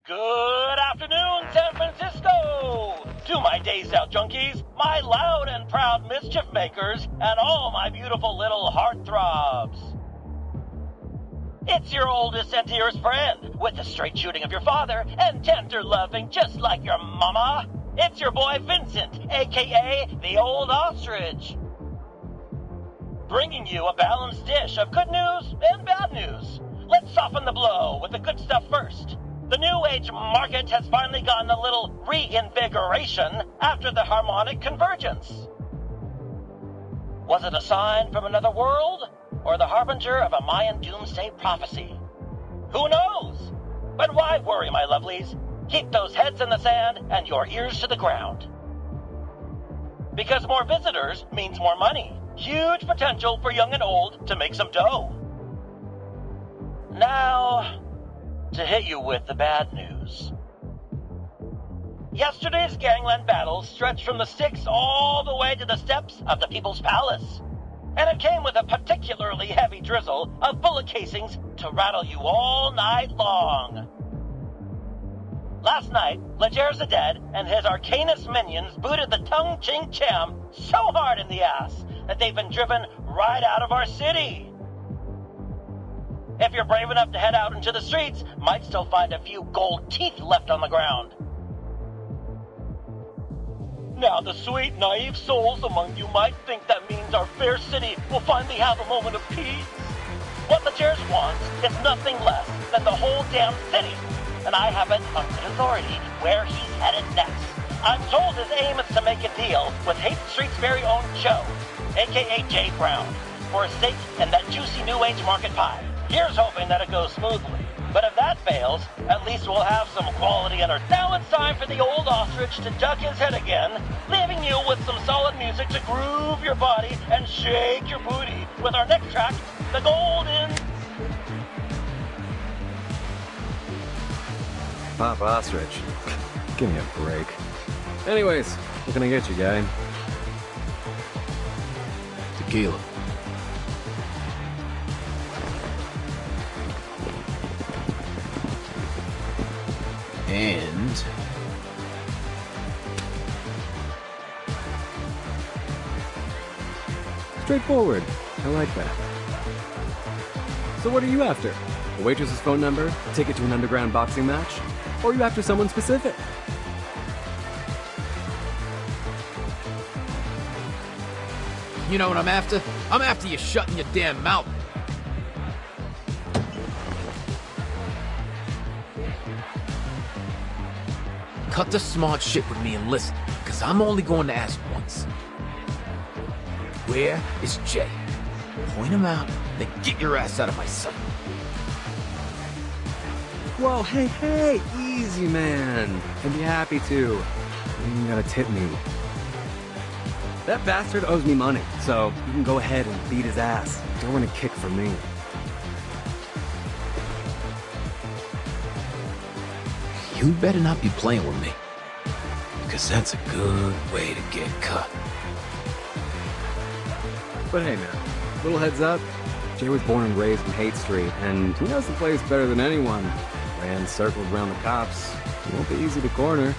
Good afternoon, San Francisco! To my days out junkies, my loud and proud mischief makers, and all my beautiful little heartthrobs. It's your oldest and dearest friend, with the straight shooting of your father, and tender loving just like your mama. It's your boy Vincent, aka the Old Ostrich. Bringing you a balanced dish of good news and bad news. Let's soften the blow with the good stuff first. The New Age market has finally gotten a little reinvigoration after the harmonic convergence. Was it a sign from another world, or the harbinger of a Mayan doomsday prophecy? Who knows? But why worry, my lovelies? Keep those heads in the sand and your ears to the ground. Because more visitors means more money. Huge potential for young and old to make some dough. Now, to hit you with the bad news. Yesterday's gangland battles stretched from the sticks all the way to the steps of the People's Palace. And it came with a particularly heavy drizzle of bullet casings to rattle you all night long. Last night, Leger's the Dead and his Arcanist minions booted the Tung Ching Cham so hard in the ass that they've been driven right out of our city. If you're brave enough to head out into the streets, might still find a few gold teeth left on the ground. Now the sweet, naive souls among you might think that means our fair city will finally have a moment of peace. What Legers wants is nothing less than the whole damn city, and I have it on good authority where he's headed next. I'm told his aim is to make a deal with Hate Street's very own Joe, aka Jay Brown, for a stake in that juicy New Age market pie. Here's hoping that it goes smoothly. But if that fails, at least we'll have some quality in our... Now it's time for the Old Ostrich to duck his head again, leaving you with some solid music to groove your body and shake your booty with our next track, The Golden... Pop Ostrich. Give me a break. Anyways, what can I get you, guy? Tequila. And... straightforward. I like that. So what are you after? A waitress's phone number? A ticket to an underground boxing match? Or are you after someone specific? You know what I'm after? I'm after you shutting your damn mouth. Cut the smart shit with me and listen, because I'm only going to ask once. Where is Jay? Point him out, then get your ass out of my sight. Whoa, hey, easy, man. I'd be happy to. You gotta tip me. That bastard owes me money, so you can go ahead and beat his ass. Don't want a kick from me. You better not be playing with me, because that's a good way to get cut. But hey, man, little heads up. Jay was born and raised in Hate Street, and he knows the place better than anyone. Ran circles around the cops. He won't be easy to corner.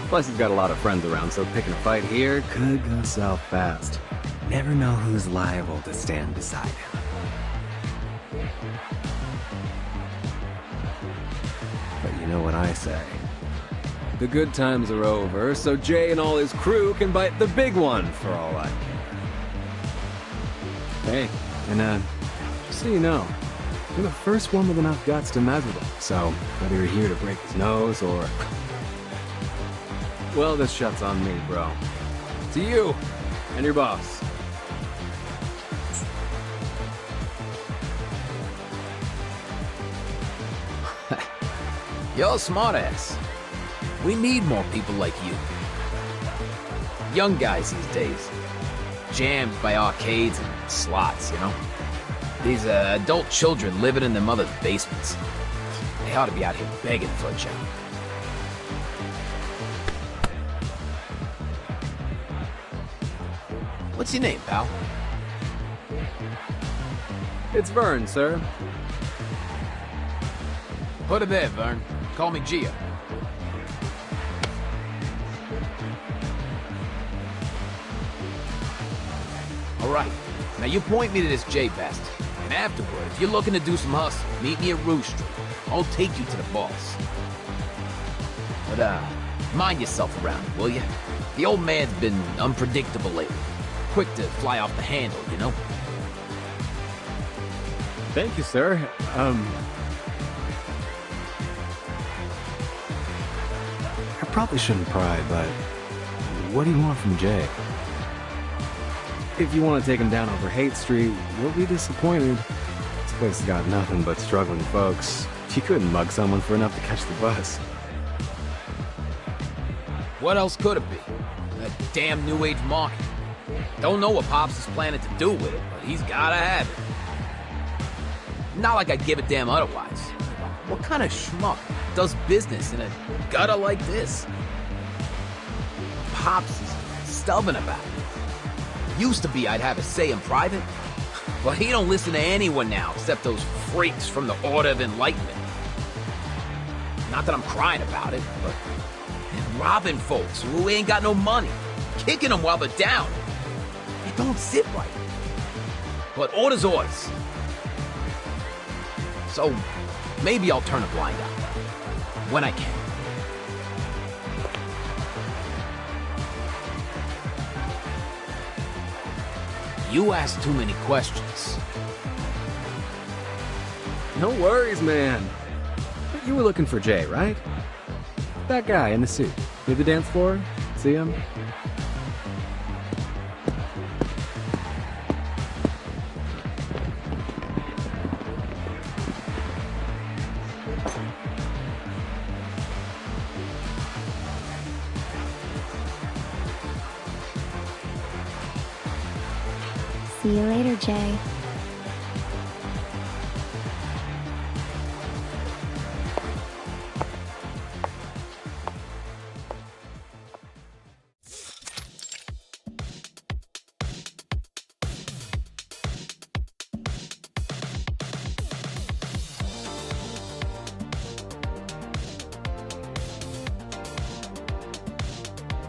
Plus, he's got a lot of friends around, so picking a fight here could go south fast. Never know who's liable to stand beside him. But you know what I say. The good times are over, so Jay and all his crew can bite the big one for all I care. Hey, and just so you know, you're the first one with enough guts to mess with him, so whether you're here to break his nose or... Well, this shot's on me, bro. To you and your boss. You're a smartass. We need more people like you. Young guys these days. Jammed by arcades and slots, you know? These adult children living in their mother's basements. They ought to be out here begging for a job. What's your name, pal? It's Vern, sir. Put it there, Vern. Call me Gio. Alright, now you point me to this J-Best. And afterward, if you're looking to do some hustle, meet me at Rouge Street. I'll take you to the boss. But, mind yourself around, will you? The old man's been unpredictable lately. Quick to fly off the handle, you know? Thank you, sir. I probably shouldn't pry, but what do you want from Jay? If you want to take him down over Hate Street, we'll be disappointed. This place has got nothing but struggling folks. You couldn't mug someone for enough to catch the bus. What else could it be? That damn New Age market. Don't know what Pops is planning to do with it, but he's gotta have it. Not like I'd give a damn otherwise. What kind of schmuck does business in a gutter like this? Pops is stubborn about it. Used to be I'd have a say in private, but he don't listen to anyone now except those freaks from the Order of Enlightenment. Not that I'm crying about it, but robbing folks who ain't got no money, kicking them while they're down. It don't sit right. But orders orders. So maybe I'll turn a blind eye when I can. You ask too many questions. No worries, man. But you were looking for Jay, right? That guy in the suit. Near the dance floor? See him? See you later, Jay.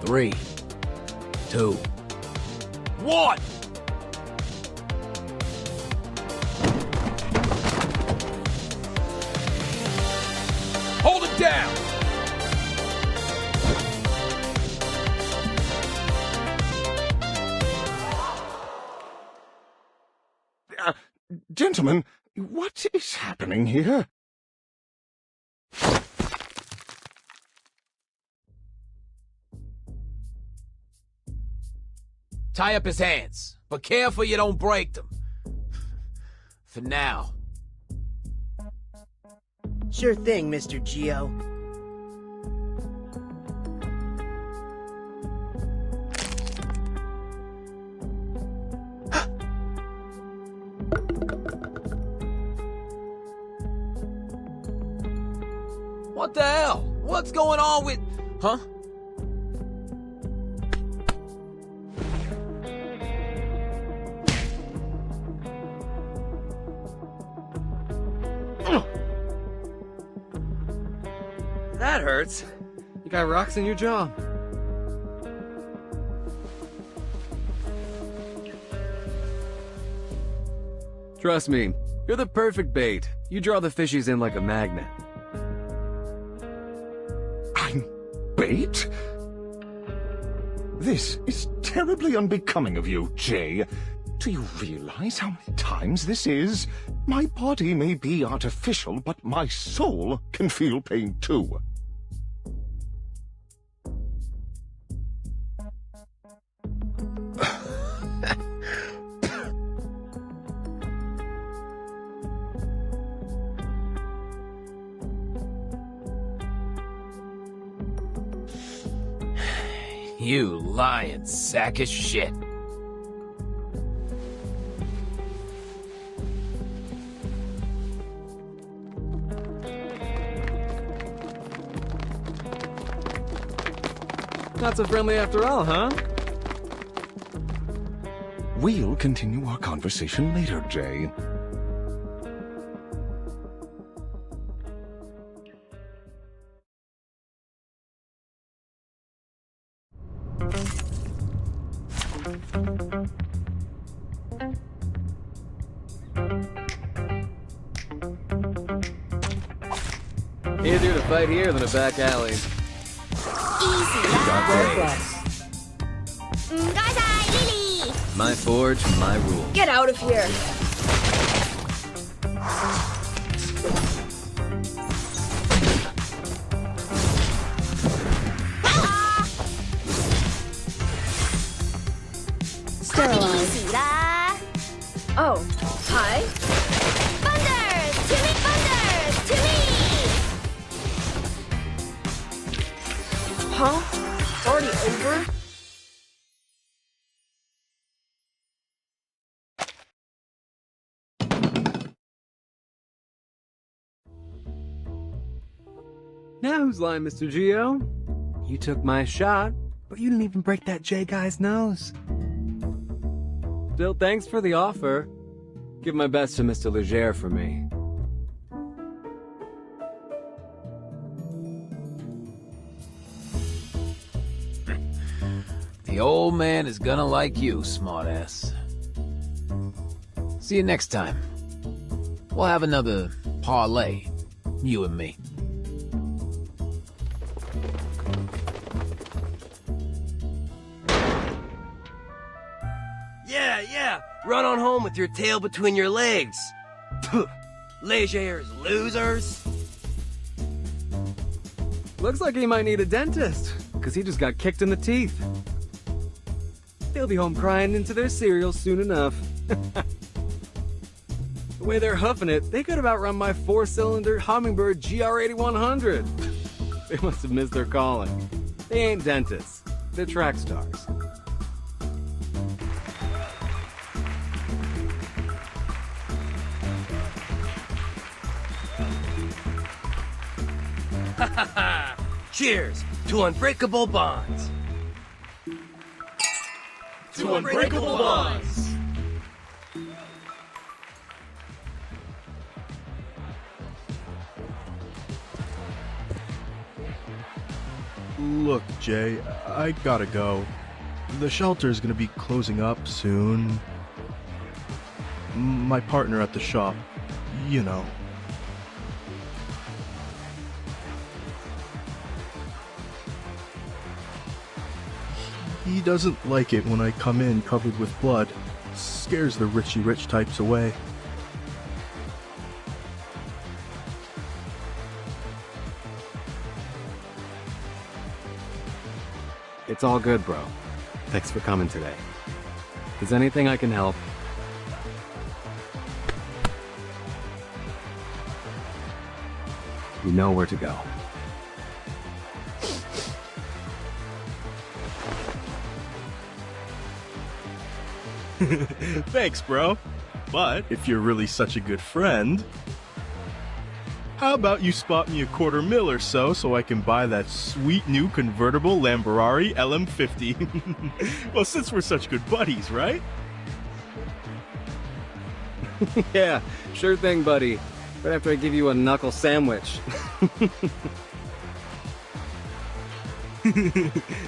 Three, 2, 1! Hold it down! Gentlemen, what is happening here? Tie up his hands, but careful you don't break them. For now. Sure thing, Mr. Gio. What the hell? What's going on with... Huh? That hurts. You got rocks in your jaw. Trust me, you're the perfect bait. You draw the fishies in like a magnet. I'm bait? This is terribly unbecoming of you, Jay. Do you realize how many times this is? My body may be artificial, but my soul can feel pain too. You lying sack of shit. Not so friendly after all, huh? We'll continue our conversation later, Jay. Easier to fight here than a back alley. Easy lah. Lily. My forge, my rule. Get out of here! Sterilize. Easy lah. Oh, hi? Thunder! To me, thunder! To me! Huh? It's already over? Now whose line, Mr. Geo? You took my shot, but you didn't even break that J guy's nose. Still, thanks for the offer. Give my best to Mr. Leger for me. The old man is gonna like you, smartass. See you next time. We'll have another parlay, you and me. Yeah, run on home with your tail between your legs. Legers, losers. Looks like he might need a dentist, because he just got kicked in the teeth. They'll be home crying into their cereal soon enough. The way they're hoofing it, they could have outrun my 4-cylinder Hummingbird GR8100. They must have missed their calling. They ain't dentists. They're track stars. Cheers to unbreakable bonds. To unbreakable bonds. Look, Jay, I gotta go. The shelter's gonna be closing up soon. My partner at the shop, you know. He doesn't like it when I come in covered with blood. Scares the Richie-rich types away. It's all good, bro. Thanks for coming today. If there's anything I can help, you know where to go. Thanks, bro. But if you're really such a good friend, how about you spot me $250,000 or so I can buy that sweet new convertible Lamborghini LM50? Well, since we're such good buddies, right? Yeah, sure thing, buddy. Right after I give you a knuckle sandwich.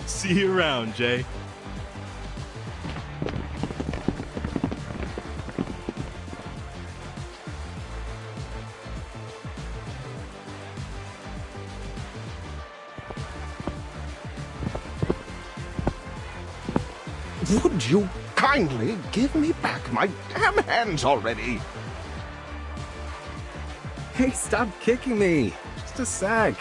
See you around, Jay. Would you kindly give me back my damn hands already? Hey, stop kicking me. Just a sec.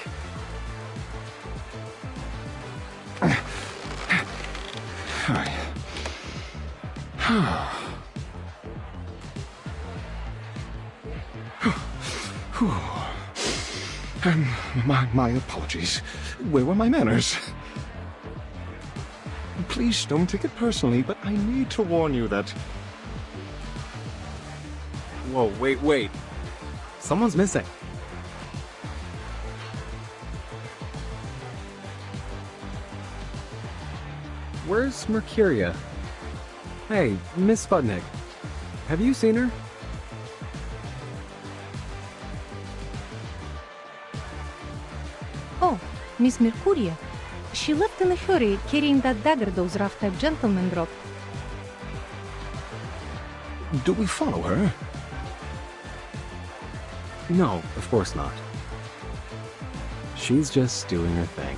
My apologies. Where were my manners? Please don't take it personally, but I need to warn you that... Whoa, wait. Someone's missing. Where's Mercuria? Hey, Miss Sputnik. Have you seen her? Oh, Miss Mercuria. She left in a hurry, carrying that dagger those rough-type gentlemen dropped. Do we follow her? No, of course not. She's just doing her thing.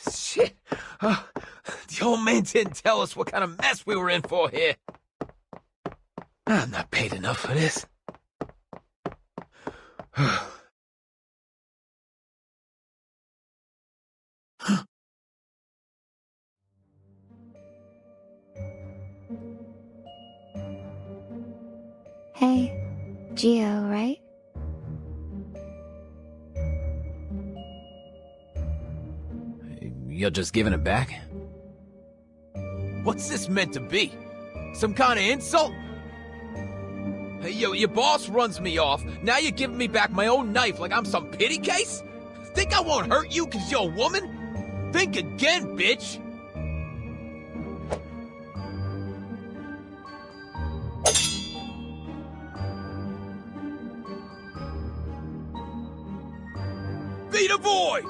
Shit. The old man didn't tell us what kind of mess we were in for here. I'm not paid enough for this. Hey, Geo, right? You're just giving it back? What's this meant to be? Some kind of insult? Hey, your boss runs me off. Now you're giving me back my own knife like I'm some pity case? Think I won't hurt you because you're a woman? Think again, bitch! Be the void!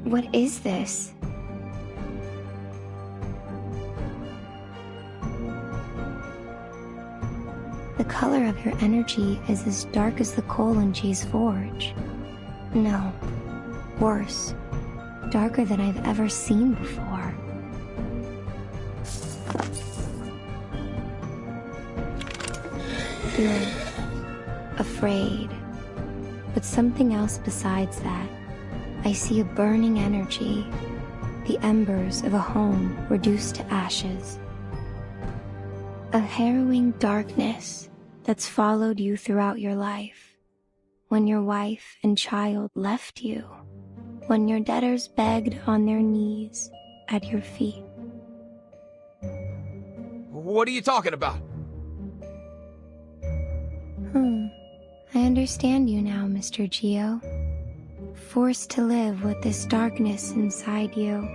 What is this? The color of your energy is as dark as the coal in Jay's forge. No, worse. Darker than I've ever seen before. You're afraid. But something else besides that. I see a burning energy. The embers of a home reduced to ashes. A harrowing darkness that's followed you throughout your life. When your wife and child left you. When your debtors begged on their knees at your feet. What are you talking about? I understand you now, Mr. Geo. Forced to live with this darkness inside you.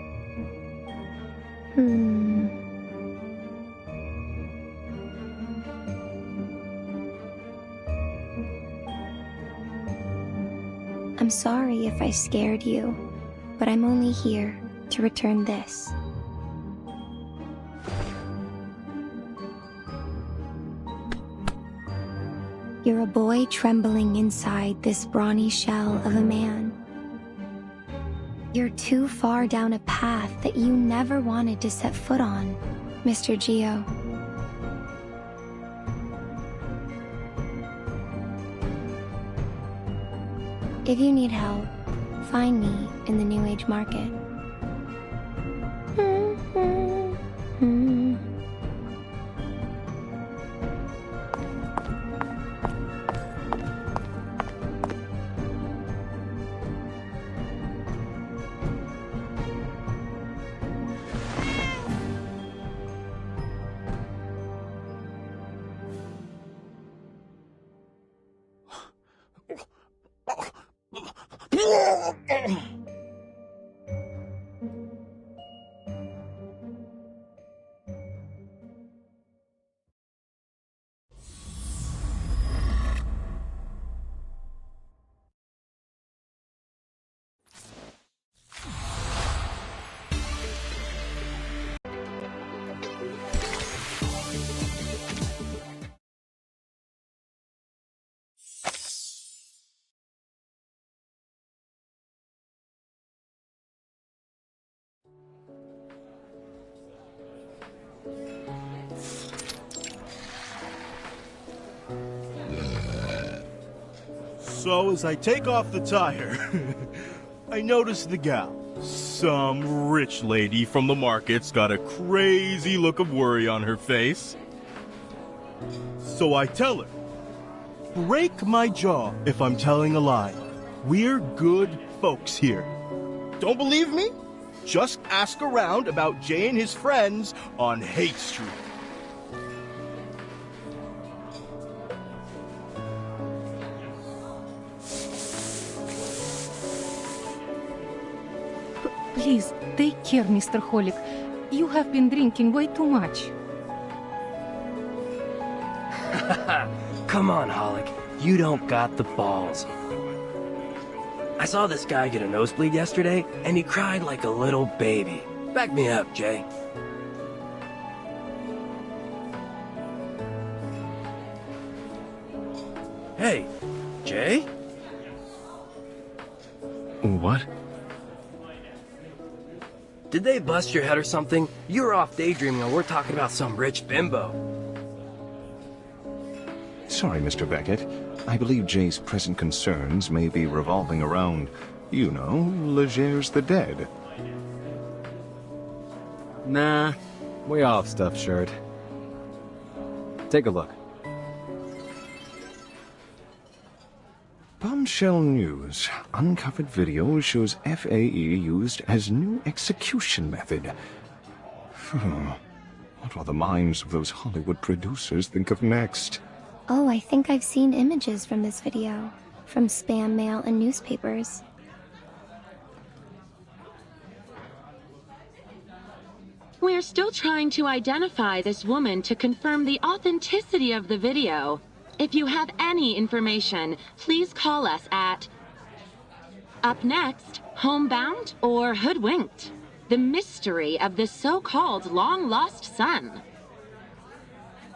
I'm sorry if I scared you, but I'm only here to return this. You're a boy trembling inside this brawny shell of a man. You're too far down a path that you never wanted to set foot on, Mr. Geo. If you need help, find me in the New Age market. So as I take off the tire, I notice the gal. Some rich lady from the market's got a crazy look of worry on her face. So I tell her, break my jaw if I'm telling a lie. We're good folks here. Don't believe me? Just ask around about Jay and his friends on Hate Street. Please, take care, Mr. Holic. You have been drinking way too much. Come on, Holic. You don't got the balls. I saw this guy get a nosebleed yesterday, and he cried like a little baby. Back me up, Jay. Hey, Jay? What? Did they bust your head or something? You're off daydreaming and we're talking about some rich bimbo. Sorry, Mr. Beckett. I believe Jay's present concerns may be revolving around, you know, Legers the Dead. Nah, way off, stuffed shirt. Take a look. Bombshell News. Uncovered video shows FAE used as new execution method. What will the minds of those Hollywood producers think of next? Oh, I think I've seen images from this video. From spam mail and newspapers. We're still trying to identify this woman to confirm the authenticity of the video. If you have any information, please call us at... Up next, Homebound or Hoodwinked? The mystery of the so-called long-lost son.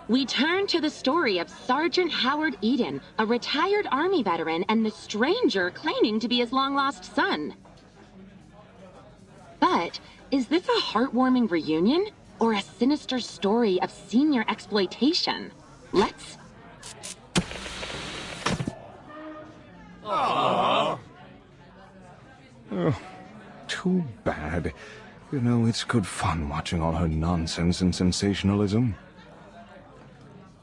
We turn to the story of Sergeant Howard Eden, a retired Army veteran, and the stranger claiming to be his long-lost son. But is this a heartwarming reunion or a sinister story of senior exploitation? Let's... Aww. Oh, too bad. You know, it's good fun watching all her nonsense and sensationalism.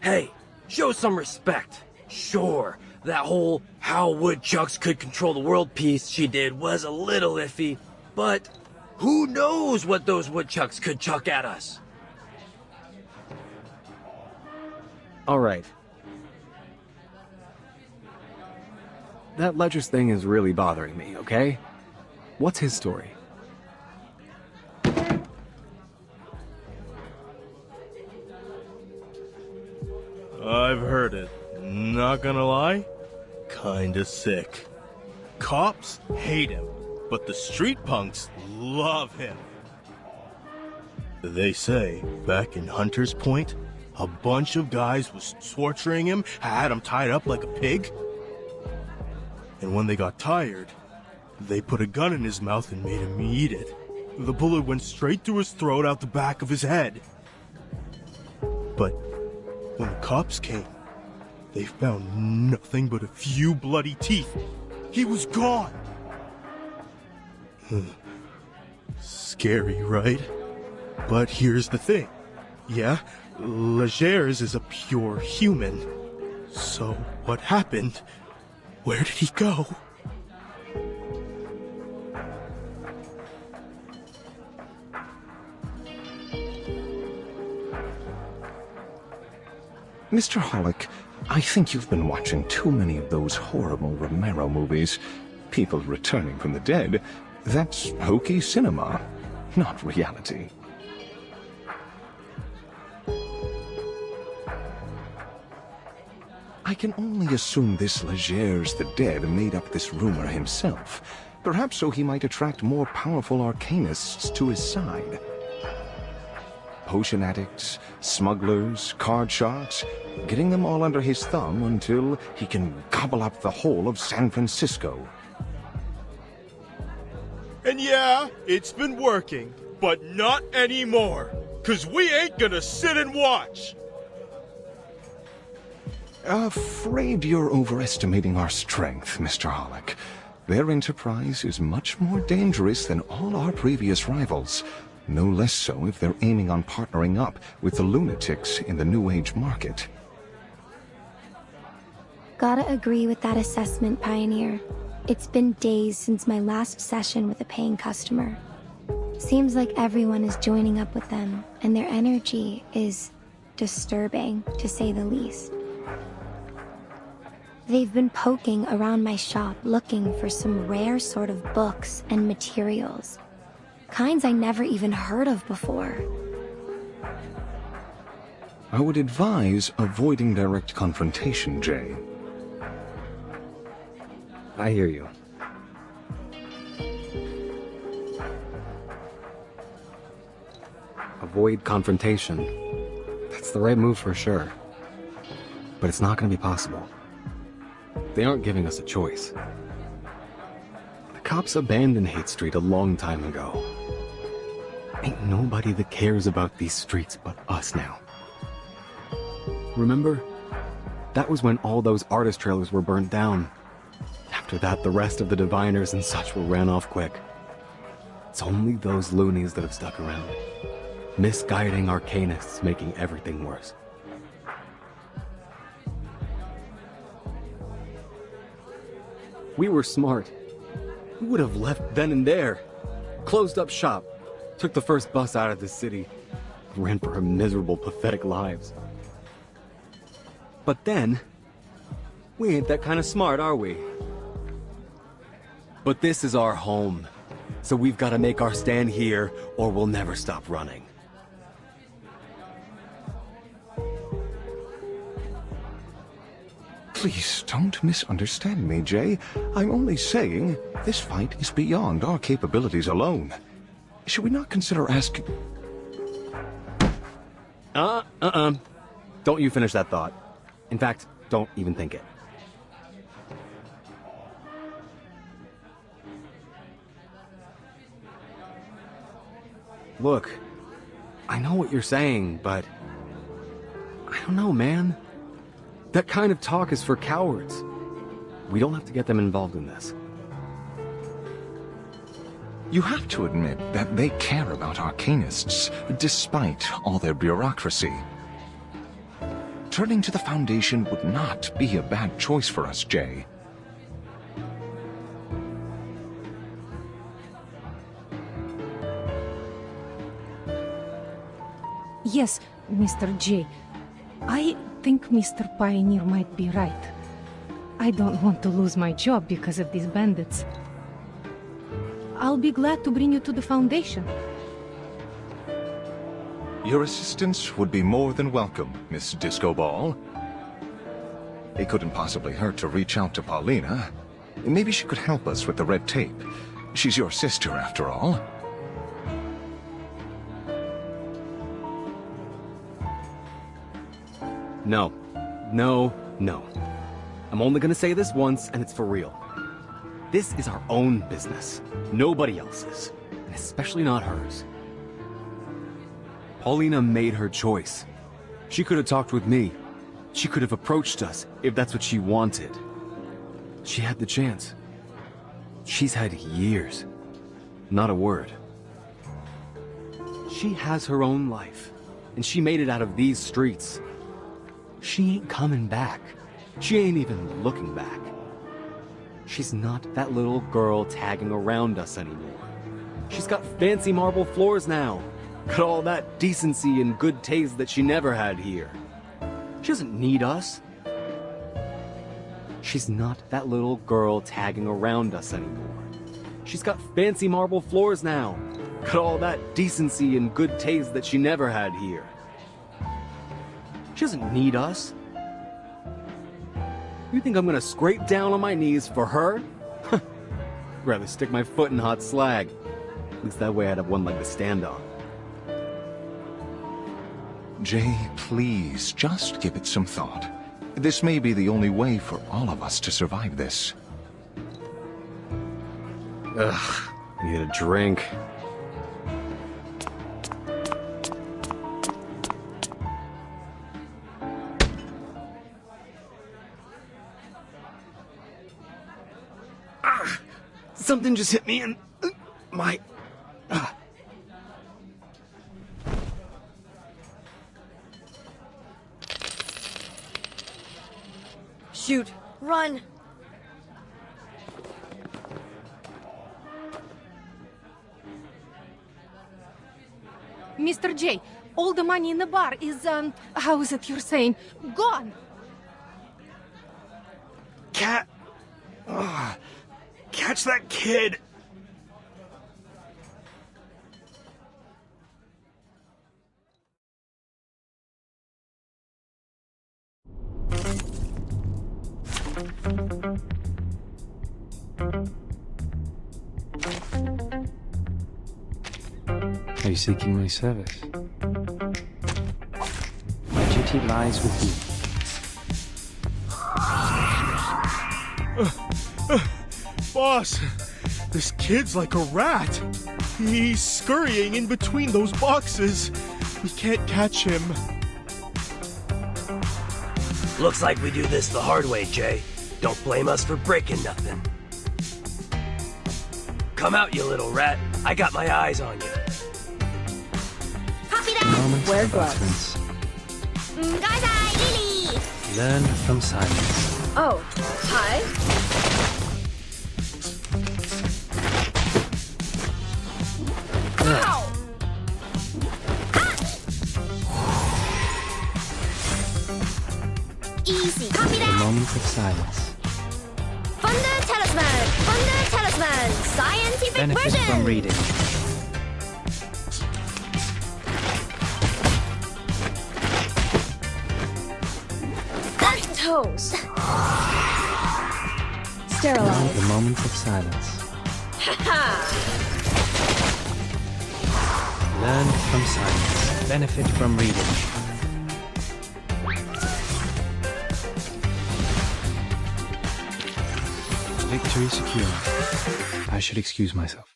Hey, show some respect. Sure, that whole how woodchucks could control the world piece she did was a little iffy, but who knows what those woodchucks could chuck at us? All right. That Ledger's thing is really bothering me, okay? What's his story? I've heard it. Not gonna lie, kinda sick. Cops hate him, but the street punks love him. They say, back in Hunter's Point, a bunch of guys was torturing him, had him tied up like a pig. And when they got tired, they put a gun in his mouth and made him eat it. The bullet went straight through his throat out the back of his head. But when the cops came, they found nothing but a few bloody teeth. He was gone. Scary, right? But here's the thing. Yeah, Legers is a pure human. So what happened? Where did he go? Mr. Holic, I think you've been watching too many of those horrible Romero movies. People returning from the dead. That's hokey cinema, not reality. I can only assume this Legers the Dead made up this rumor himself, perhaps so he might attract more powerful arcanists to his side. Potion addicts, smugglers, card sharks, getting them all under his thumb until he can gobble up the whole of San Francisco. And yeah, it's been working, but not anymore, 'cause we ain't gonna sit and watch. Afraid you're overestimating our strength, Mr. Holic. Their enterprise is much more dangerous than all our previous rivals. No less so if they're aiming on partnering up with the lunatics in the New Age market. Gotta agree with that assessment, Pioneer. It's been days since my last session with a paying customer. Seems like everyone is joining up with them, and their energy is disturbing, to say the least. They've been poking around my shop looking for some rare sort of books and materials. Kinds I never even heard of before. I would advise avoiding direct confrontation, Jay. I hear you. Avoid confrontation. That's the right move for sure. But it's not going to be possible. They aren't giving us a choice. The cops abandoned Hate Street a long time ago. Ain't nobody that cares about these streets but us now. Remember? That was when all those artist trailers were burnt down. After that, the rest of the diviners and such were ran off quick. It's only those loonies that have stuck around. Misguiding arcanists, making everything worse. We were smart. We would have left then and there. Closed up shop. Took the first bus out of the city. Ran for our miserable, pathetic lives. But then, we ain't that kind of smart, are we? But this is our home. So we've got to make our stand here, or we'll never stop running. Please don't misunderstand me, Jay. I'm only saying this fight is beyond our capabilities alone. Should we not consider asking... Don't you finish that thought. In fact, don't even think it. Look, I know what you're saying, but... I don't know, man. That kind of talk is for cowards. We don't have to get them involved in this. You have to admit that they care about arcanists, despite all their bureaucracy. Turning to the Foundation would not be a bad choice for us, Jay. Yes, Mr. J. I think Mr. Pioneer might be right. I don't want to lose my job because of these bandits. I'll be glad to bring you to the Foundation. Your assistance would be more than welcome, Miss Disco Ball. It couldn't possibly hurt to reach out to Paulina. Maybe she could help us with the red tape. She's your sister, after all. No. No, no. I'm only gonna say this once, and it's for real. This is our own business. Nobody else's. And especially not hers. Paulina made her choice. She could have talked with me. She could have approached us, if that's what she wanted. She had the chance. She's had years. Not a word. She has her own life, and she made it out of these streets. She ain't coming back. She ain't even looking back. She's not that little girl tagging around us anymore. She's got fancy marble floors now. Got all that decency and good taste that she never had here. She doesn't need us. She's not that little girl tagging around us anymore. She's got fancy marble floors now. Got all that decency and good taste that she never had here. She doesn't need us. You think I'm gonna scrape down on my knees for her? Rather stick my foot in hot slag. At least that way I'd have one leg to stand on. Jay, please, just give it some thought. This may be the only way for all of us to survive this. Ugh, I need a drink. Something just hit me in my... Shoot! Run! Mr. J, all the money in the bar is, how is it you're saying? Gone! Cat! Catch that kid! Are you seeking my service? My duty lies with you. Boss, this kid's like a rat. He's scurrying in between those boxes. We can't catch him. Looks like we do this the hard way, Jay. Don't blame us for breaking nothing. Come out, you little rat. I got my eyes on you. Copy that! Moments Wear of gloves. utterance. Lily! Learn from silence. Oh, hi. Ow! Easy. Copy A that! moment of silence. Thunder Talisman! Thunder Talisman! Scientific Benefit version! from reading. Toes. A Sterilize. moment of silence. Learn from silence. Benefit from reading. Victory secure. I should excuse myself.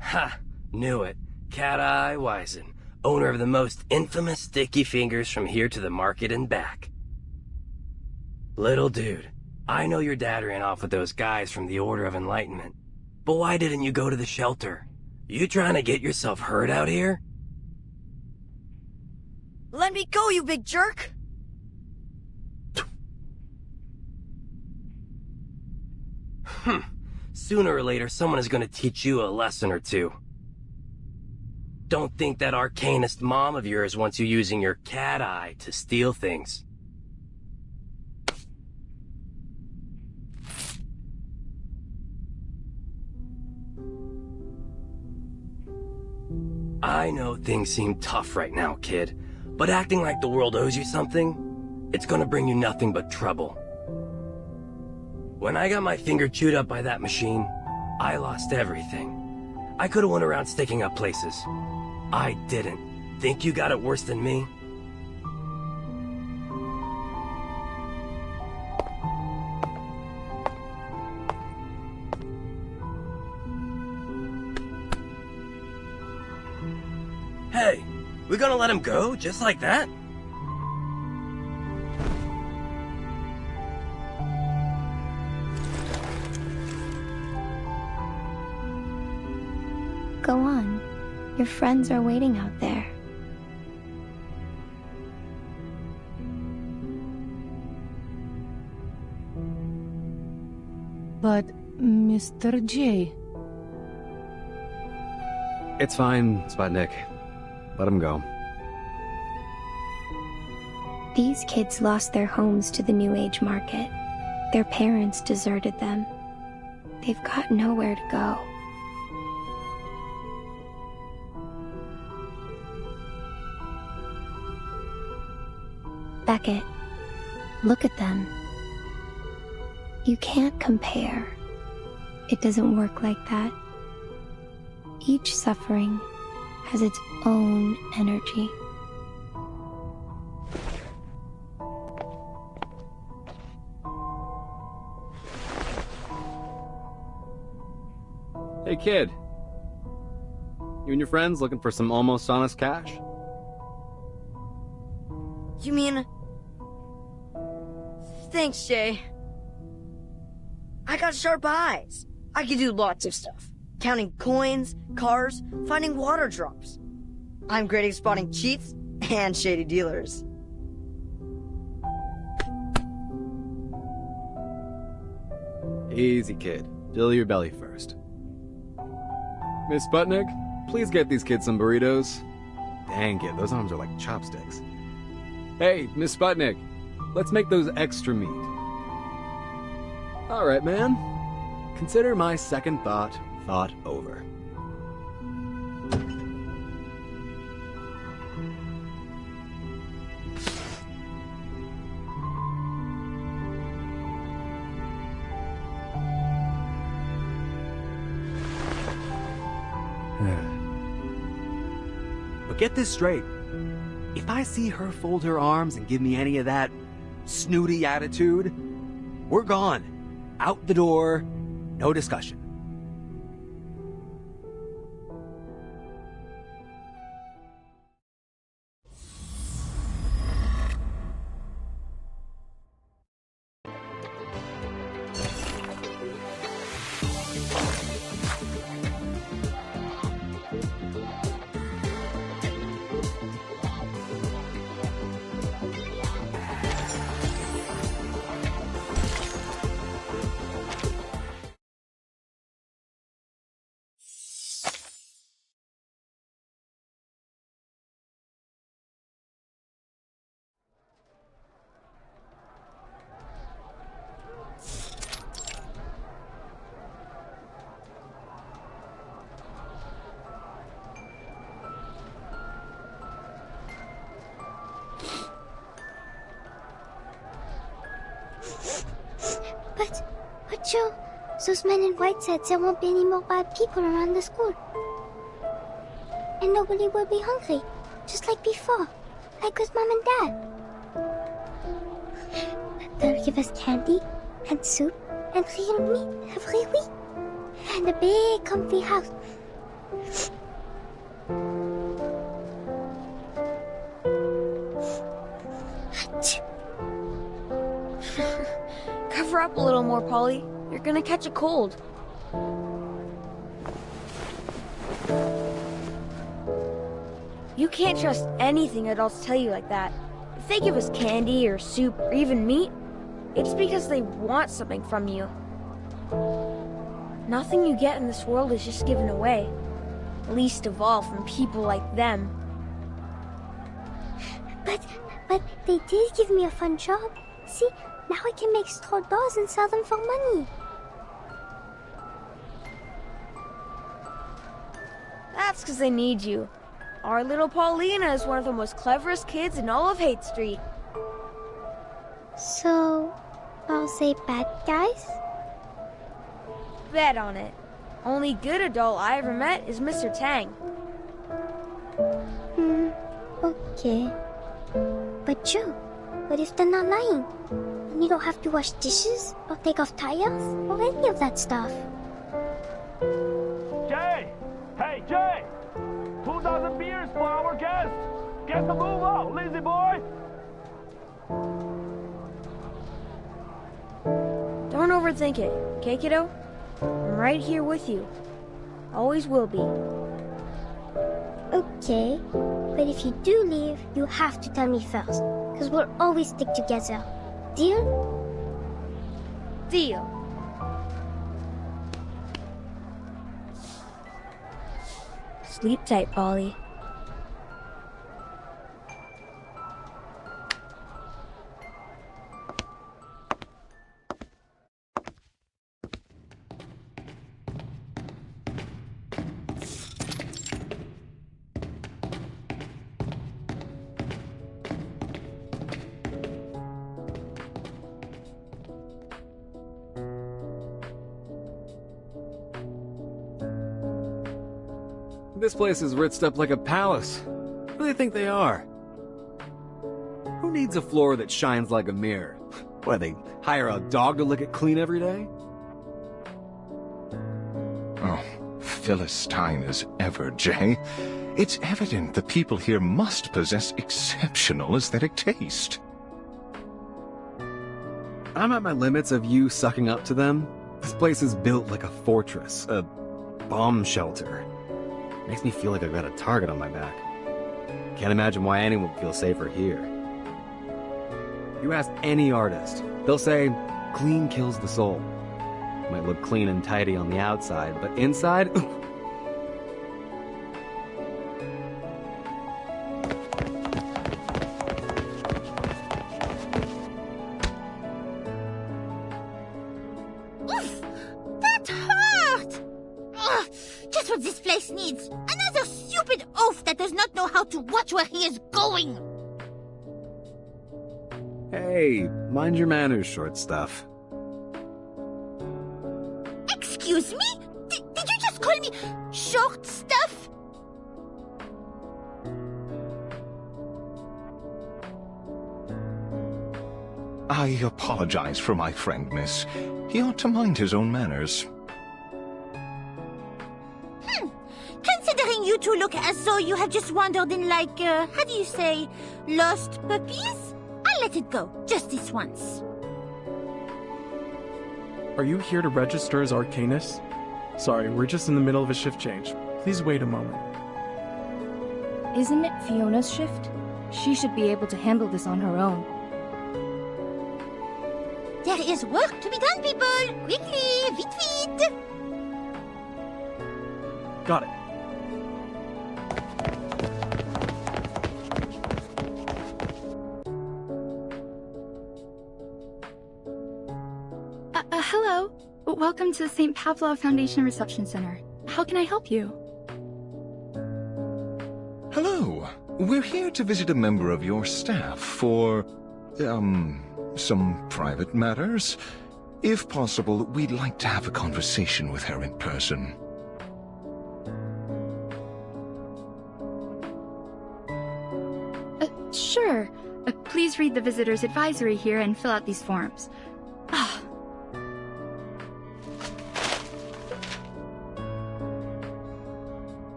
Ha! Knew it. Cat-Eye Wisen, owner of the most infamous sticky fingers from here to the market and back. Little dude, I know your dad ran off with those guys from the Order of Enlightenment, but why didn't you go to the shelter? You trying to get yourself hurt out here? Let me go, you big jerk! Sooner or later, someone is going to teach you a lesson or two. Don't think that arcanist mom of yours wants you using your cat eye to steal things. I know things seem tough right now, kid, but acting like the world owes you something, it's gonna bring you nothing but trouble. When I got my finger chewed up by that machine, I lost everything. I could have went around sticking up places. I didn't. Think you got it worse than me? Hey, we gonna let him go just like that? Go on. Your friends are waiting out there. But, Mr. J, It's fine, Sputnik. Let him go. These kids lost their homes to the New Age market. Their parents deserted them. They've got nowhere to go. Beckett, look at them. You can't compare. It doesn't work like that. Each suffering has its own energy. Hey, kid. You and your friends looking for some almost honest cash? You mean... Thanks, Jay. I got sharp eyes. I can do lots of stuff. Counting coins, cars, finding water drops. I'm great at spotting cheats and shady dealers. Easy, kid. Fill your belly first. Miss Sputnik, please get these kids some burritos. Dang it, those arms are like chopsticks. Hey, Miss Sputnik, let's make those extra meat. All right, man. Consider my second thought thought over. But get this straight. If I see her fold her arms and give me any of that snooty attitude, we're gone. Out the door. No discussion. But Joe, those men in white said there won't be any more bad people around the school. And nobody will be hungry, just like before, like with Mom and Dad. They'll give us candy, and soup, and real meat every week, and a big comfy house. Cover up a little more, Polly. You're gonna catch a cold. You can't trust anything adults tell you like that. If they give us candy or soup or even meat, it's because they want something from you. Nothing you get in this world is just given away. Least of all from people like them. But they did give me a fun job. See, now I can make straw dolls and sell them for money. That's because they need you. Our little Paulina is one of the most cleverest kids in all of Hate Street. So, are they bad guys? Bet on it. Only good adult I ever met is Mr. Tang. Okay. But Joe, what if they're not lying? And you don't have to wash dishes, or take off tires, or any of that stuff. Jay! Hey, Jay! 2,000 beers for our guest! Get the move out, lazy boy! Don't overthink it, okay, kiddo? I'm right here with you. Always will be. Okay, but if you do leave, you have to tell me first, because we'll always stick together. Deal? Deal. Sleep tight, Polly. This place is ritzed up like a palace. Who do they think they are? Who needs a floor that shines like a mirror? What, they hire a dog to lick it clean every day? Oh, Philistine as ever, Jay. It's evident the people here must possess exceptional aesthetic taste. I'm at my limits of you sucking up to them. This place is built like a fortress, a bomb shelter. Makes me feel like I've got a target on my back. Can't imagine why anyone would feel safer here. You ask any artist, they'll say, clean kills the soul. Might look clean and tidy on the outside, but inside, That hurt! Just what this place needs. Another stupid oaf that does not know how to watch where he is going. Hey, mind your manners, short stuff. Excuse me? Did you just call me short stuff? I apologize for my friend, miss. He ought to mind his own manners. Considering you two look as though you have just wandered in like, how do you say, lost puppies? I'll let it go, just this once. Are you here to register as Arcanist? Sorry, we're just in the middle of a shift change. Please wait a moment. Isn't it Fiona's shift? She should be able to handle this on her own. There is work to be done, people! Quickly, vite, vite! Got it. Hello. Welcome to the St. Pavlov Foundation Reception Center. How can I help you? Hello. We're here to visit a member of your staff for, some private matters. If possible, we'd like to have a conversation with her in person. Sure. Please read the visitor's advisory here and fill out these forms.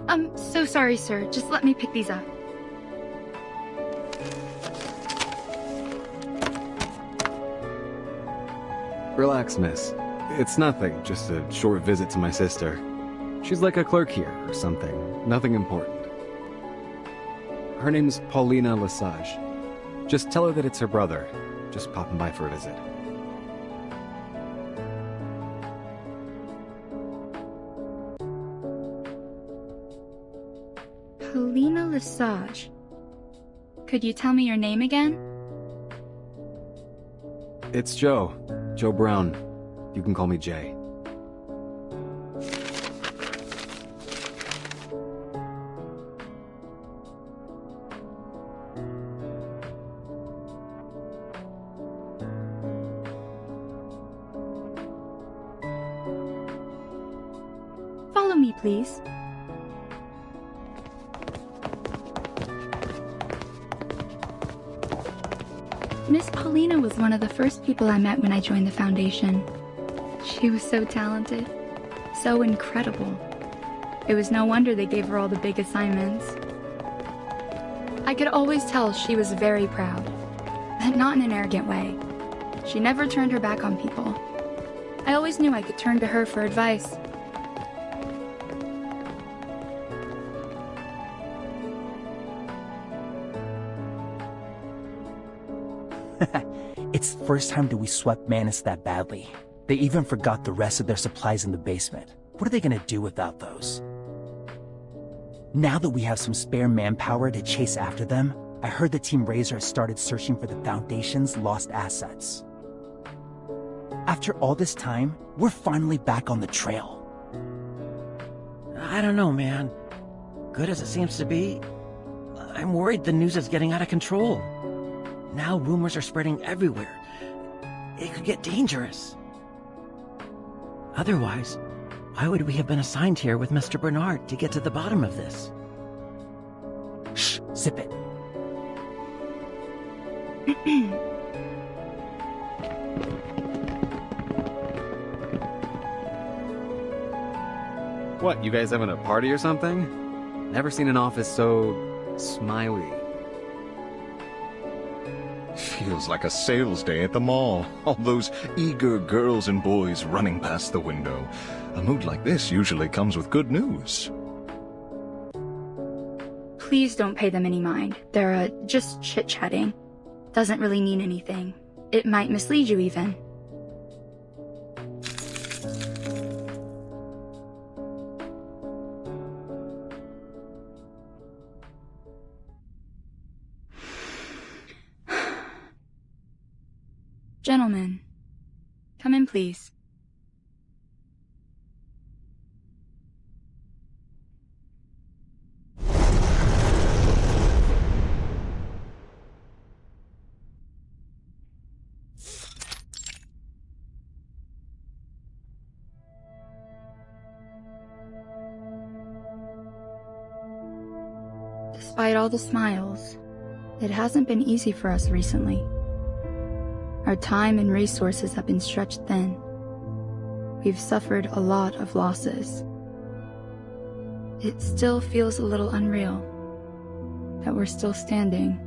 I'm so sorry, sir. Just let me pick these up. Relax, miss. It's nothing, just a short visit to my sister. She's like a clerk here, or something. Nothing important. Her name's Paulina Lesage. Just tell her that it's her brother. Just popping by for a visit. Paulina Lesage. Could you tell me your name again? It's Joe. Joe Brown. You can call me Jay. Follow me, please. Miss Paulina was one of the first people I met when I joined the Foundation. She was so talented, so incredible. It was no wonder they gave her all the big assignments. I could always tell she was very proud, but not in an arrogant way. She never turned her back on people. I always knew I could turn to her for advice. It's the first time that we swept Manus that badly. They even forgot the rest of their supplies in the basement. What are they gonna do without those? Now that we have some spare manpower to chase after them, I heard the Team Razor has started searching for the Foundation's lost assets. After all this time, we're finally back on the trail. I don't know, man. Good as it seems to be, I'm worried the news is getting out of control. Now rumors are spreading everywhere. It could get dangerous. Otherwise, why would we have been assigned here with Mr. Bernard to get to the bottom of this? Shh, zip it. What, you guys having a party or something? Never seen an office so smiley. Feels like a sales day at the mall. All those eager girls and boys running past the window. A mood like this usually comes with good news. Please don't pay them any mind. They're, just chit-chatting. Doesn't really mean anything. It might mislead you even. Gentlemen, come in, please. Despite all the smiles, it hasn't been easy for us recently. Our time and resources have been stretched thin. We've suffered a lot of losses. It still feels a little unreal that we're still standing.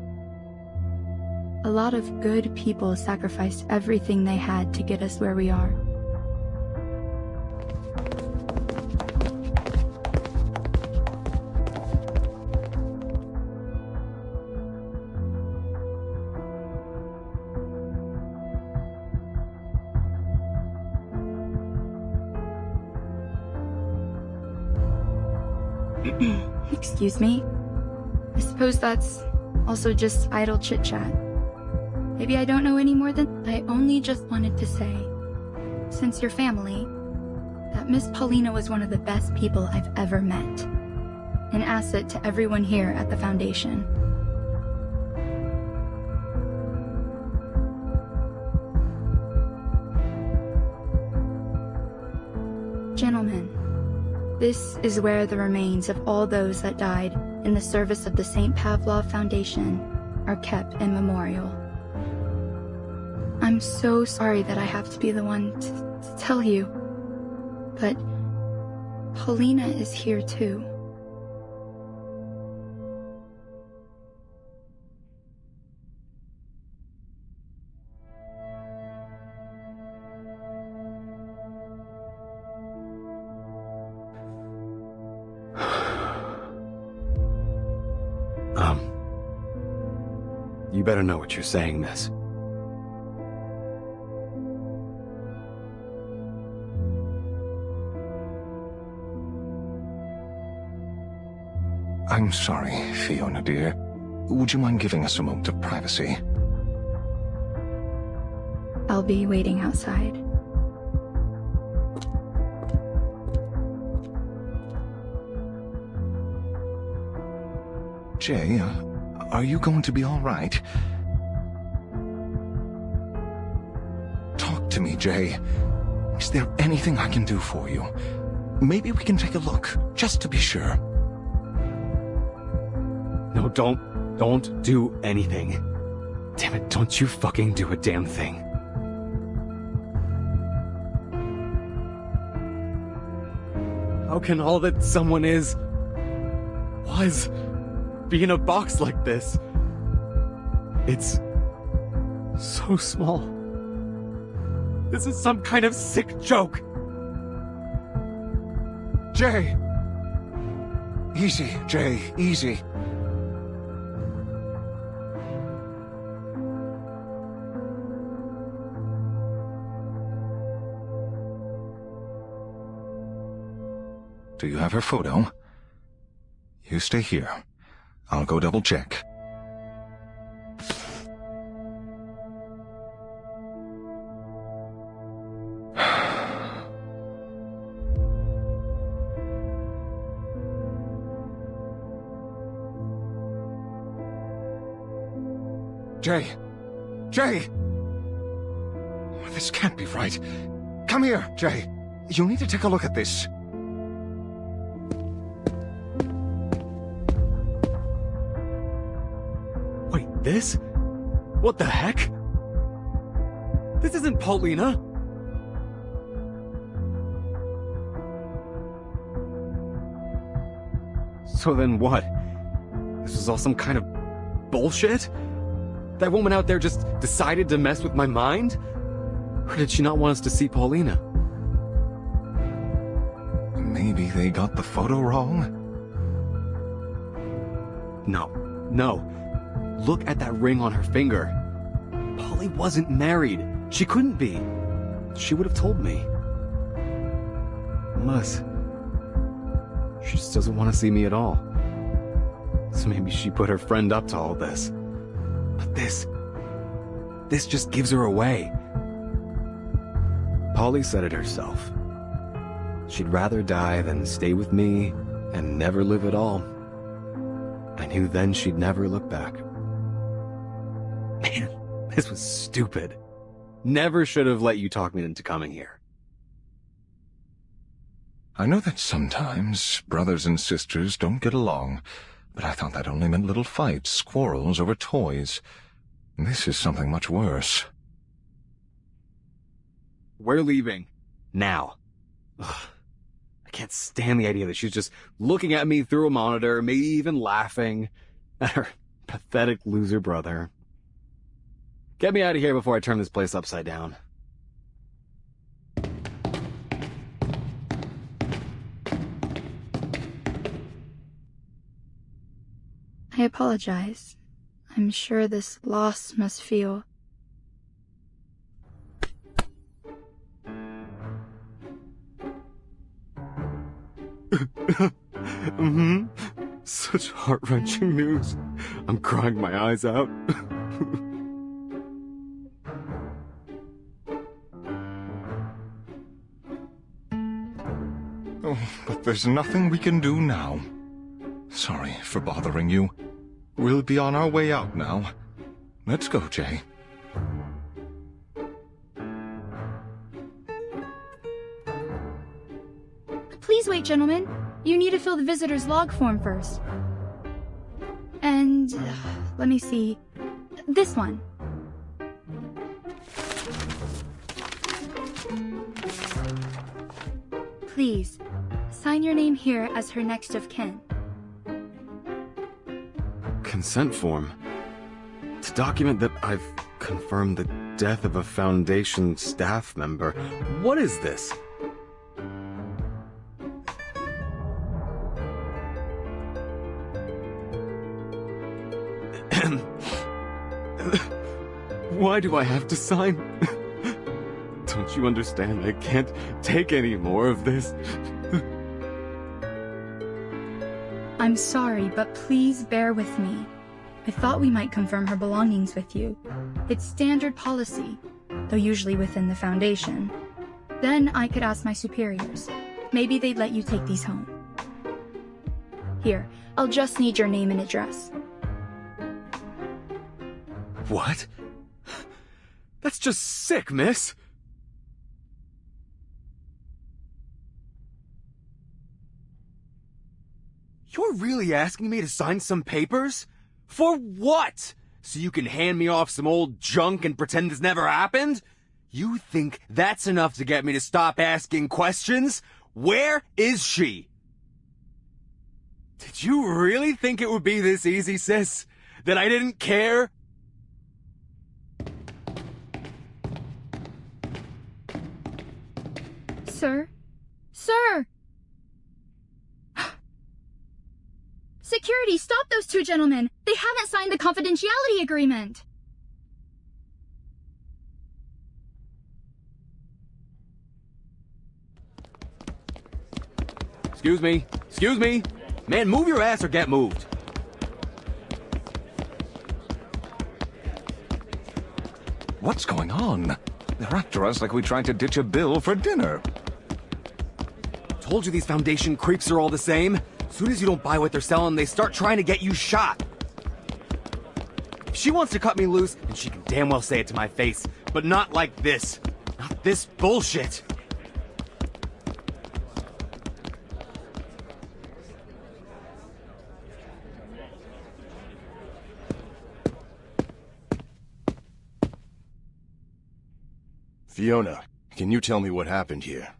A lot of good people sacrificed everything they had to get us where we are. Excuse me? I suppose that's also just idle chit-chat. Maybe I don't know any more than... I only just wanted to say, since you're family, that Miss Paulina was one of the best people I've ever met. An asset to everyone here at the Foundation. Gentlemen, this is where the remains of all those that died in the service of the St. Pavlov Foundation are kept in memorial. I'm so sorry that I have to be the one to tell you, but Paulina is here too. You better know what you're saying, miss. I'm sorry, Fiona dear. Would you mind giving us a moment of privacy? I'll be waiting outside. Jay, are you going to be all right? Talk to me, Jay. Is there anything I can do for you? Maybe we can take a look, just to be sure. No, don't do anything. Damn it, don't you fucking do a damn thing. How can all that someone was, be in a box like this? It's so small. This is some kind of sick joke. Jay! Easy, Jay, easy. Do you have her photo? You stay here. I'll go double check. Jay! Jay! This can't be right. Come here, Jay. You need to take a look at this. Wait, this? What the heck? This isn't Paulina! So then what? This was all some kind of bullshit? That woman out there just decided to mess with my mind? Or did she not want us to see Paulina? Maybe they got the photo wrong? No. Look at that ring on her finger. Polly wasn't married. She couldn't be. She would have told me. Unless she just doesn't want to see me at all. So maybe she put her friend up to all this. But this just gives her away. Polly said it herself. She'd rather die than stay with me and never live at all. I knew then she'd never look back. Man, this was stupid. Never should have let you talk me into coming here. I know that sometimes brothers and sisters don't get along, but I thought that only meant little fights, quarrels over toys. This is something much worse. We're leaving. Now. Ugh. I can't stand the idea that she's just looking at me through a monitor, maybe even laughing at her pathetic loser brother. Get me out of here before I turn this place upside down. I apologize. I'm sure this loss must feel... Such heart-wrenching news. I'm crying my eyes out. Oh, but there's nothing we can do now. Sorry for bothering you. We'll be on our way out now. Let's go, Jay. Please wait, gentlemen. You need to fill the visitor's log form first. And... let me see. This one. Please, sign your name here as her next of kin. Consent form. To document that I've confirmed the death of a Foundation staff member. What is this? Why do I have to sign? Don't you understand? I can't take any more of this. I'm sorry, but please bear with me. I thought we might confirm her belongings with you. It's standard policy, though usually within the Foundation. Then I could ask my superiors. Maybe they'd let you take these home. Here, I'll just need your name and address. What? That's just sick, miss. You're really asking me to sign some papers? For what? So you can hand me off some old junk and pretend this never happened? You think that's enough to get me to stop asking questions? Where is she? Did you really think it would be this easy, sis? That I didn't care? Sir? Sir! Security, stop those two gentlemen! They haven't signed the confidentiality agreement! Excuse me. Excuse me. Man, move your ass or get moved. What's going on? They're after us like we tried to ditch a bill for dinner. Told you these Foundation creeps are all the same. As soon as you don't buy what they're selling, they start trying to get you shot. If she wants to cut me loose, then she can damn well say it to my face. But not like this. Not this bullshit. Fiona, can you tell me what happened here?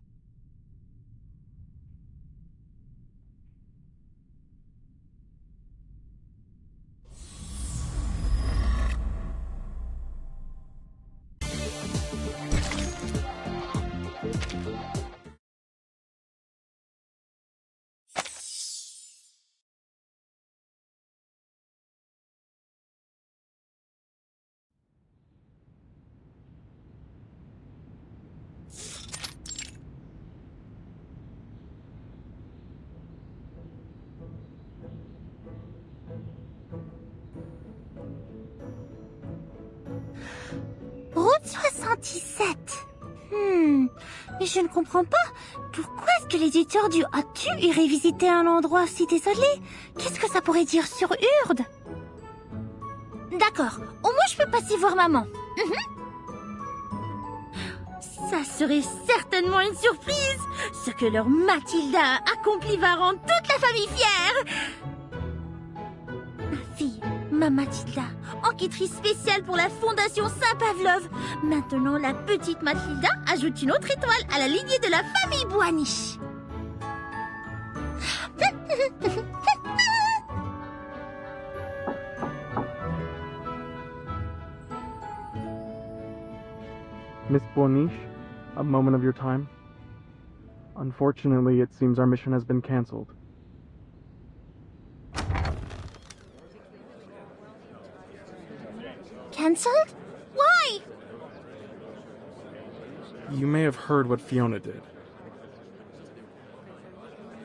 Route 77. Mais je ne comprends pas. Pourquoi est-ce que l'éditeur du As-tu irait visiter un endroit si désolé? Qu'est-ce que ça pourrait dire sur Urde? D'accord, au moins je peux passer voir maman. Ça serait certainement une surprise. Ce que leur Mathilda a accompli va rendre toute la famille fière. Ma Mathilda, enquêtrice spéciale pour la Fondation Saint-Pavlov. Maintenant, la petite Mathilda ajoute une autre étoile à la lignée de la famille Boaniche. Miss Boaniche, a moment of your time. Unfortunately, it seems our mission has been cancelled. Cancelled? Why? You may have heard what Fiona did.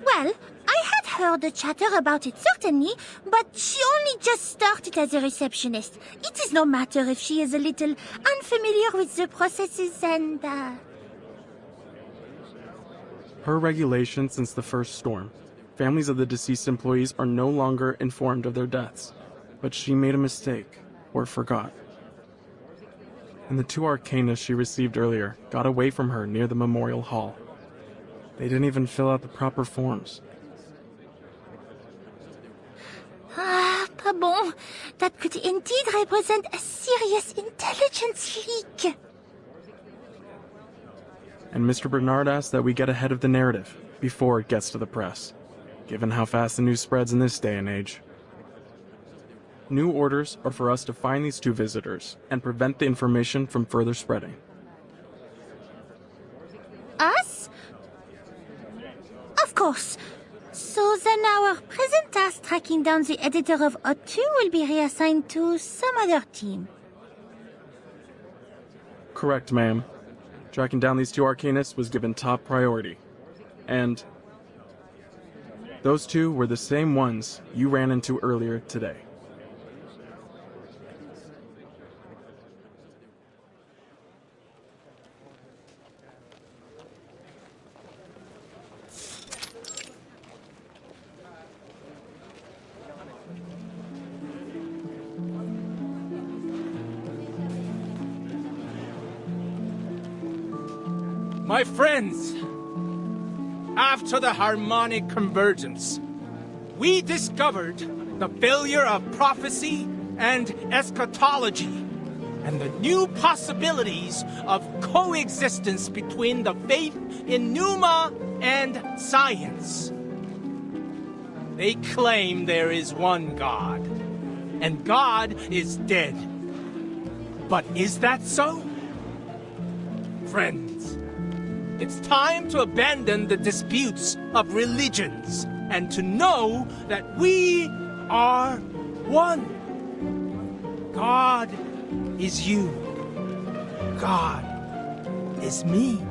Well, I had heard the chatter about it certainly, but she only just started as a receptionist. It is no matter if she is a little unfamiliar with the processes and, Per regulation since the first storm, families of the deceased employees are no longer informed of their deaths. But she made a mistake, or forgot. And the two arcanists she received earlier got away from her near the memorial hall. They didn't even fill out the proper forms. Pas bon. That could indeed represent a serious intelligence leak. And Mr. Bernard asked that we get ahead of the narrative before it gets to the press, given how fast the news spreads in this day and age. New orders are for us to find these two visitors and prevent the information from further spreading. Us? Of course. So then our present task tracking down the editor of O2 will be reassigned to some other team. Correct, ma'am. Tracking down these two arcanists was given top priority. And those two were the same ones you ran into earlier today. My friends, after the harmonic convergence, we discovered the failure of prophecy and eschatology, and the new possibilities of coexistence between the faith in Pneuma and science. They claim there is one God, and God is dead. But is that so? Friends, it's time to abandon the disputes of religions and to know that we are one. God is you. God is me.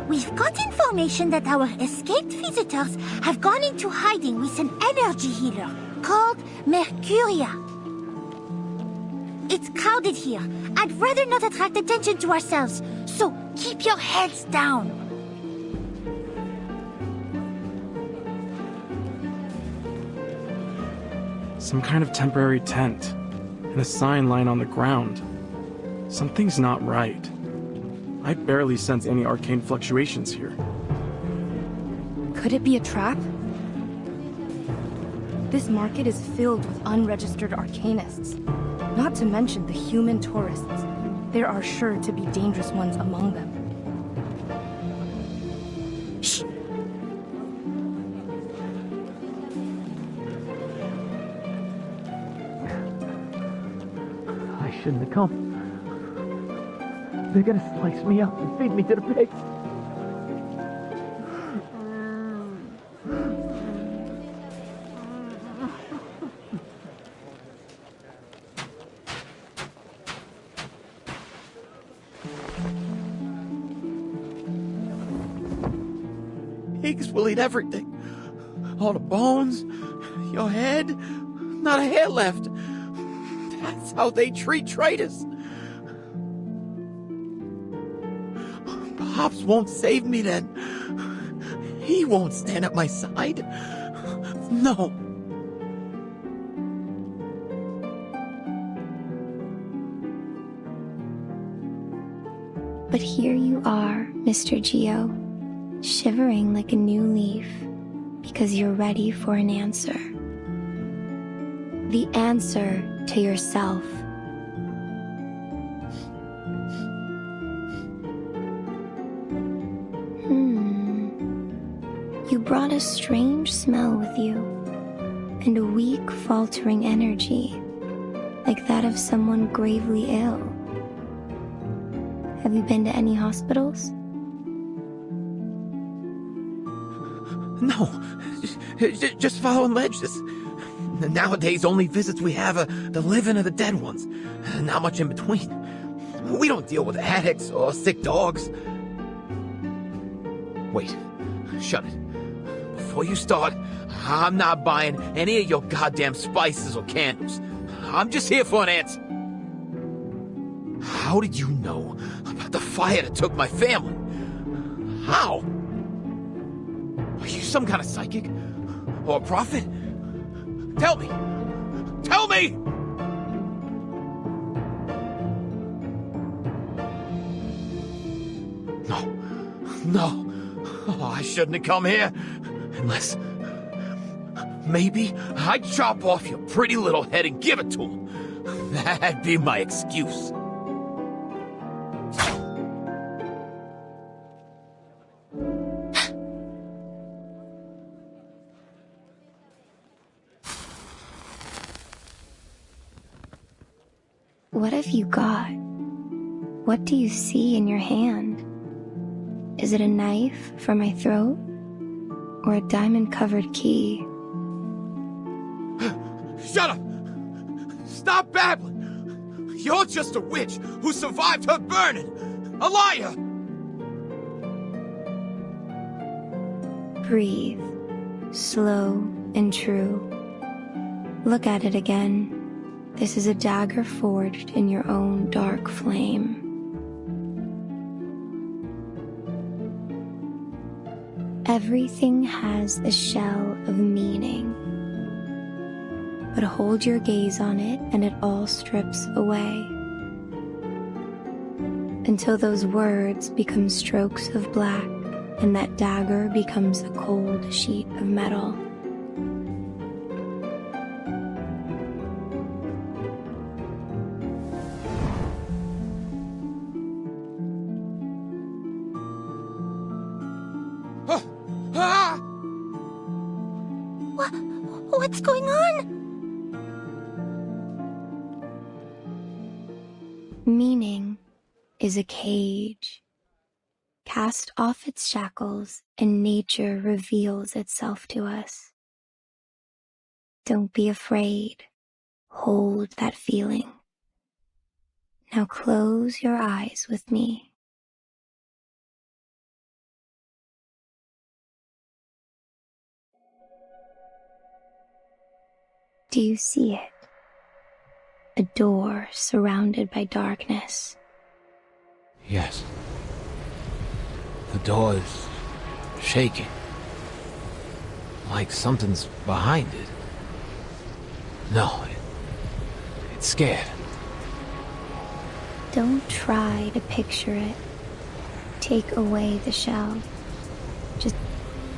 We've got information that our escaped visitors have gone into hiding with an energy healer called Mercuria. It's crowded here. I'd rather not attract attention to ourselves, so keep your heads down. Some kind of temporary tent, and a sign lying on the ground. Something's not right. I barely sense any arcane fluctuations here. Could it be a trap? This market is filled with unregistered arcanists. Not to mention the human tourists. There are sure to be dangerous ones among them. Shh! I shouldn't have come. They're gonna slice me up and feed me to the pigs. Pigs will eat everything. All the bones, your head, not a hair left. That's how they treat traitors. Pops won't save me then. He won't stand at my side. No. But here you are, Mr. Geo, shivering like a new leaf because you're ready for an answer. The answer to yourself. You brought a strange smell with you, and a weak, faltering energy, like that of someone gravely ill. Have you been to any hospitals? No, just following ledges. Nowadays, only visits we have are the living or the dead ones. Not much in between. We don't deal with addicts or sick dogs. Wait, shut it. Before you start, I'm not buying any of your goddamn spices or candles. I'm just here for an answer. How did you know about the fire that took my family? How? Are you some kind of psychic? Or a prophet? Tell me! Tell me! No. Oh, I shouldn't have come here. Unless... maybe I'd chop off your pretty little head and give it to him. That'd be my excuse. What have you got? What do you see in your hand? Is it a knife for my throat? Or a diamond-covered key? Shut up! Stop babbling! You're just a witch who survived her burning! A liar! Breathe, slow and true. Look at it again. This is a dagger forged in your own dark flame. Everything has a shell of meaning. But hold your gaze on it and it all strips away. Until those words become strokes of black and that dagger becomes a cold sheet of metal. What's going on? Meaning is a cage. Cast off its shackles and nature reveals itself to us. Don't be afraid. Hold that feeling. Now close your eyes with me. Do you see it? A door surrounded by darkness. Yes. The door is shaking. Like something's behind it. No, it's scared. Don't try to picture it. Take away the shell. Just...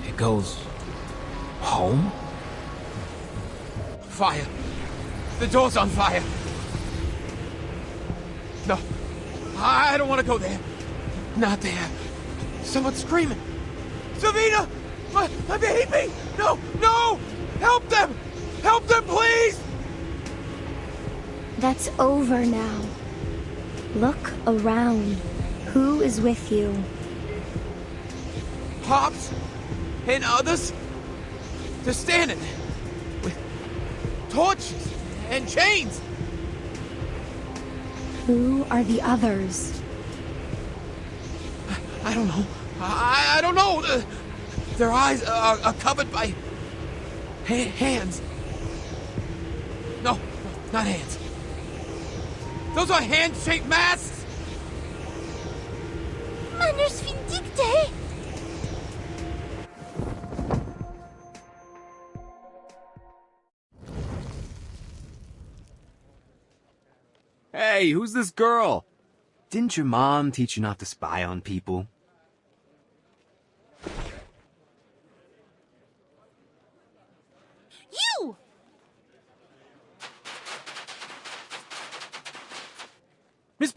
It goes... home? Fire! The door's on fire! No, I don't want to go there. Not there. Someone's screaming. Savina! My baby! No! Help them! Help them, please! That's over now. Look around. Who is with you? Pops? And others? They're standing with torches and chains. Who are the others? I don't know. I don't know. Their eyes are covered by hands. No, not hands. Those are hand-shaped masks. Manus vindicte. Hey, who's this girl? Didn't your mom teach you not to spy on people?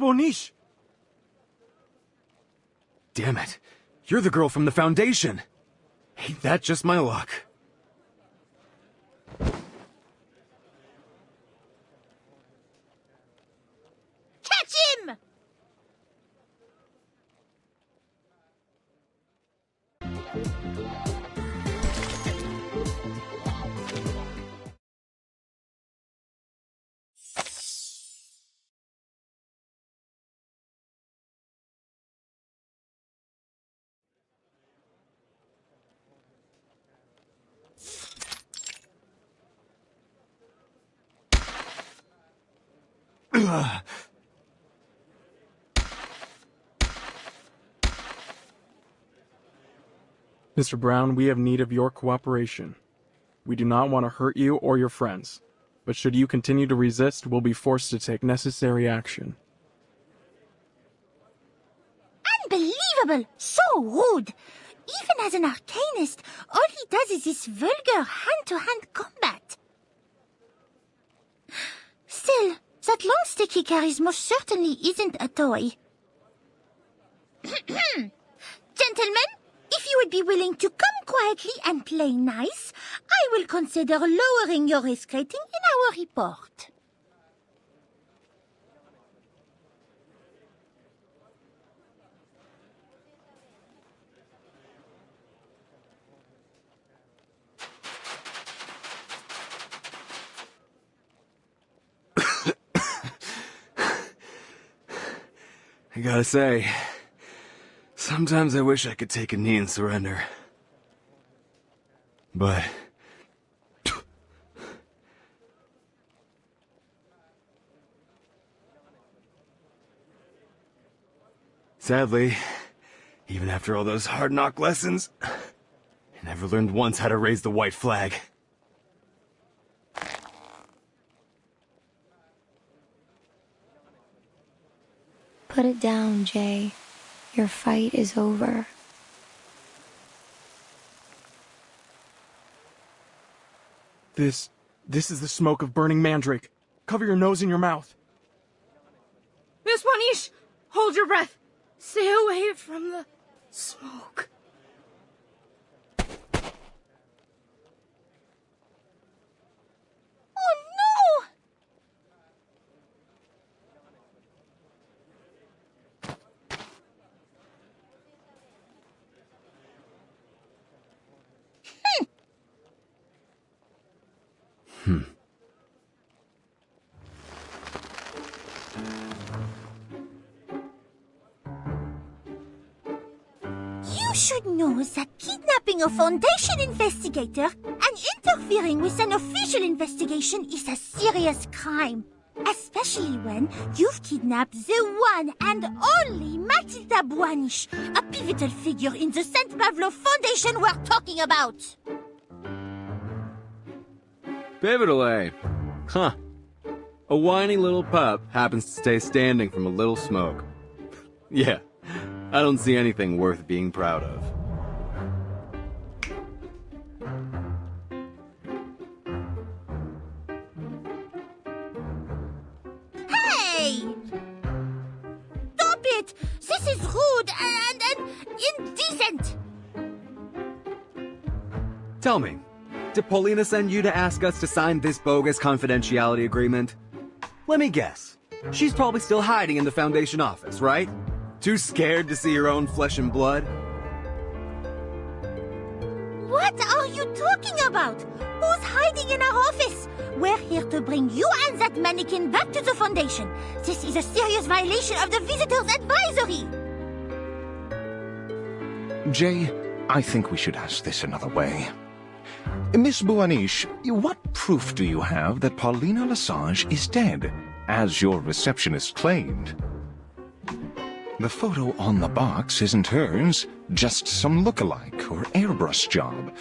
Bonish! Damn it. You're the girl from the Foundation. Ain't that just my luck? Catch him! Mr. Brown, we have need of your cooperation. We do not want to hurt you or your friends, but should you continue to resist, we'll be forced to take necessary action. Unbelievable! So rude! Even as an arcanist, all he does is this vulgar hand-to-hand combat. Still, that long stick he carries most certainly isn't a toy. Gentlemen, if you would be willing to come quietly and play nice, I will consider lowering your risk rating in our report. I gotta say, sometimes I wish I could take a knee and surrender. But... sadly, even after all those hard-knock lessons, I never learned once how to raise the white flag. Put it down, Jay. Your fight is over. This is the smoke of burning mandrake. Cover your nose and your mouth. Miss Bonish, hold your breath. Stay away from the smoke. Oh no! You should know that kidnapping a Foundation investigator and interfering with an official investigation is a serious crime. Especially when you've kidnapped the one and only Matilda Bouanish, a pivotal figure in the St. Pavlo Foundation we're talking about. Pivotal, eh? Huh. A whiny little pup happens to stay standing from a little smoke. Yeah, I don't see anything worth being proud of. Hey! Stop it! This is rude and indecent! Tell me, did Paulina send you to ask us to sign this bogus confidentiality agreement? Let me guess. She's probably still hiding in the Foundation office, right? Too scared to see her own flesh and blood? What are you talking about? Who's hiding in our office? We're here to bring you and that mannequin back to the Foundation. This is a serious violation of the Visitors Advisory. Jay, I think we should ask this another way. Miss Bouanish, what proof do you have that Paulina Lesage is dead, as your receptionist claimed? The photo on the box isn't hers, just some look-alike or airbrush job.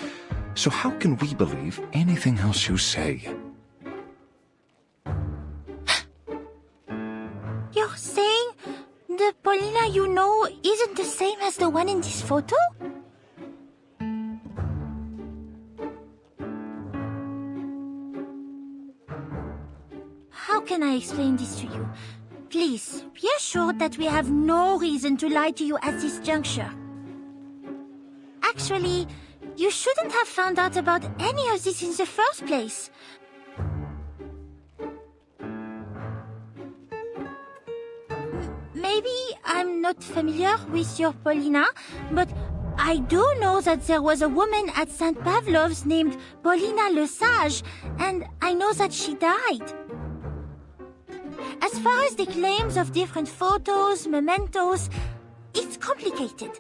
So how can we believe anything else you say? You're saying the Paulina you know isn't the same as the one in this photo? How can I explain this to you? Please, be assured that we have no reason to lie to you at this juncture. Actually, you shouldn't have found out about any of this in the first place. Maybe I'm not familiar with your Paulina, but I do know that there was a woman at St. Pavlov's named Paulina Le Sage, and I know that she died. As far as the claims of different photos, mementos, it's complicated,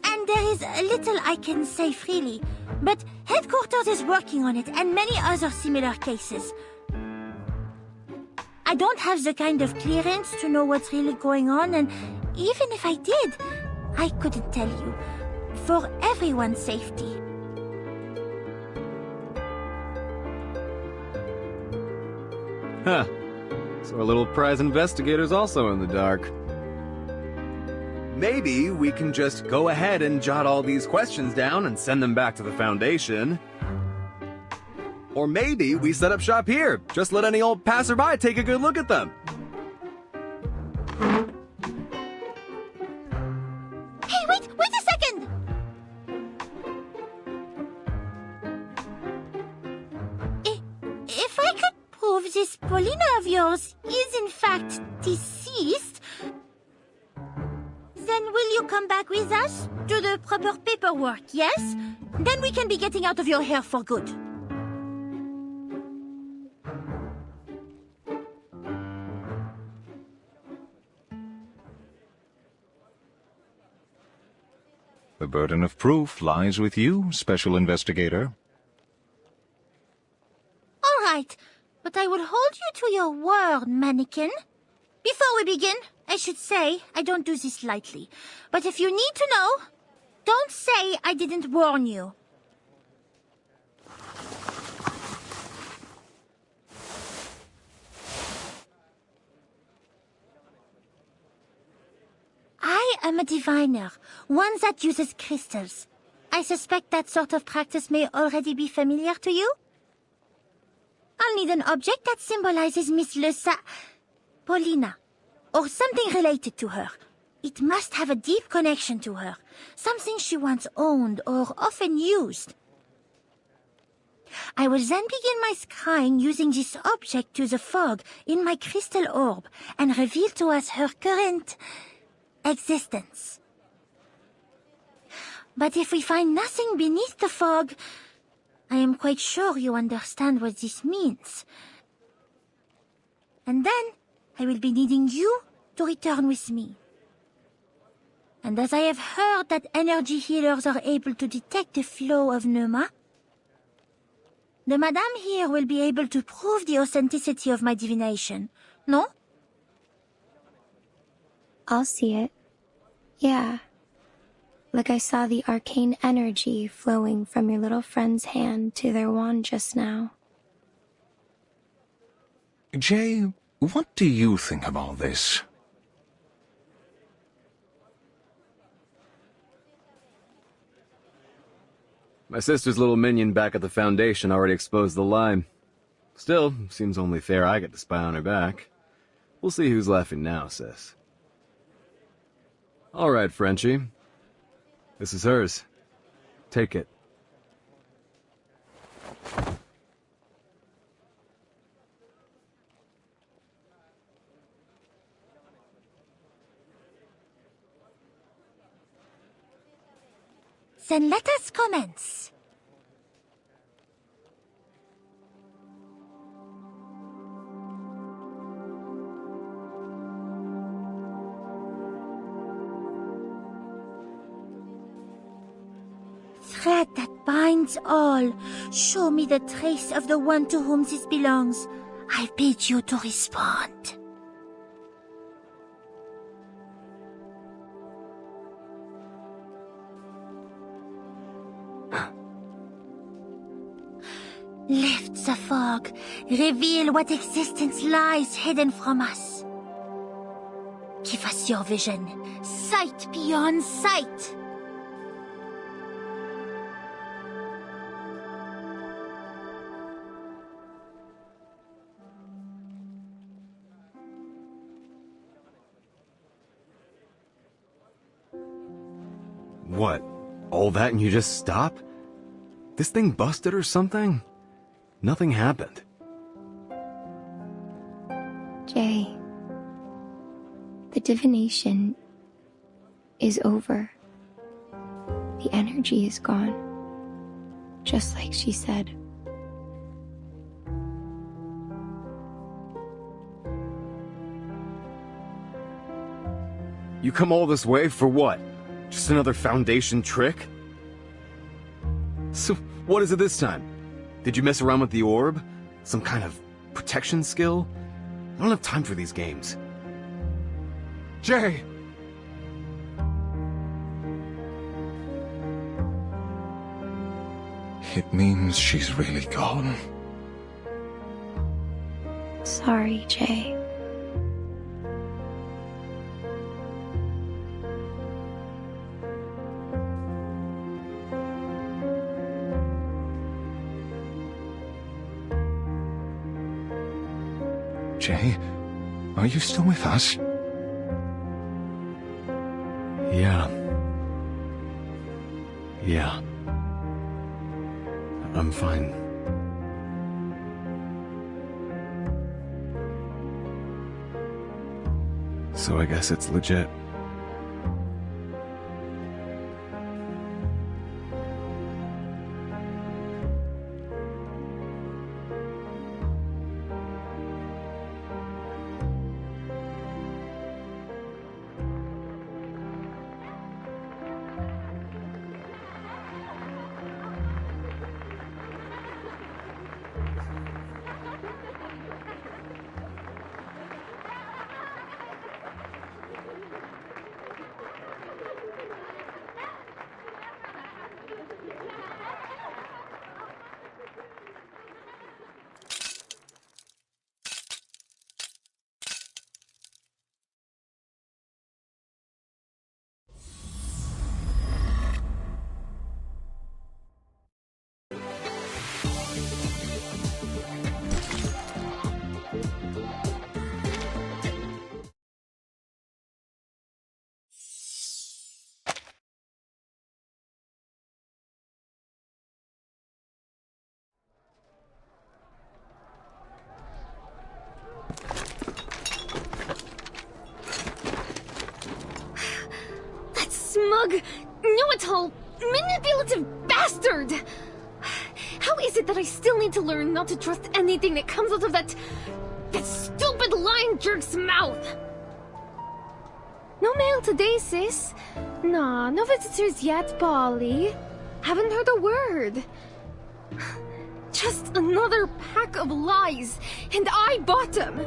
and there is little I can say freely, but headquarters is working on it, and many other similar cases. I don't have the kind of clearance to know what's really going on, and even if I did, I couldn't tell you. For everyone's safety. Huh. So our little prize investigator's also in the dark. Maybe we can just go ahead and jot all these questions down and send them back to the Foundation. Or maybe we set up shop here. Just let any old passerby take a good look at them. Hey, wait a second! If I could prove this Paulina of yours is in fact deceased, then will you come back with us? Do the proper paperwork, yes? Then we can be getting out of your hair for good. The burden of proof lies with you, Special Investigator. All right, but I will hold you to your word, mannequin. Before we begin, I should say I don't do this lightly. But if you need to know, don't say I didn't warn you. I am a diviner, one that uses crystals. I suspect that sort of practice may already be familiar to you. I'll need an object that symbolizes Miss Paulina, or something related to her. It must have a deep connection to her, something she once owned or often used. I will then begin my scrying using this object to the fog in my crystal orb and reveal to us her current existence. But if we find nothing beneath the fog, I am quite sure you understand what this means. And then I will be needing you to return with me. And as I have heard that energy healers are able to detect the flow of pneuma, the madame here will be able to prove the authenticity of my divination, no? I'll see it. Yeah. Like I saw the arcane energy flowing from your little friend's hand to their wand just now. Jay, what do you think of all this? My sister's little minion back at the Foundation already exposed the lie. Still, seems only fair I get to spy on her back. We'll see who's laughing now, sis. All right, Frenchie. This is hers. Take it. Then let us commence. Thread that binds all, show me the trace of the one to whom this belongs. I bid you to respond. Lift the fog, reveal what existence lies hidden from us. Give us your vision, sight beyond sight. What? All that and you just stop? This thing busted or something? Nothing happened. Jay, the divination is over. The energy is gone, just like she said. You come all this way for what? Just another Foundation trick? So, what is it this time? Did you mess around with the orb? Some kind of protection skill? I don't have time for these games. Jay! It means she's really gone. Sorry, Jay. Jay, are you still with us? Yeah. I'm fine. So I guess it's legit. Smug, know-it-all, manipulative bastard! How is it that I still need to learn not to trust anything that comes out of that stupid lying jerk's mouth? No mail today, sis. Nah, no visitors yet, Polly. Haven't heard a word. Just another pack of lies, and I bought them!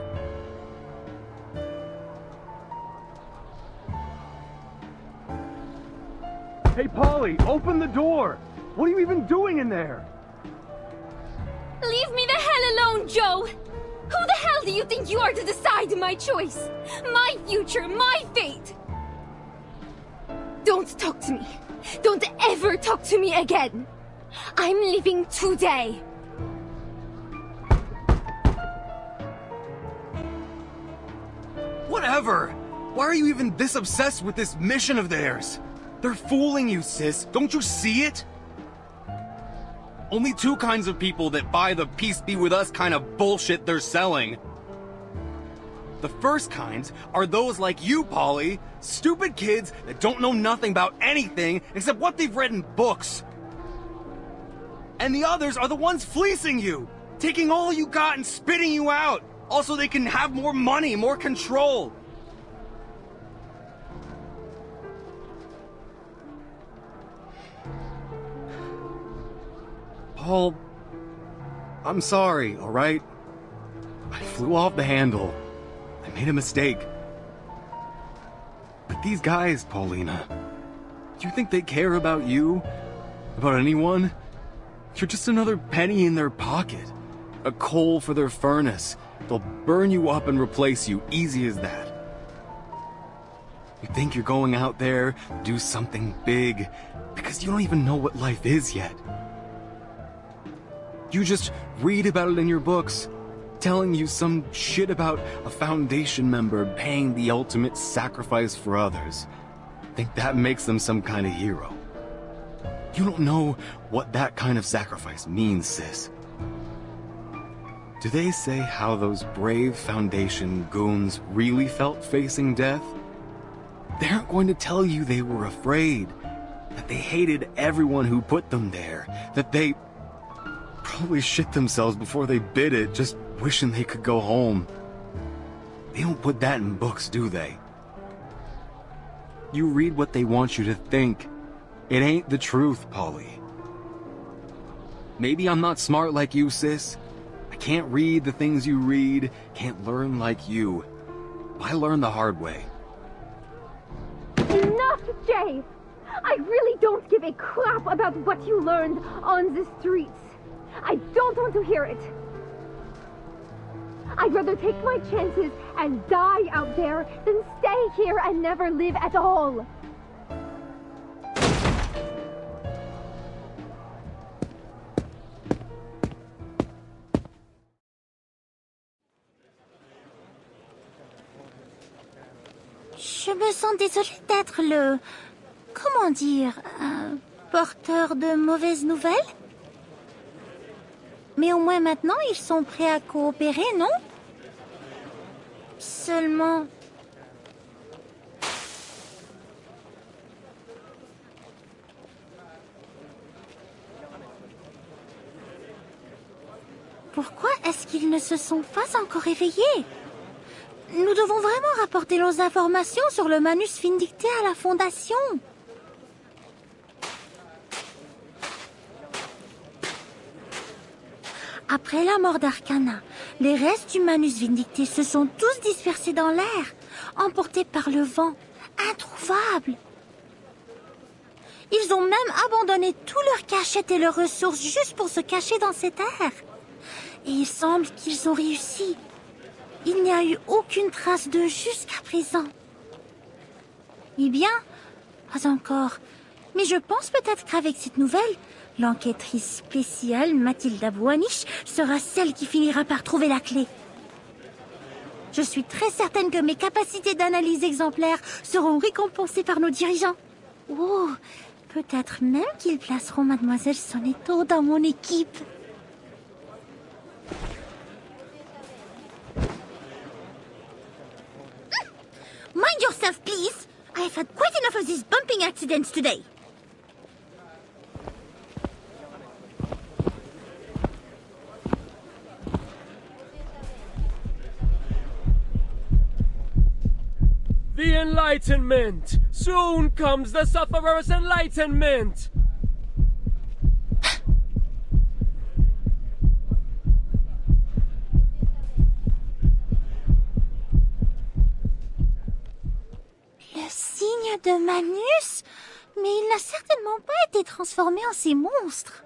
Hey, Polly, open the door! What are you even doing in there? Leave me the hell alone, Joe! Who the hell do you think you are to decide my choice? My future, my fate! Don't talk to me. Don't ever talk to me again. I'm leaving today. Whatever! Why are you even this obsessed with this mission of theirs? They're fooling you, sis. Don't you see it? Only two kinds of people that buy the peace be with us kind of bullshit they're selling. The first kinds are those like you, Polly. Stupid kids that don't know nothing about anything except what they've read in books. And the others are the ones fleecing you, taking all you got and spitting you out. Also, they can have more money, more control. Paul, I'm sorry, alright? I flew off the handle. I made a mistake. But these guys, Paulina, do you think they care about you? About anyone? You're just another penny in their pocket. A coal for their furnace. They'll burn you up and replace you, easy as that. You think you're going out there, do something big, because you don't even know what life is yet. You just read about it in your books, telling you some shit about a Foundation member paying the ultimate sacrifice for others. think that makes them some kind of hero. You don't know what that kind of sacrifice means, sis. Do they say how those brave Foundation goons really felt facing death? They aren't going to tell you they were afraid, that they hated everyone who put them there, that they probably shit themselves before they bid it, just wishing they could go home. They don't put that in books, do they? You read what they want you to think. It ain't the truth, Polly. Maybe I'm not smart like you, sis. I can't read the things you read, can't learn like you. I learned the hard way. Enough, Jay! I really don't give a crap about what you learned on the streets. I don't want to hear it. I'd rather take my chances and die out there than stay here and never live at all. Je me sens désolée d'être le... Comment dire... porteur de mauvaises nouvelles? Mais au moins maintenant, ils sont prêts à coopérer, non? Seulement... Pourquoi est-ce qu'ils ne se sont pas encore réveillés? Nous devons vraiment rapporter nos informations sur le manus vindicté à la Fondation. Après la mort d'Arcana, les restes du manus vindicté se sont tous dispersés dans l'air, emportés par le vent, introuvables. Ils ont même abandonné tous leurs cachettes et leurs ressources juste pour se cacher dans cet air. Et il semble qu'ils ont réussi. Il n'y a eu aucune trace d'eux jusqu'à présent. Eh bien, pas encore. Mais je pense peut-être qu'avec cette nouvelle, l'enquêtrice spéciale Mathilda Boanich sera celle qui finira par trouver la clé. Je suis très certaine que mes capacités d'analyse exemplaires seront récompensées par nos dirigeants. Oh, peut-être même qu'ils placeront Mademoiselle Sonetto dans mon équipe. Mind yourself, please. I have had quite enough of these bumping accidents today. The Enlightenment! Soon comes the sufferer's enlightenment! Le signe de Manus? Mais il n'a certainement pas été transformé en ces monstres.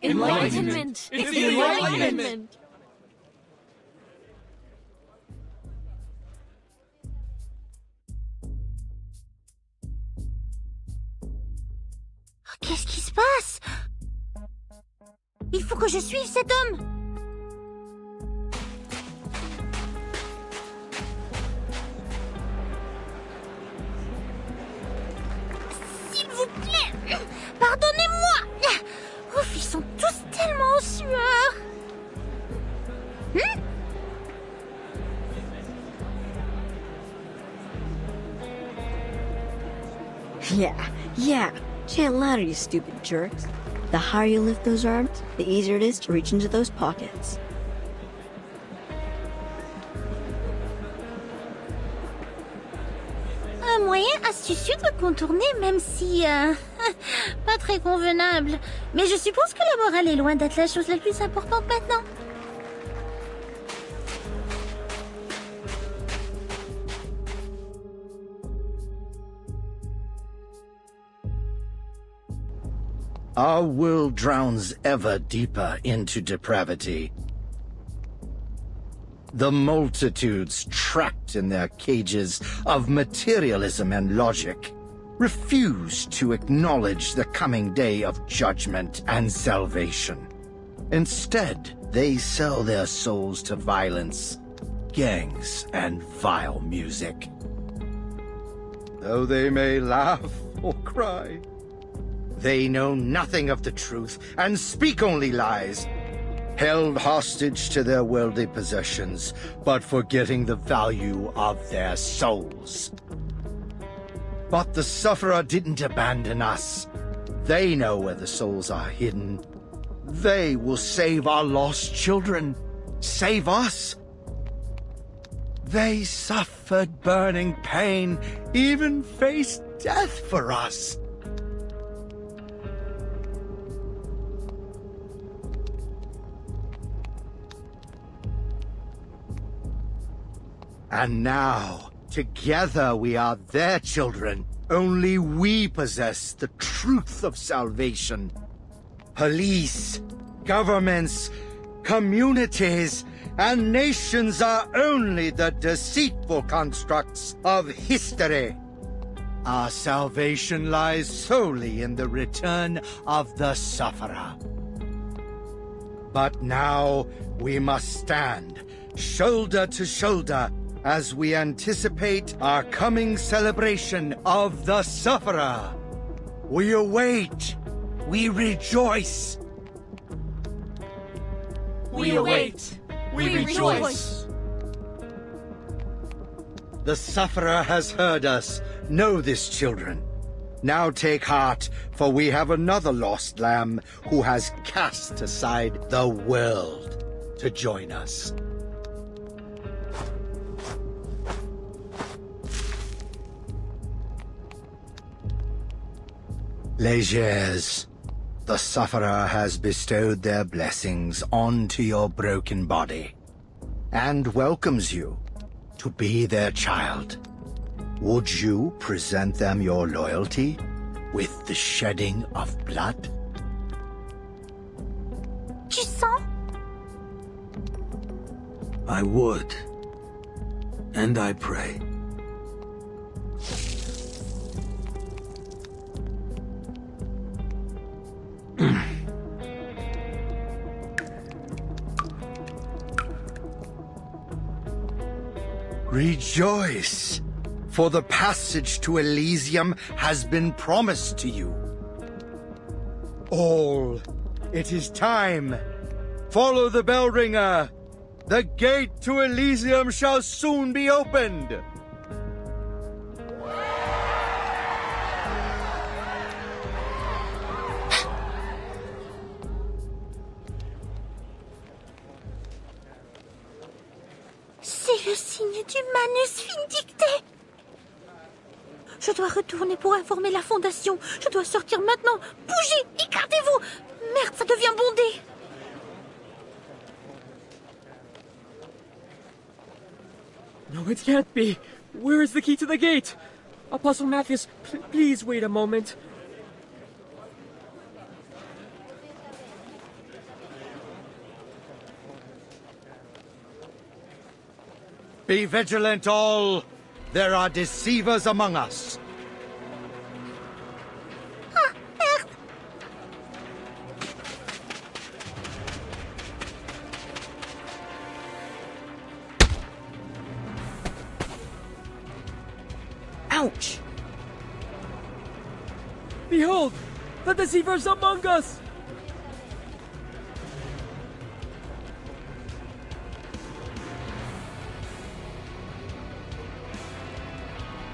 Enlightenment! It's the Enlightenment! Qu'est-ce qui se passe? Il faut que je suive cet homme. S'il vous plaît, pardonnez-moi. Ouf, ils sont tous tellement en sueur. Yeah. Chant louder, you stupid jerks. The higher you lift those arms, the easier it is to reach into those pockets. Un moyen astucieux de contourner, même si... pas très convenable. Mais je suppose que la morale est loin d'être la chose la plus importante maintenant. Our world drowns ever deeper into depravity. The multitudes trapped in their cages of materialism and logic. refuse to acknowledge the coming day of judgment and salvation. Instead, they sell their souls to violence, gangs, and vile music. Though they may laugh or cry, they know nothing of the truth and speak only lies, held hostage to their worldly possessions, but forgetting the value of their souls. But the Sufferer didn't abandon us. They know where the souls are hidden. They will save our lost children, save us. They suffered burning pain, even faced death for us. And now, together we are their children. Only we possess the truth of salvation. Police, governments, communities, and nations are only the deceitful constructs of history. Our salvation lies solely in the return of the Sufferer. But now we must stand, shoulder to shoulder, as we anticipate our coming celebration of the Sufferer. We await. We rejoice. We await. We rejoice. The Sufferer has heard us. Know this, children. Now take heart, for we have another lost lamb who has cast aside the world to join us. Légers, the Sufferer has bestowed their blessings onto your broken body, and welcomes you to be their child. Would you present them your loyalty with the shedding of blood? Tu sens? I would. And I pray. Rejoice, for the passage to Elysium has been promised to you. All, it is time. Follow the bell ringer. The gate to Elysium shall soon be opened. C'est le signe du manus vindicté. Je dois retourner pour informer la Fondation. Je dois sortir maintenant. Bougez, écartez-vous. Merde, ça devient bondé. No, it can't be. Where is the key to the gate? Apostle Matthias, please wait a moment. Be vigilant, all. There are deceivers among us. Ah, merde. Ouch! Behold, the deceivers among us!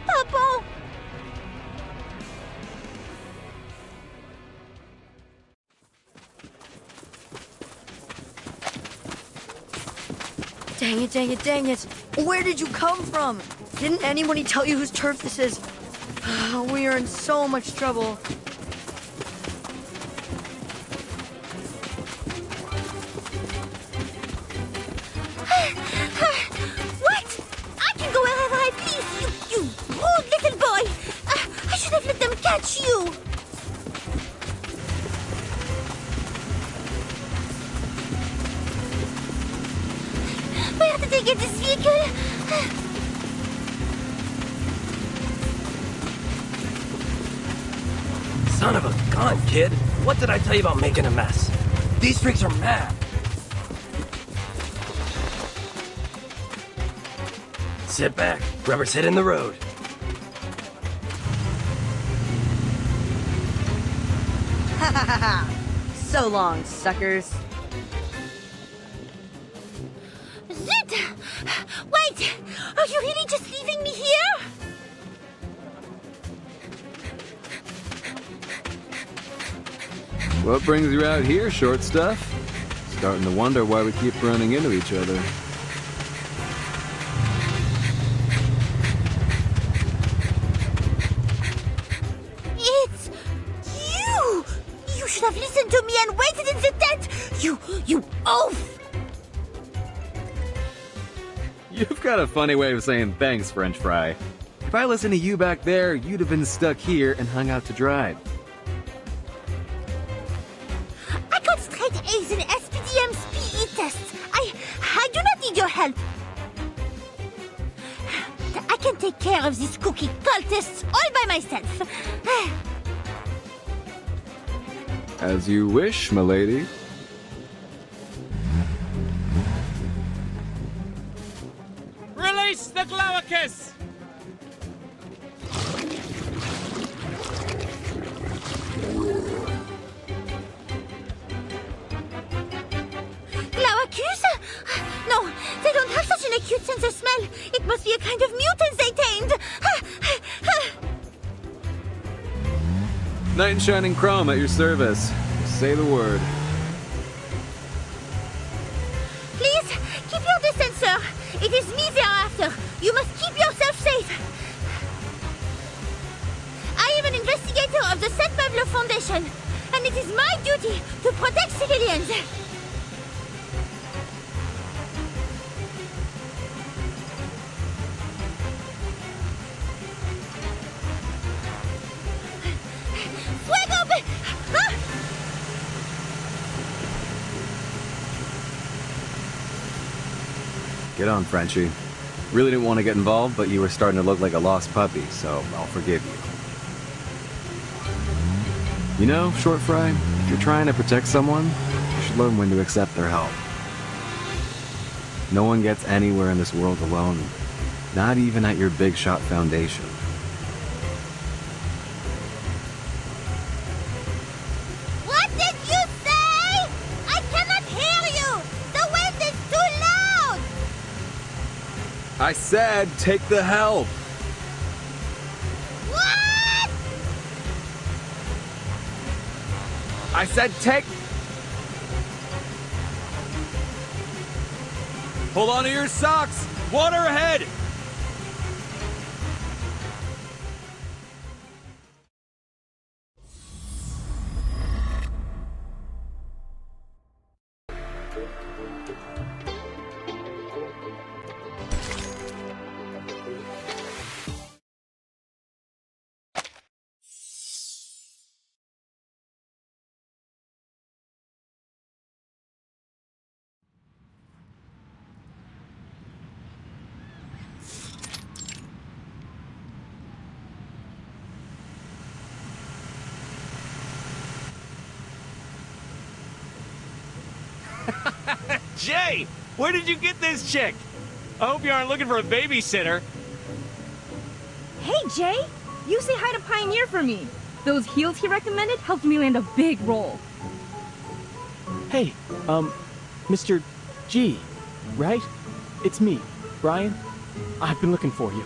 Papa! Dang it, dang it, dang it. Where did you come from? Didn't anybody tell you whose turf this is? We are in so much trouble. What? I can go wherever I please, you rude little boy. I should have let them catch you. Where did they get this vehicle? Son of a gun, kid. What did I tell you about making a mess? These freaks are mad. Sit back. Rubber's hitting the road. Ha ha ha ha! So long, suckers. Zut! Wait! Are you really just leaving me here? What brings you out here, short stuff? Starting to wonder why we keep running into each other. It's you! You should have listened to me and waited in the tent! You oaf! You've got a funny way of saying thanks, French fry. If I listened to you back there, you'd have been stuck here and hung out to dry. I got straight A's in SPDM's PE tests. I do not need your help. I can take care of these cookie cultists all by myself. As you wish, milady. Release the Glaucus! Glaucus? No, they don't have such an acute sense of smell. It must be a kind of mutant they tamed. Knight in shining chrome at your service. Say the word. Please, keep your distance, sir. It is me they are after. You must keep yourself safe. I am an investigator of the St. Pablo Foundation, and it is my duty to protect civilians. Get on, Frenchie. Really didn't want to get involved, but you were starting to look like a lost puppy, so I'll forgive you. You know, Short Fry, if you're trying to protect someone, you should learn when to accept their help. No one gets anywhere in this world alone, not even at your big shot foundation. What did you say? I cannot hear you. The wind is too loud. I said, take the help! What? I said, take... Hold on to your socks! Water ahead! Jay, where did you get this chick? I hope you aren't looking for a babysitter. Hey, Jay! You say hi to Pioneer for me. Those heels he recommended helped me land a big role. Hey, Mr. G, right? It's me, Brian. I've been looking for you.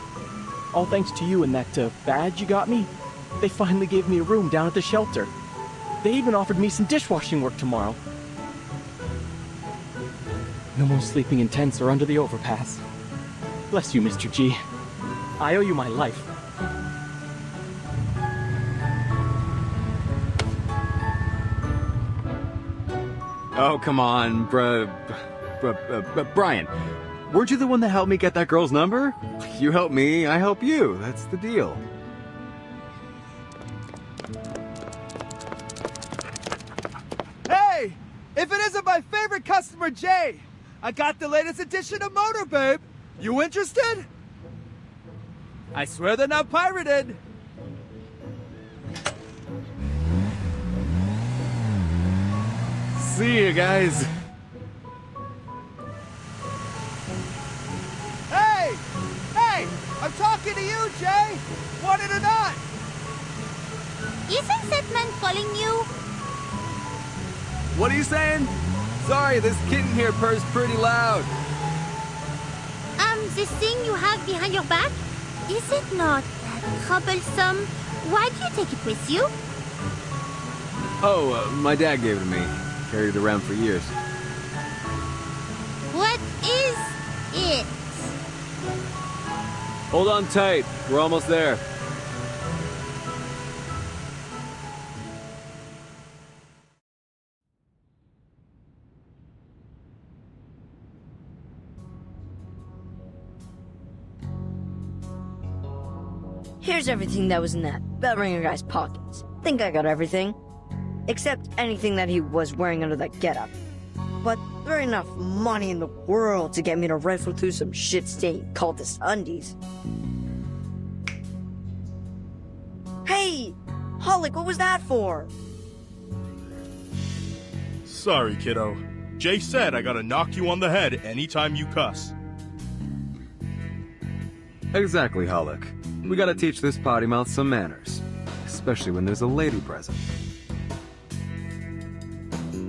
All thanks to you and that badge you got me, they finally gave me a room down at the shelter. They even offered me some dishwashing work tomorrow. No more sleeping in tents or under the overpass. Bless you, Mr. G. I owe you my life. Oh, come on, Brian. Weren't you the one that helped me get that girl's number? You help me, I help you. That's the deal. Hey! If it isn't my favorite customer, Jay! I got the latest edition of Motor Babe. You interested? I swear they're not pirated. see you guys. Hey! Hey! I'm talking to you, Jay! Want it or not? Isn't that man calling you? What are you saying? Sorry, this kitten here purrs pretty loud. This thing you have behind your back? Is it not troublesome? Why do you take it with you? Oh, my dad gave it to me. Carried it around for years. What is it? Hold on tight. We're almost there. Here's everything that was in that bell ringer guy's pockets. Think I got everything. Except anything that he was wearing under that getup. But there ain't enough money in the world to get me to rifle through some shit-stained cultist undies. Hey! Hollick, what was that for? Sorry, kiddo. Jay said I gotta knock you on the head anytime you cuss. Exactly, Hollick. We gotta teach this potty mouth some manners. Especially when there's a lady present.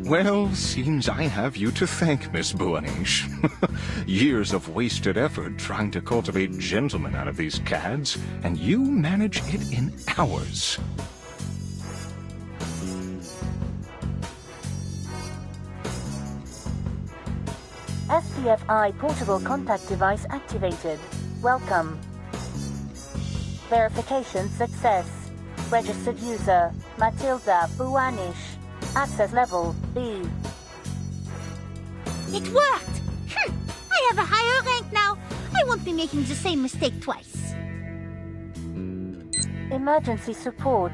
Well, seems I have you to thank, Miss Buanish. Years of wasted effort trying to cultivate gentlemen out of these cads, and you manage it in hours. SPFI portable contact device activated. Welcome. Verification success. Registered user, Matilda Buanish. Access level, B. It worked! I have a higher rank now. I won't be making the same mistake twice. Emergency support.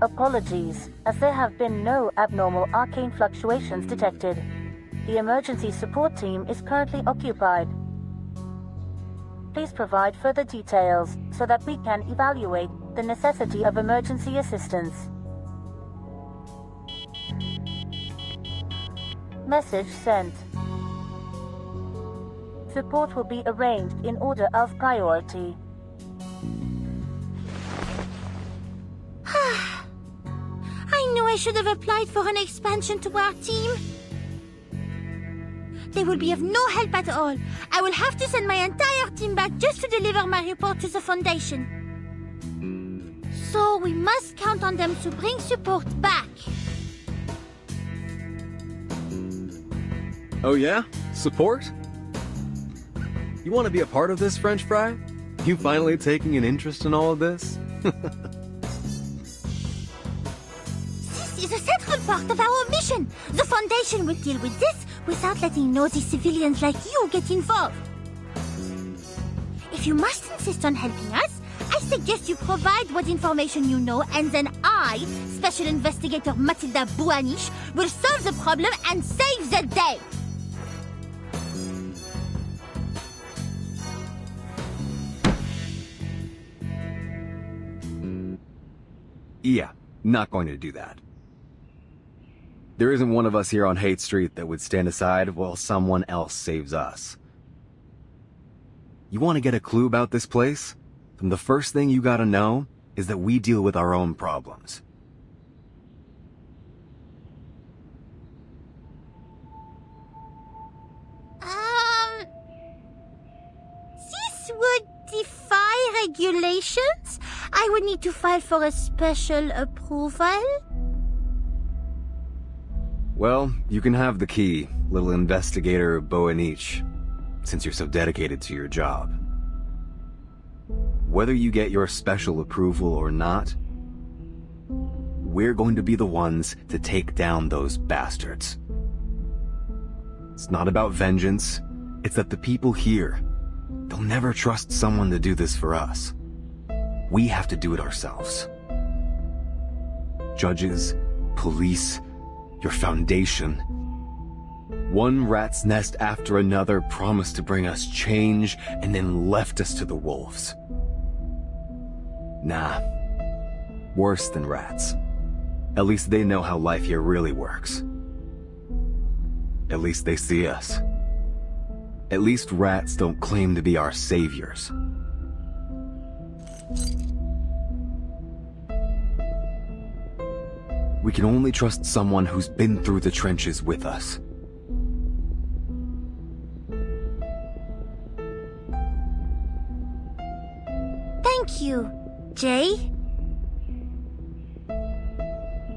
Apologies, as there have been no abnormal arcane fluctuations detected. The emergency support team is currently occupied. Please provide further details so that we can evaluate the necessity of emergency assistance. Message sent. Support will be arranged in order of priority. I knew I should have applied for an expansion to our team. They will be of no help at all. I will have to send my entire team back just to deliver my report to the Foundation. So we must count on them to bring support back. Oh yeah? Support? You want to be a part of this, French fry? You finally taking an interest in all of this? This is a central part of our mission. The Foundation will deal with this without letting nosy civilians like you get involved. If you must insist on helping us, I suggest you provide what information you know, and then I, Special Investigator Matilda Buanish, will solve the problem and save the day. Yeah, not going to do that. There isn't one of us here on Hate Street that would stand aside while someone else saves us. You want to get a clue about this place? Then the first thing you gotta know is that we deal with our own problems. This would defy regulations. I would need to file for a special approval. Well, you can have the key, little investigator Boanich, since you're so dedicated to your job. Whether you get your special approval or not, we're going to be the ones to take down those bastards. It's not about vengeance, it's that the people here, they'll never trust someone to do this for us. We have to do it ourselves. Judges, police, your foundation. One rat's nest after another promised to bring us change and then left us to the wolves. Nah, worse than rats. At least they know how life here really works. At least they see us. At least rats don't claim to be our saviors. We can only trust someone who's been through the trenches with us. Thank you, Jay.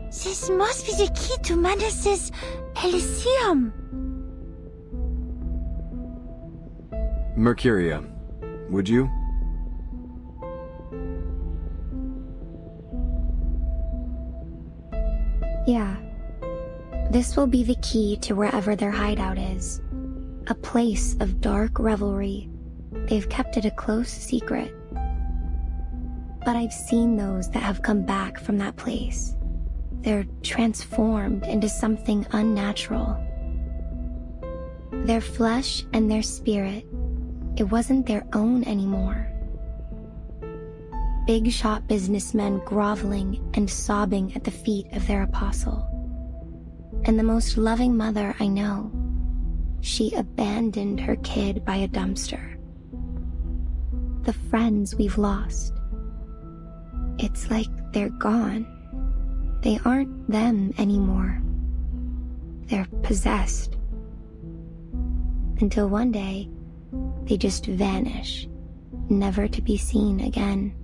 This must be the key to Manus's Elysium. Mercuria, would you? Yeah. This will be the key to wherever their hideout is. A place of dark revelry. They've kept it a close secret. But I've seen those that have come back from that place. They're transformed into something unnatural. Their flesh and their spirit, it wasn't their own anymore. Big shot businessmen groveling and sobbing at the feet of their apostle. And the most loving mother I know, she abandoned her kid by a dumpster. The friends we've lost, it's like they're gone. They aren't them anymore. They're possessed. Until one day, they just vanish, never to be seen again.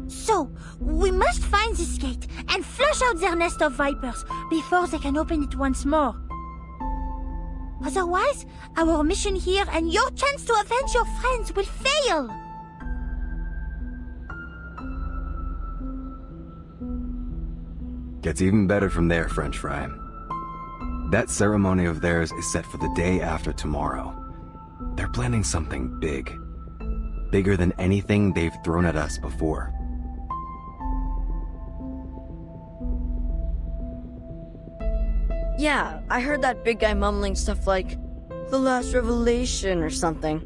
So, we must find this gate and flush out their nest of vipers before they can open it once more. Otherwise, our mission here and your chance to avenge your friends will fail. Gets even better from there, French fry. That ceremony of theirs is set for the day after tomorrow. They're planning something big. Bigger than anything they've thrown at us before. Yeah, I heard that big guy mumbling stuff like, the last revelation or something.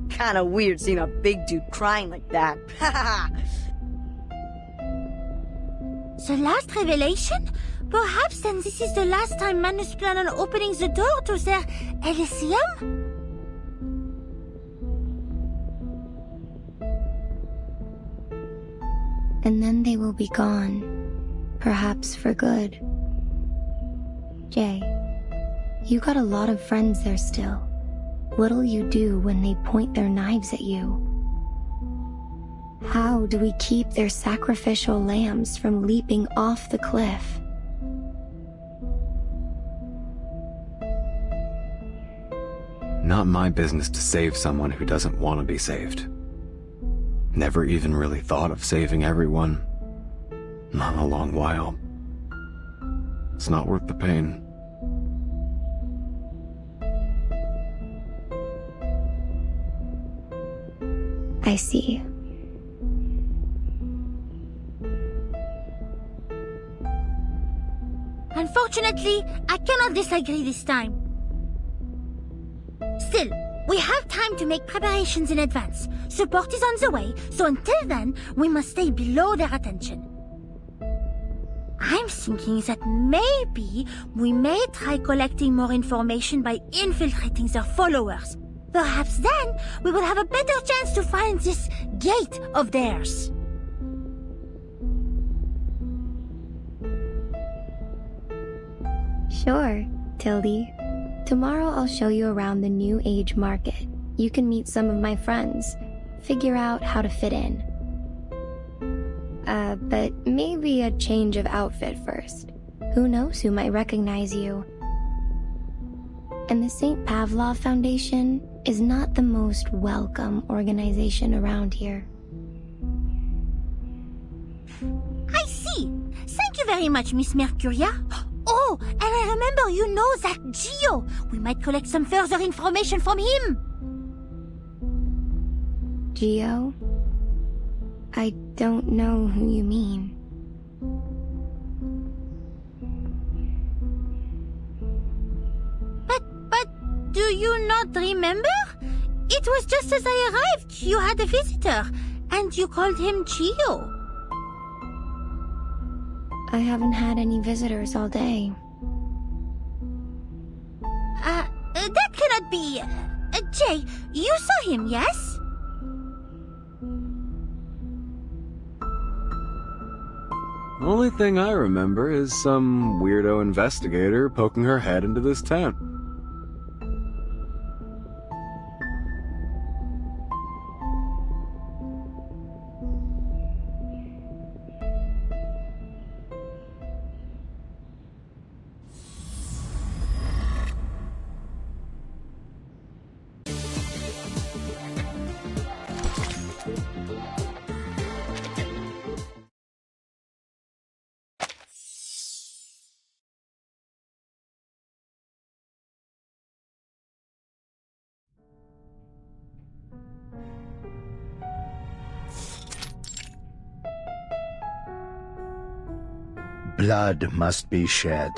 Kinda weird seeing a big dude crying like that. The last revelation? Perhaps then this is the last time Manus plan on opening the door to their Elysium? And then they will be gone, perhaps for good. Jay, you got a lot of friends there still. What'll you do when they point their knives at you? How do we keep their sacrificial lambs from leaping off the cliff? Not my business to save someone who doesn't want to be saved. Never even really thought of saving everyone. Not in a long while. It's not worth the pain. I see. Unfortunately, I cannot disagree this time. Still, we have time to make preparations in advance. Support is on the way, so until then, we must stay below their attention. I'm thinking that maybe we may try collecting more information by infiltrating their followers. Perhaps then we will have a better chance to find this gate of theirs. Sure, Tildy. Tomorrow I'll show you around the New Age market. You can meet some of my friends, figure out how to fit in. But maybe a change of outfit first. Who knows who might recognize you? And the St. Pavlov Foundation is not the most welcome organization around here. I see. Thank you very much, Miss Mercuria. Oh, and I remember you know that Gio. We might collect some further information from him. Gio? I don't know who you mean. But do you not remember? It was just as I arrived. You had a visitor, and you called him Gio. I haven't had any visitors all day. That cannot be... Jay, you saw him, yes? The only thing I remember is some weirdo investigator poking her head into this tent. Blood must be shed,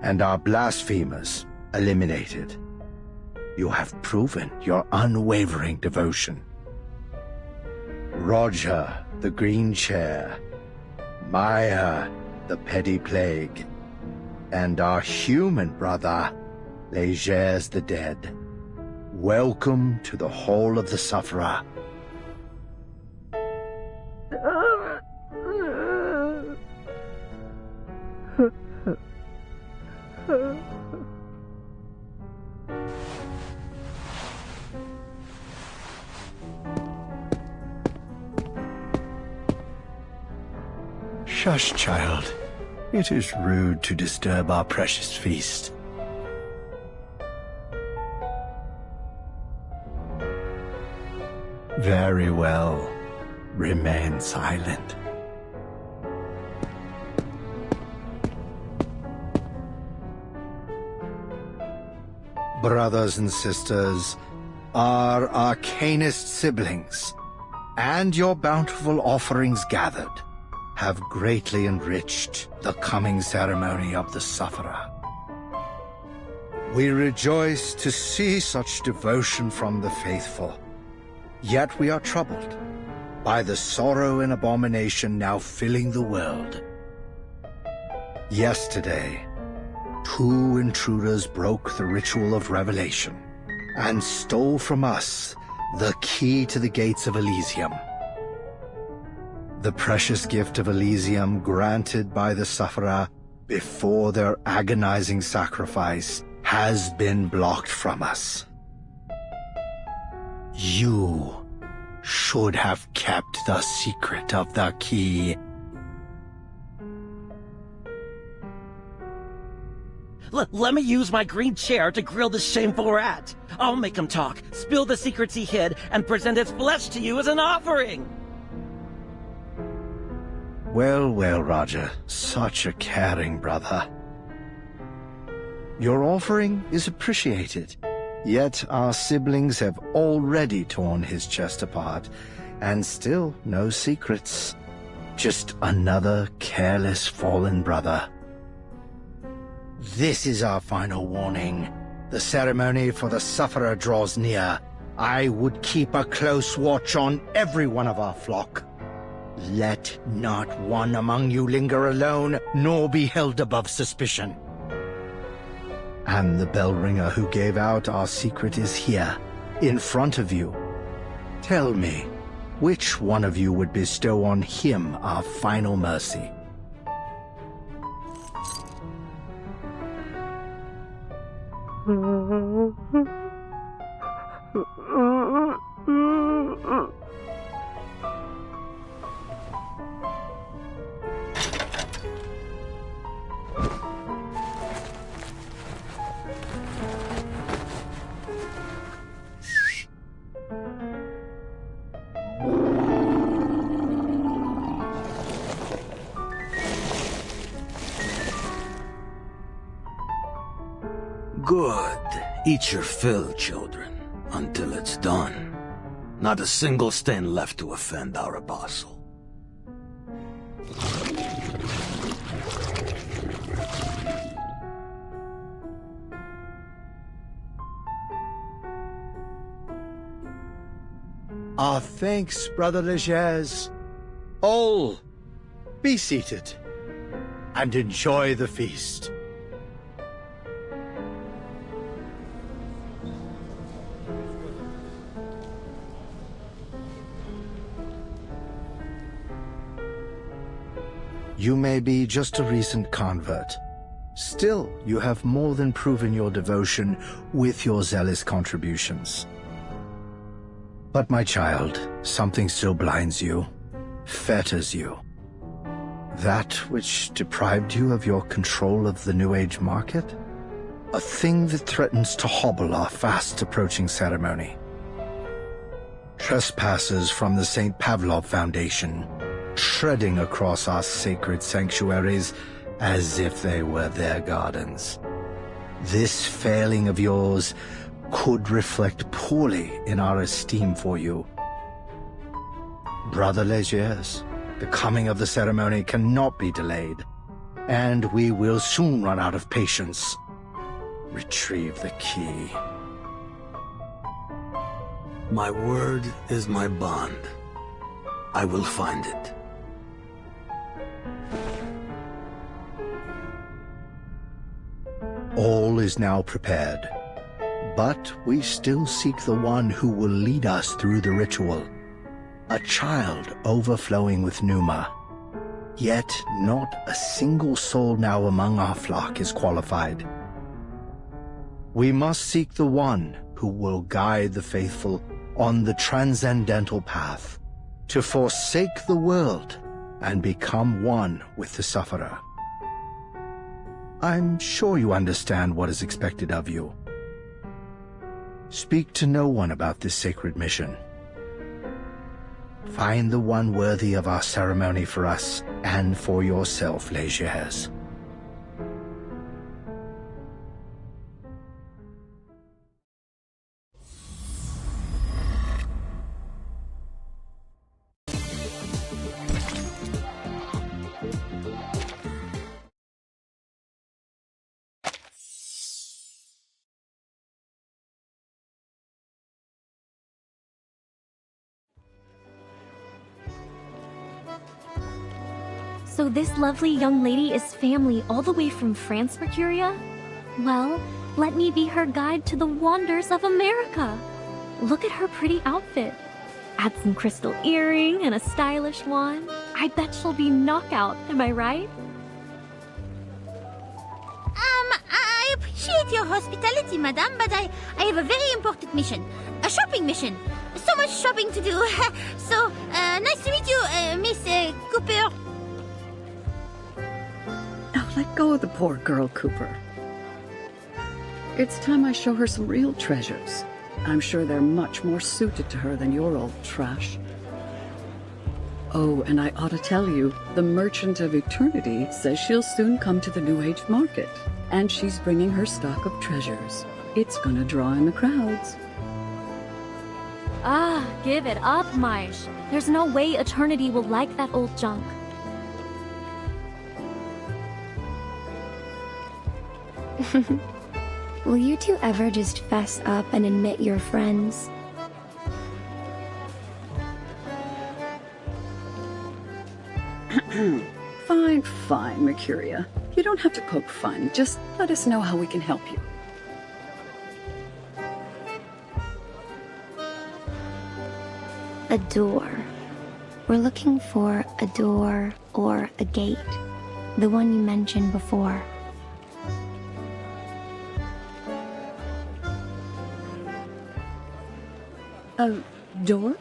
and our blasphemers eliminated. You have proven your unwavering devotion. Roger, the Green Chair, Maya, the Petty Plague, and our human brother, Legers the Dead. Welcome to the Hall of the Sufferer. Shush, child. It is rude to disturb our precious feast. Very well. Remain silent. Brothers and sisters, our arcanist siblings, and your bountiful offerings gathered have greatly enriched the coming ceremony of the Sufferer. We rejoice to see such devotion from the faithful, yet we are troubled by the sorrow and abomination now filling the world. Yesterday, 2 intruders broke the ritual of revelation and stole from us the key to the gates of Elysium. The precious gift of Elysium granted by the Sufferer before their agonizing sacrifice has been blocked from us. You should have kept the secret of the key. Let me use my green chair to grill this shameful rat. I'll make him talk, spill the secrets he hid, and present its flesh to you as an offering. Well, well, Roger. Such a caring brother. Your offering is appreciated, yet our siblings have already torn his chest apart, and still no secrets. Just another careless fallen brother. This is our final warning. The ceremony for the Sufferer draws near. I would keep a close watch on every one of our flock. Let not one among you linger alone, nor be held above suspicion. And the bell ringer who gave out our secret is here, in front of you. Tell me, which one of you would bestow on him our final mercy? Good. Eat your fill, children, until it's done. Not a single stain left to offend our apostle. Our thanks, Brother Legers. All, be seated. and enjoy the feast. You may be just a recent convert. Still, you have more than proven your devotion with your zealous contributions. But my child, something still blinds you, fetters you. That which deprived you of your control of the New Age market? A thing that threatens to hobble our fast approaching ceremony. Trespassers from the St. Pavlov Foundation, treading across our sacred sanctuaries as if they were their gardens. This failing of yours could reflect poorly in our esteem for you. Brother Legers, the coming of the ceremony cannot be delayed, and we will soon run out of patience. Retrieve the key. My word is my bond. I will find it. All is now prepared, but we still seek the one who will lead us through the ritual. A child overflowing with pneuma. Yet not a single soul now among our flock is qualified. We must seek the one who will guide the faithful on the transcendental path, to forsake the world and become one with the sufferer. I'm sure you understand what is expected of you. Speak to no one about this sacred mission. Find the one worthy of our ceremony for us and for yourself, Legers. So this lovely young lady is family all the way from France, Mercuria? Well, let me be her guide to the wonders of America. Look at her pretty outfit. Add some crystal earring and a stylish one. I bet she'll be knockout, am I right? I appreciate your hospitality, madame, but I have a very important mission. A shopping mission. So much shopping to do. So, nice to meet you, Miss Cooper. Now let go of the poor girl, Cooper. It's time I show her some real treasures. I'm sure they're much more suited to her than your old trash. Oh, and I ought to tell you, the Merchant of Eternity says she'll soon come to the New Age market, and she's bringing her stock of treasures. It's gonna draw in the crowds. Ah, give it up, Maish. There's no way Eternity will like that old junk. Will you two ever just fess up and admit you're friends? Fine, fine, Mercuria. You don't have to poke fun. Just let us know how we can help you. A door. We're looking for a door or a gate. The one you mentioned before. A door?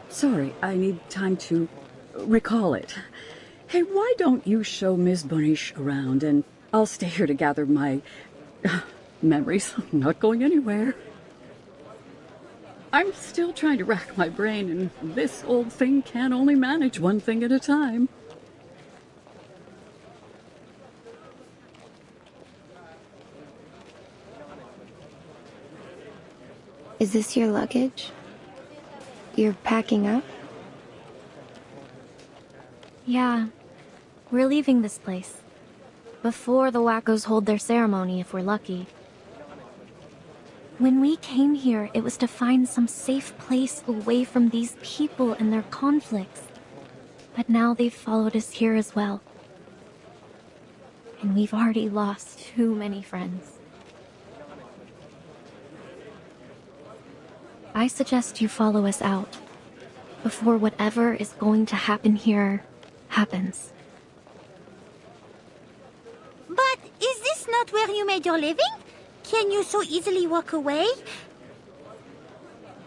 Sorry, I need time to recall it. Hey, why don't you show Ms. Bonish around and I'll stay here to gather my memories. I'm not going anywhere. I'm still trying to rack my brain, and this old thing can only manage one thing at a time. Is this your luggage? You're packing up? Yeah, we're leaving this place. Before the wackos hold their ceremony, if we're lucky. When we came here, it was to find some safe place away from these people and their conflicts. But now they've followed us here as well. And we've already lost too many friends. I suggest you follow us out before whatever is going to happen here happens. But is this not where you made your living? Can you so easily walk away?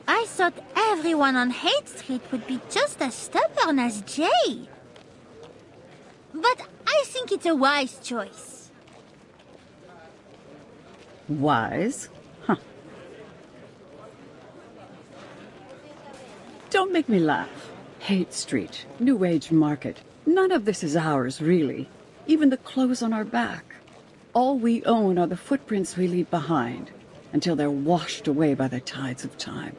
I thought everyone on Hate Street would be just as stubborn as Jay. But I think it's a wise choice. Wise? Huh. Don't make me laugh. Hate Street, New Age Market. None of this is ours, really. Even the clothes on our back. All we own are the footprints we leave behind, until they're washed away by the tides of time.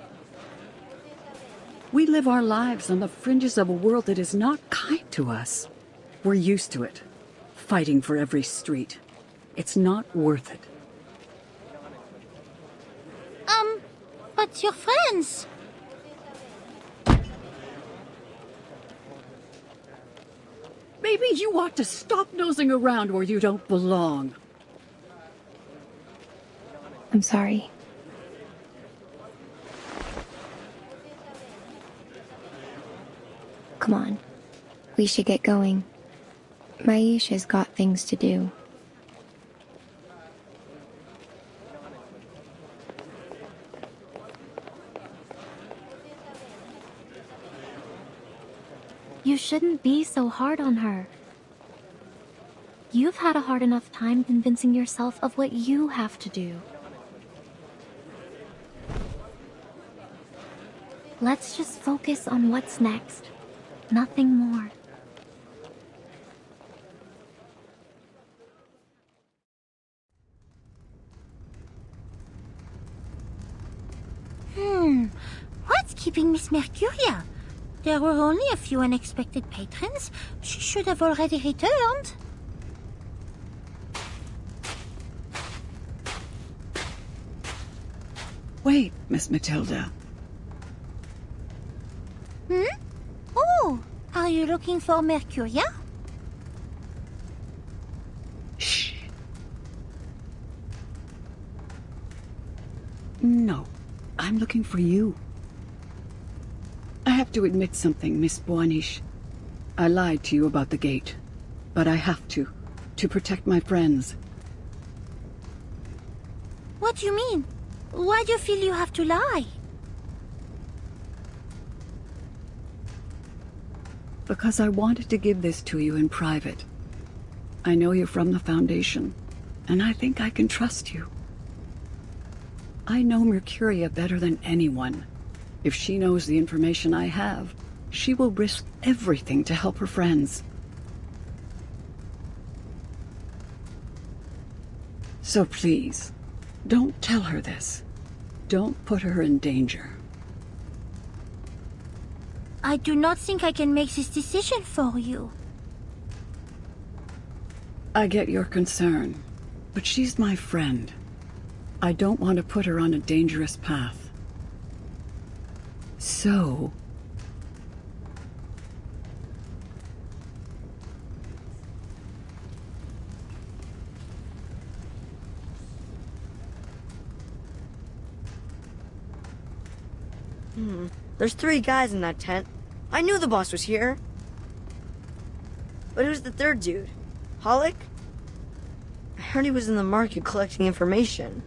We live our lives on the fringes of a world that is not kind to us. We're used to it, fighting for every street. It's not worth it. But your friends... Maybe you ought to stop nosing around where you don't belong. I'm sorry. Come on. We should get going. Maisha's got things to do. You shouldn't be so hard on her. You've had a hard enough time convincing yourself of what you have to do. Let's just focus on what's next. Nothing more. What's keeping Miss Mercuria? There were only a few unexpected patrons. She should have already returned. Wait, Miss Matilda. Oh, are you looking for Mercuria? Shh. No, I'm looking for you. I have to admit something, Miss Boanish. I lied to you about the gate, but I have to protect my friends. What do you mean? Why do you feel you have to lie? Because I wanted to give this to you in private. I know you're from the Foundation, and I think I can trust you. I know Mercuria better than anyone. If she knows the information I have, she will risk everything to help her friends. So please, don't tell her this. Don't put her in danger. I do not think I can make this decision for you. I get your concern, but she's my friend. I don't want to put her on a dangerous path. So... There's 3 guys in that tent. I knew the boss was here. But who's the third dude? Holic? I heard he was in the market collecting information.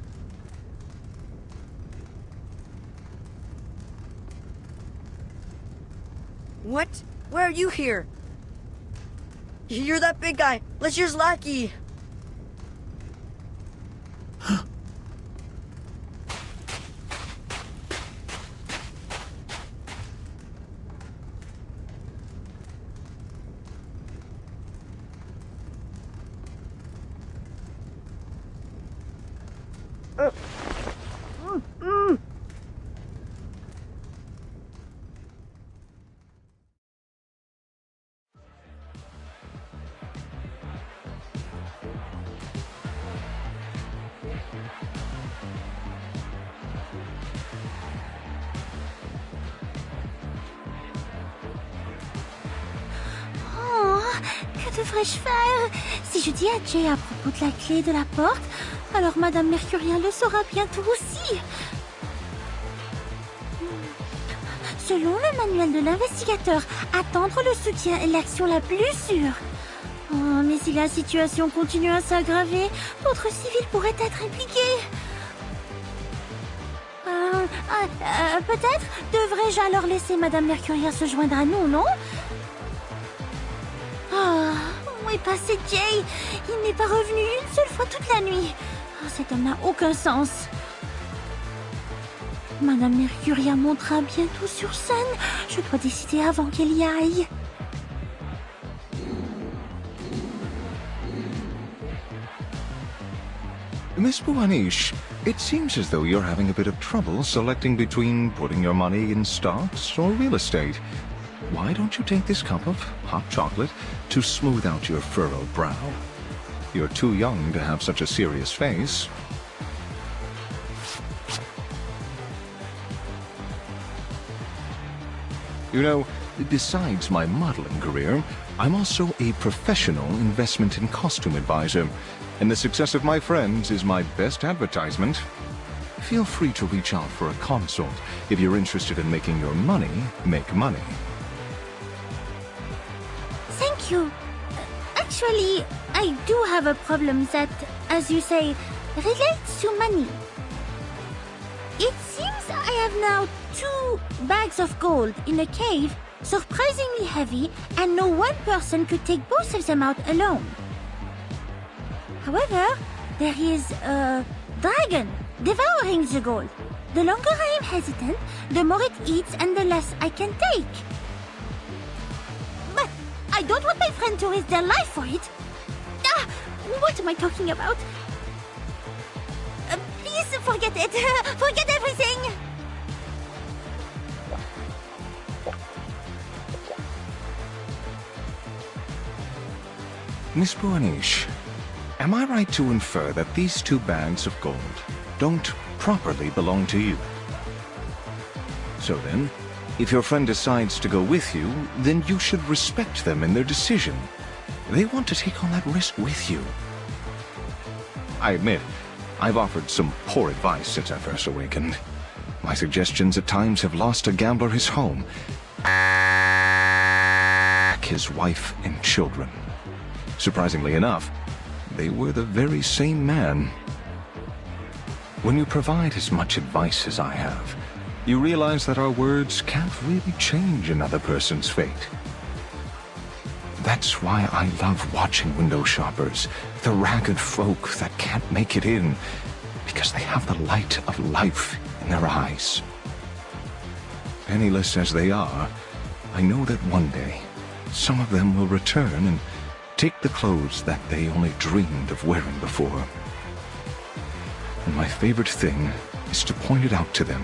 What? Why are you here? You're that big guy. Let's use Lackey. Oh, could devrais-je faire? Si je dis à Jay à propos de la clé de la porte, alors Madame Mercuria le saura bientôt aussi. Selon le manuel de l'investigateur, attendre le soutien est l'action la plus sûre. Oh, mais si la situation continue à s'aggraver, d'autres civils pourraient être impliqués. Peut-être devrais-je alors laisser Madame Mercuria se joindre à nous, non? Où est passé Jay? Il n'est pas revenu une seule fois toute la nuit. Cet homme n'a aucun sens. Madame Mercuria montera bientôt sur scène. Je dois décider avant qu'elle y aille. Miss Buanish, it seems as though you're having a bit of trouble selecting between putting your money in stocks or real estate. Why don't you take this cup of hot chocolate to smooth out your furrowed brow? You're too young to have such a serious face. You know, besides my modeling career, I'm also a professional investment and costume advisor, and the success of my friends is my best advertisement. Feel free to reach out for a consult if you're interested in making your money make money. Thank you. Actually, I do have a problem that, as you say, relates to money. It seems I have now 2 bags of gold in a cave, surprisingly heavy, and no one person could take both of them out alone. However, there is a dragon devouring the gold. The longer I am hesitant, the more it eats and the less I can take. But I don't want my friend to risk their life for it. What am I talking about? Please forget it. Forget everything. Miss Buanish, am I right to infer that these 2 bags of gold don't properly belong to you? So then, if your friend decides to go with you, then you should respect them in their decision. They want to take on that risk with you. I admit, I've offered some poor advice since I first awakened. My suggestions at times have lost a gambler his home, his wife and children. Surprisingly enough, they were the very same man. When you provide as much advice as I have, you realize that our words can't really change another person's fate. That's why I love watching window shoppers, the ragged folk that can't make it in, because they have the light of life in their eyes. Penniless as they are, I know that one day, some of them will return and take the clothes that they only dreamed of wearing before. And my favorite thing is to point it out to them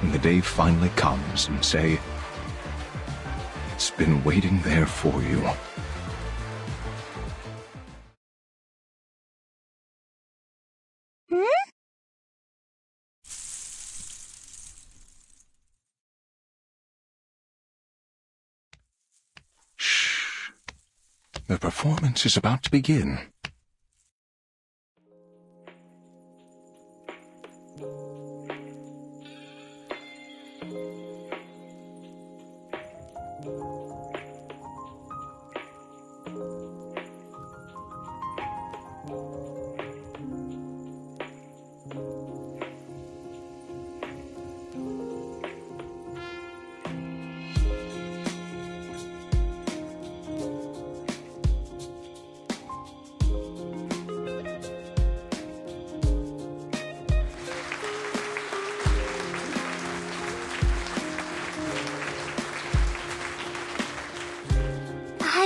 when the day finally comes and say, "It's been waiting there for you." Shh. The performance is about to begin.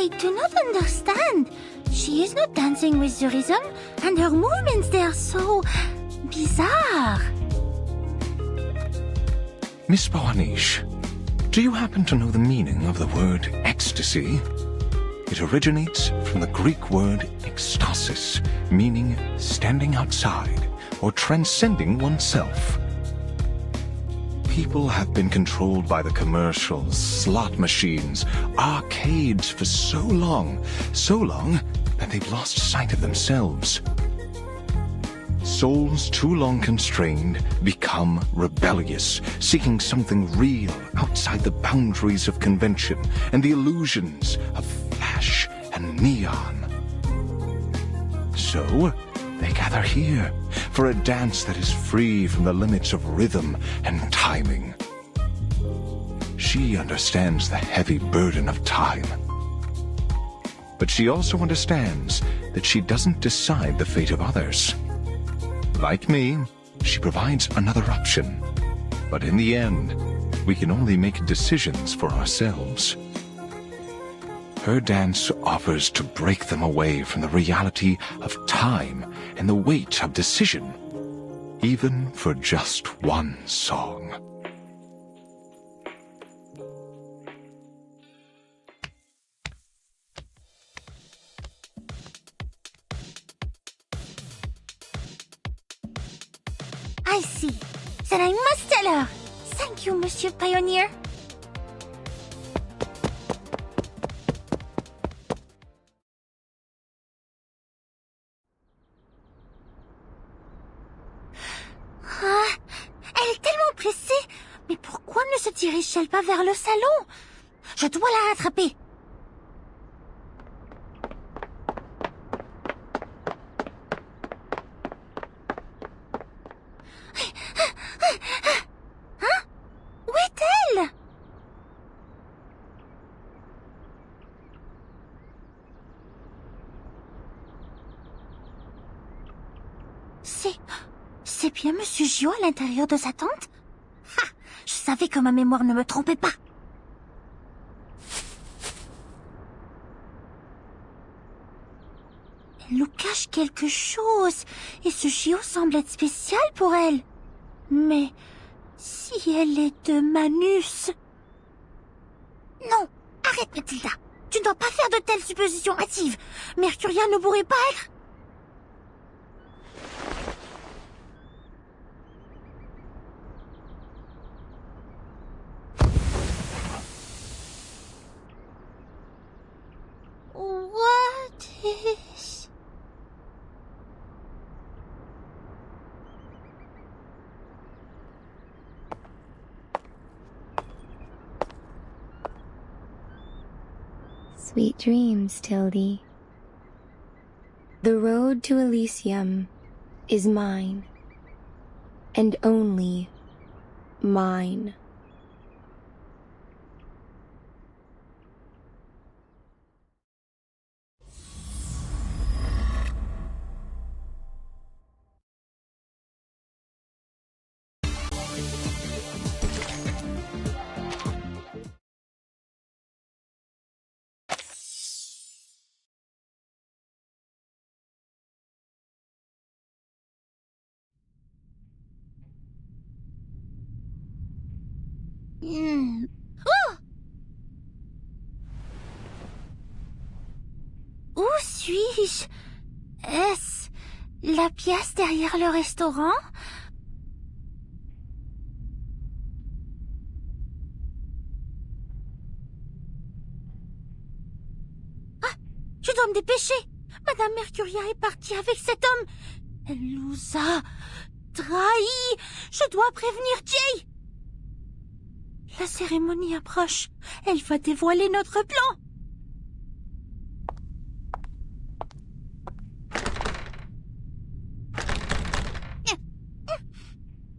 I do not understand. She is not dancing with the rhythm, and her movements, they are so bizarre. Miss Buanish, do you happen to know the meaning of the word ecstasy? It originates from the Greek word ekstasis, meaning standing outside or transcending oneself. People have been controlled by the commercials, slot machines, arcades for so long that they've lost sight of themselves. Souls too long constrained become rebellious, seeking something real outside the boundaries of convention and the illusions of flash and neon. So, they gather here for a dance that is free from the limits of rhythm and timing. She understands the heavy burden of time. But she also understands that she doesn't decide the fate of others. Like me, she provides another option. But in the end, we can only make decisions for ourselves. Her dance offers to break them away from the reality of time and the weight of decision, even for just one song. I see. Then I must tell her. Thank you, Monsieur Pioneer. Ah, elle est tellement pressée. Mais pourquoi ne se dirige-t-elle pas vers le salon? Je dois la rattraper. Hein? Où est-elle? C'est bien Monsieur Gio à l'intérieur de sa tente? Ha! Je savais que ma mémoire ne me trompait pas. Elle nous cache quelque chose, et ce Gio semble être spécial pour elle. Mais si elle est de Manus... Non, arrête Mathilda. Tu ne dois pas faire de telles suppositions hâtives. Mercuria ne pourrait pas être... What is... Sweet dreams, Tildy. The road to Elysium is mine, and only mine. Oh! Où suis-je? Est-ce la pièce derrière le restaurant? Ah! Je dois me dépêcher! Madame Mercuria est partie avec cet homme! Elle nous a trahis! Je dois prévenir Jay! La cérémonie approche. Elle va dévoiler notre plan.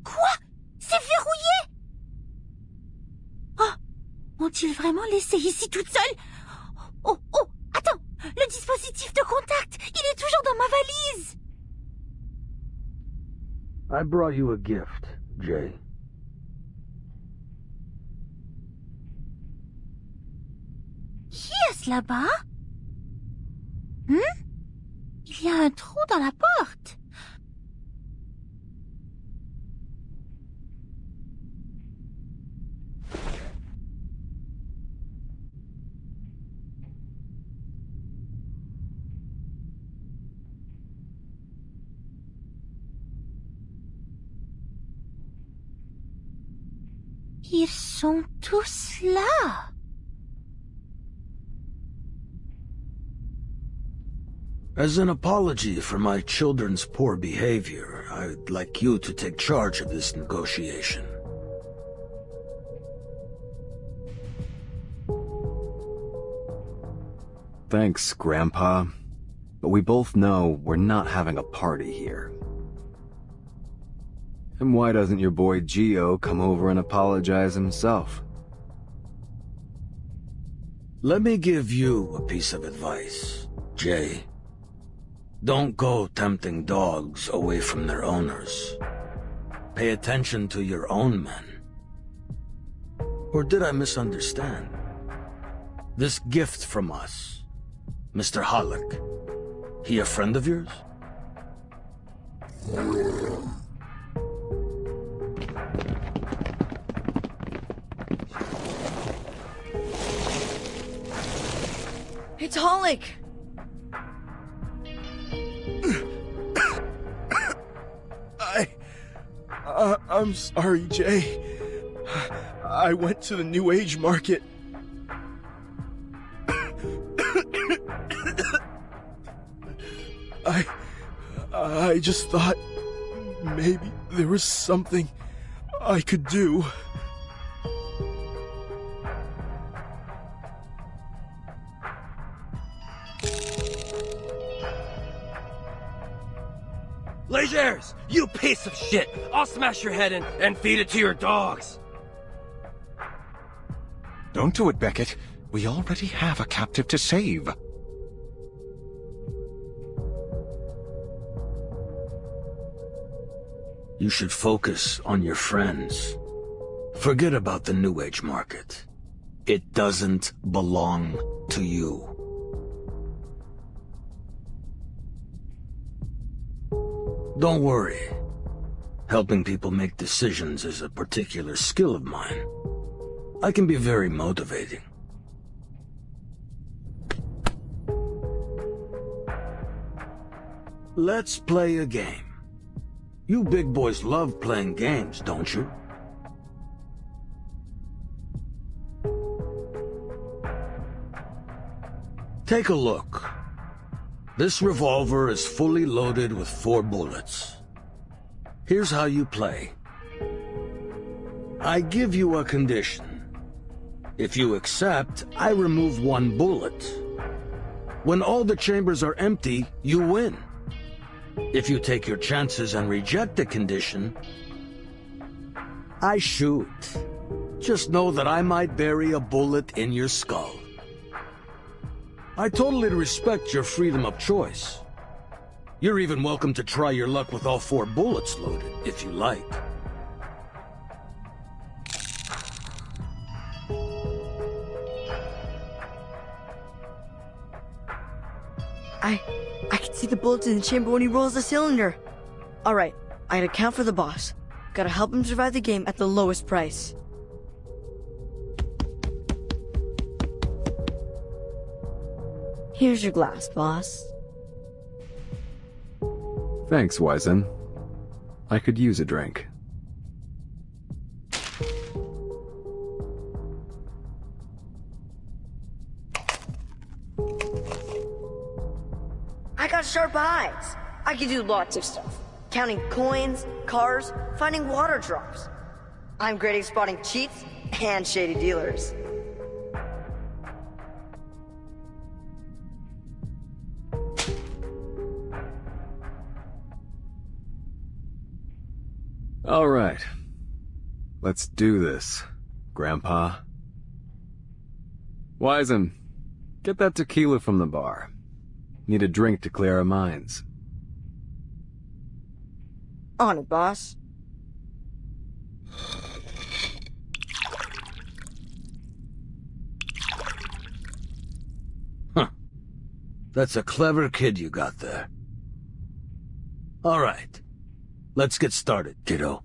Quoi? C'est verrouillé? Oh, ont-ils vraiment laissé ici toute seule? Oh, attends! Le dispositif de contact, il est toujours dans ma valise. I brought you a gift, Jay. Qui est-ce là-bas? Il y a un trou dans la porte. Ils sont tous là. As an apology for my children's poor behavior, I'd like you to take charge of this negotiation. Thanks, Grandpa. But we both know we're not having a party here. And why doesn't your boy Gio come over and apologize himself? Let me give you a piece of advice, Jay. Don't go tempting dogs away from their owners. Pay attention to your own men. Or did I misunderstand? This gift from us, Mr. Halleck, he a friend of yours? It's Halleck! I'm sorry, Jay. I went to the New Age market. I just thought maybe there was something I could do. Legers, you piece of shit! I'll smash your head in and feed it to your dogs! Don't do it, Beckett. We already have a captive to save. You should focus on your friends. Forget about the New Age market. It doesn't belong to you. Don't worry. Helping people make decisions is a particular skill of mine. I can be very motivating. Let's play a game. You big boys love playing games, don't you? Take a look. This revolver is fully loaded with 4 bullets. Here's how you play. I give you a condition. If you accept, I remove 1 bullet. When all the chambers are empty, you win. If you take your chances and reject the condition, I shoot. Just know that I might bury a bullet in your skull. I totally respect your freedom of choice. You're even welcome to try your luck with all 4 bullets loaded, if you like. I can see the bullets in the chamber when he rolls the cylinder. Alright, I gotta count for the boss. Gotta help him survive the game at the lowest price. Here's your glass, boss. Thanks, Wizen. I could use a drink. I got sharp eyes. I can do lots of stuff. Counting coins, cars, finding water drops. I'm great at spotting cheats and shady dealers. All right. Let's do this, Grandpa. Wizen, get that tequila from the bar. Need a drink to clear our minds. On it, boss. Huh. That's a clever kid you got there. All right. Let's get started, kiddo.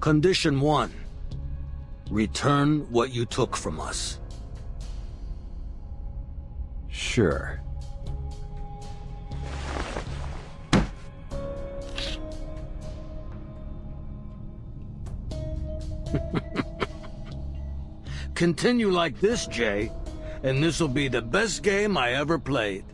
Condition 1. Return what you took from us. Sure. Continue like this, Jay, and this'll be the best game I ever played.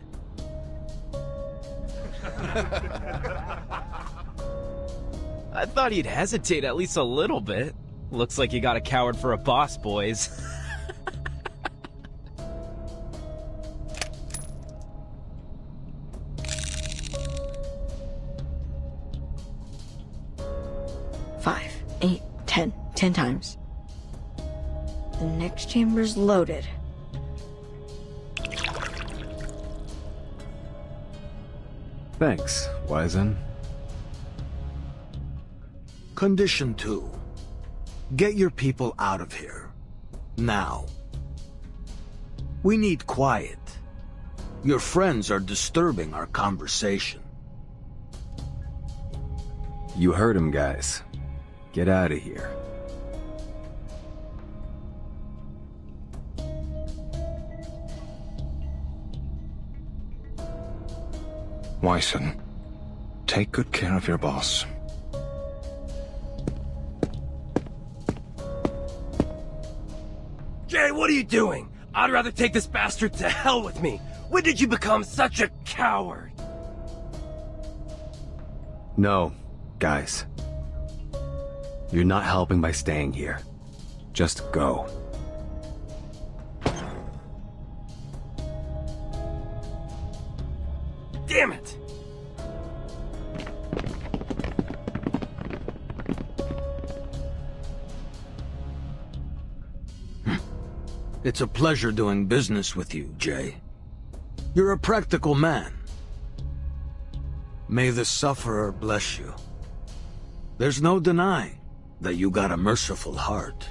I thought he'd hesitate at least a little bit. Looks like you got a coward for a boss, boys. Five, 8, 10. 10 times. The next chamber's loaded. Thanks, Wizen. Condition 2. Get your people out of here. Now. We need quiet. Your friends are disturbing our conversation. You heard him, guys. Get out of here. Wizen, take good care of your boss. Jay, what are you doing? I'd rather take this bastard to hell with me. When did you become such a coward? No, guys. You're not helping by staying here. Just go. Damn it! It's a pleasure doing business with you, Jay. You're a practical man. May the sufferer bless you. There's no denying that you got a merciful heart.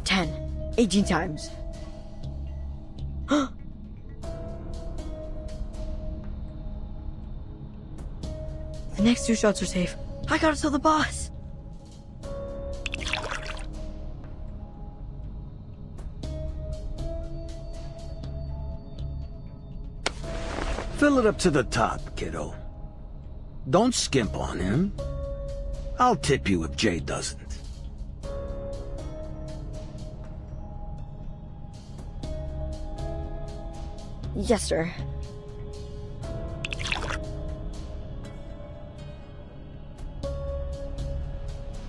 Ten, 18 times. The next 2 shots are safe. I gotta tell the boss. Fill it up to the top, kiddo. Don't skimp on him. I'll tip you if Jay doesn't. Yes, sir.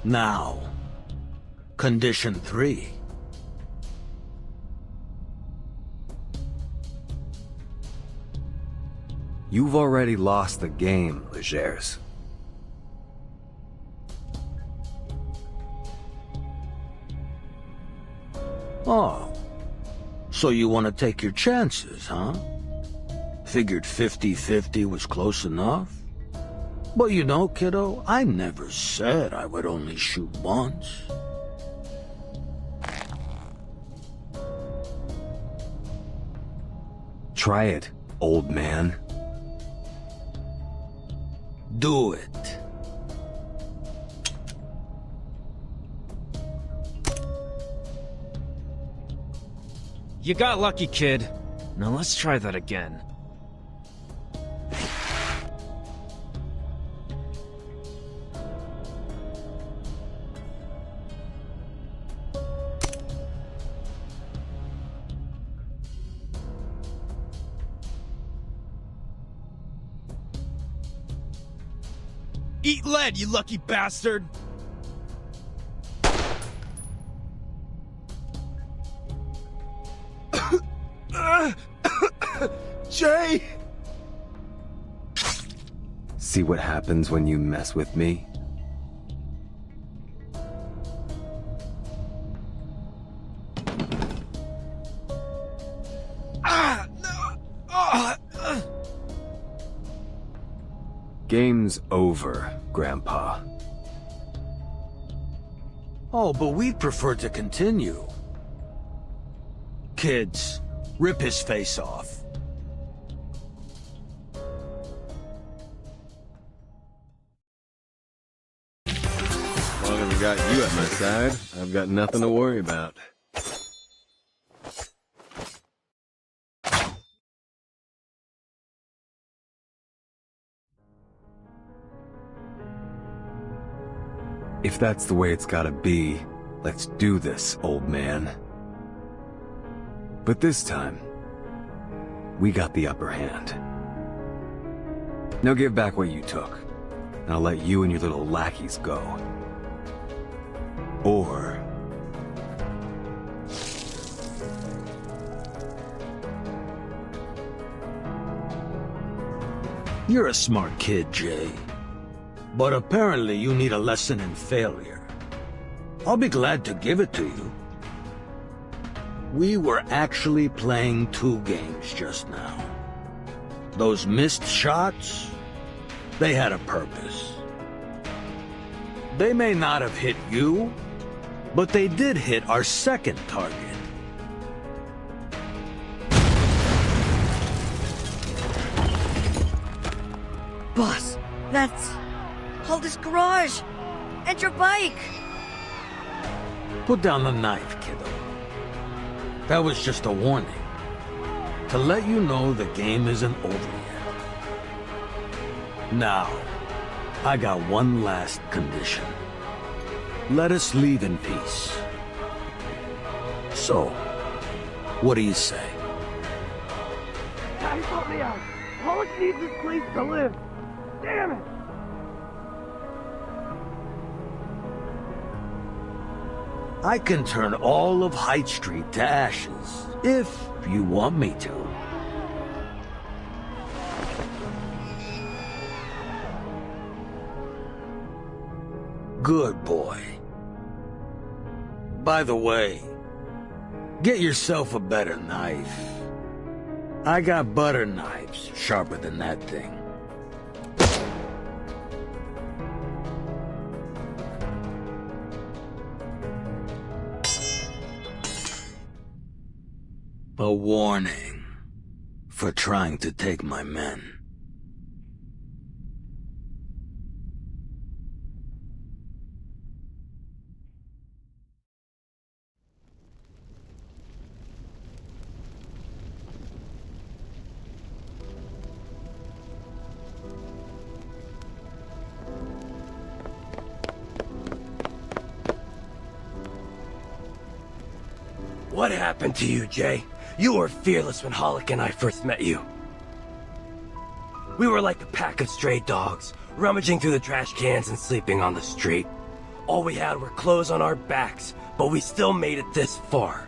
Now, condition 3. You've already lost the game, Legers. Oh, so you want to take your chances, huh? Figured 50-50 was close enough? But you know, kiddo, I never said I would only shoot once. Try it, old man. Do it. You got lucky, kid. Now let's try that again. Eat lead, you lucky bastard! Jay! See what happens when you mess with me? Game's over, Grandpa. Oh, but we'd prefer to continue. Kids, rip his face off. As long as I've got you at my side, I've got nothing to worry about. If that's the way it's gotta be, let's do this, old man. But this time, we got the upper hand. Now give back what you took, and I'll let you and your little lackeys go. Or... You're a smart kid, Jay. But apparently you need a lesson in failure. I'll be glad to give it to you. We were actually playing two games just now. Those missed shots, they had a purpose. They may not have hit you, but they did hit our second target. Boss, that's... Holder's garage! And your bike! Put down the knife, kiddo. That was just a warning. To let you know the game isn't over yet. Now, I got one last condition. Let us leave in peace. So, what do you say? Daddy, help me out. Pollock needs this place to live. Damn it! I can turn all of Hyde Street to ashes, if you want me to. Good boy. By the way, get yourself a better knife. I got butter knives sharper than that thing. A warning for trying to take my men. What happened to you, Jay? You were fearless when Hollick and I first met you. We were like a pack of stray dogs, rummaging through the trash cans and sleeping on the street. All we had were clothes on our backs, but we still made it this far.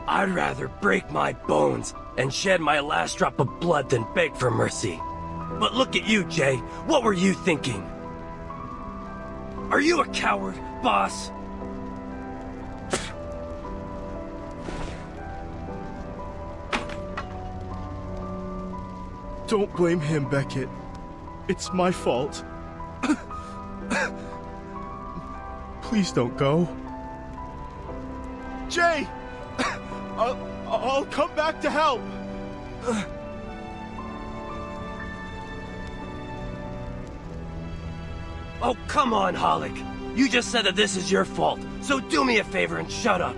I'd rather break my bones and shed my last drop of blood than beg for mercy. But look at you, Jay. What were you thinking? Are you a coward, boss? Don't blame him, Beckett. It's my fault. Please don't go. Jay! I'll come back to help! Oh, come on, Hollick. You just said that this is your fault, so do me a favor and shut up.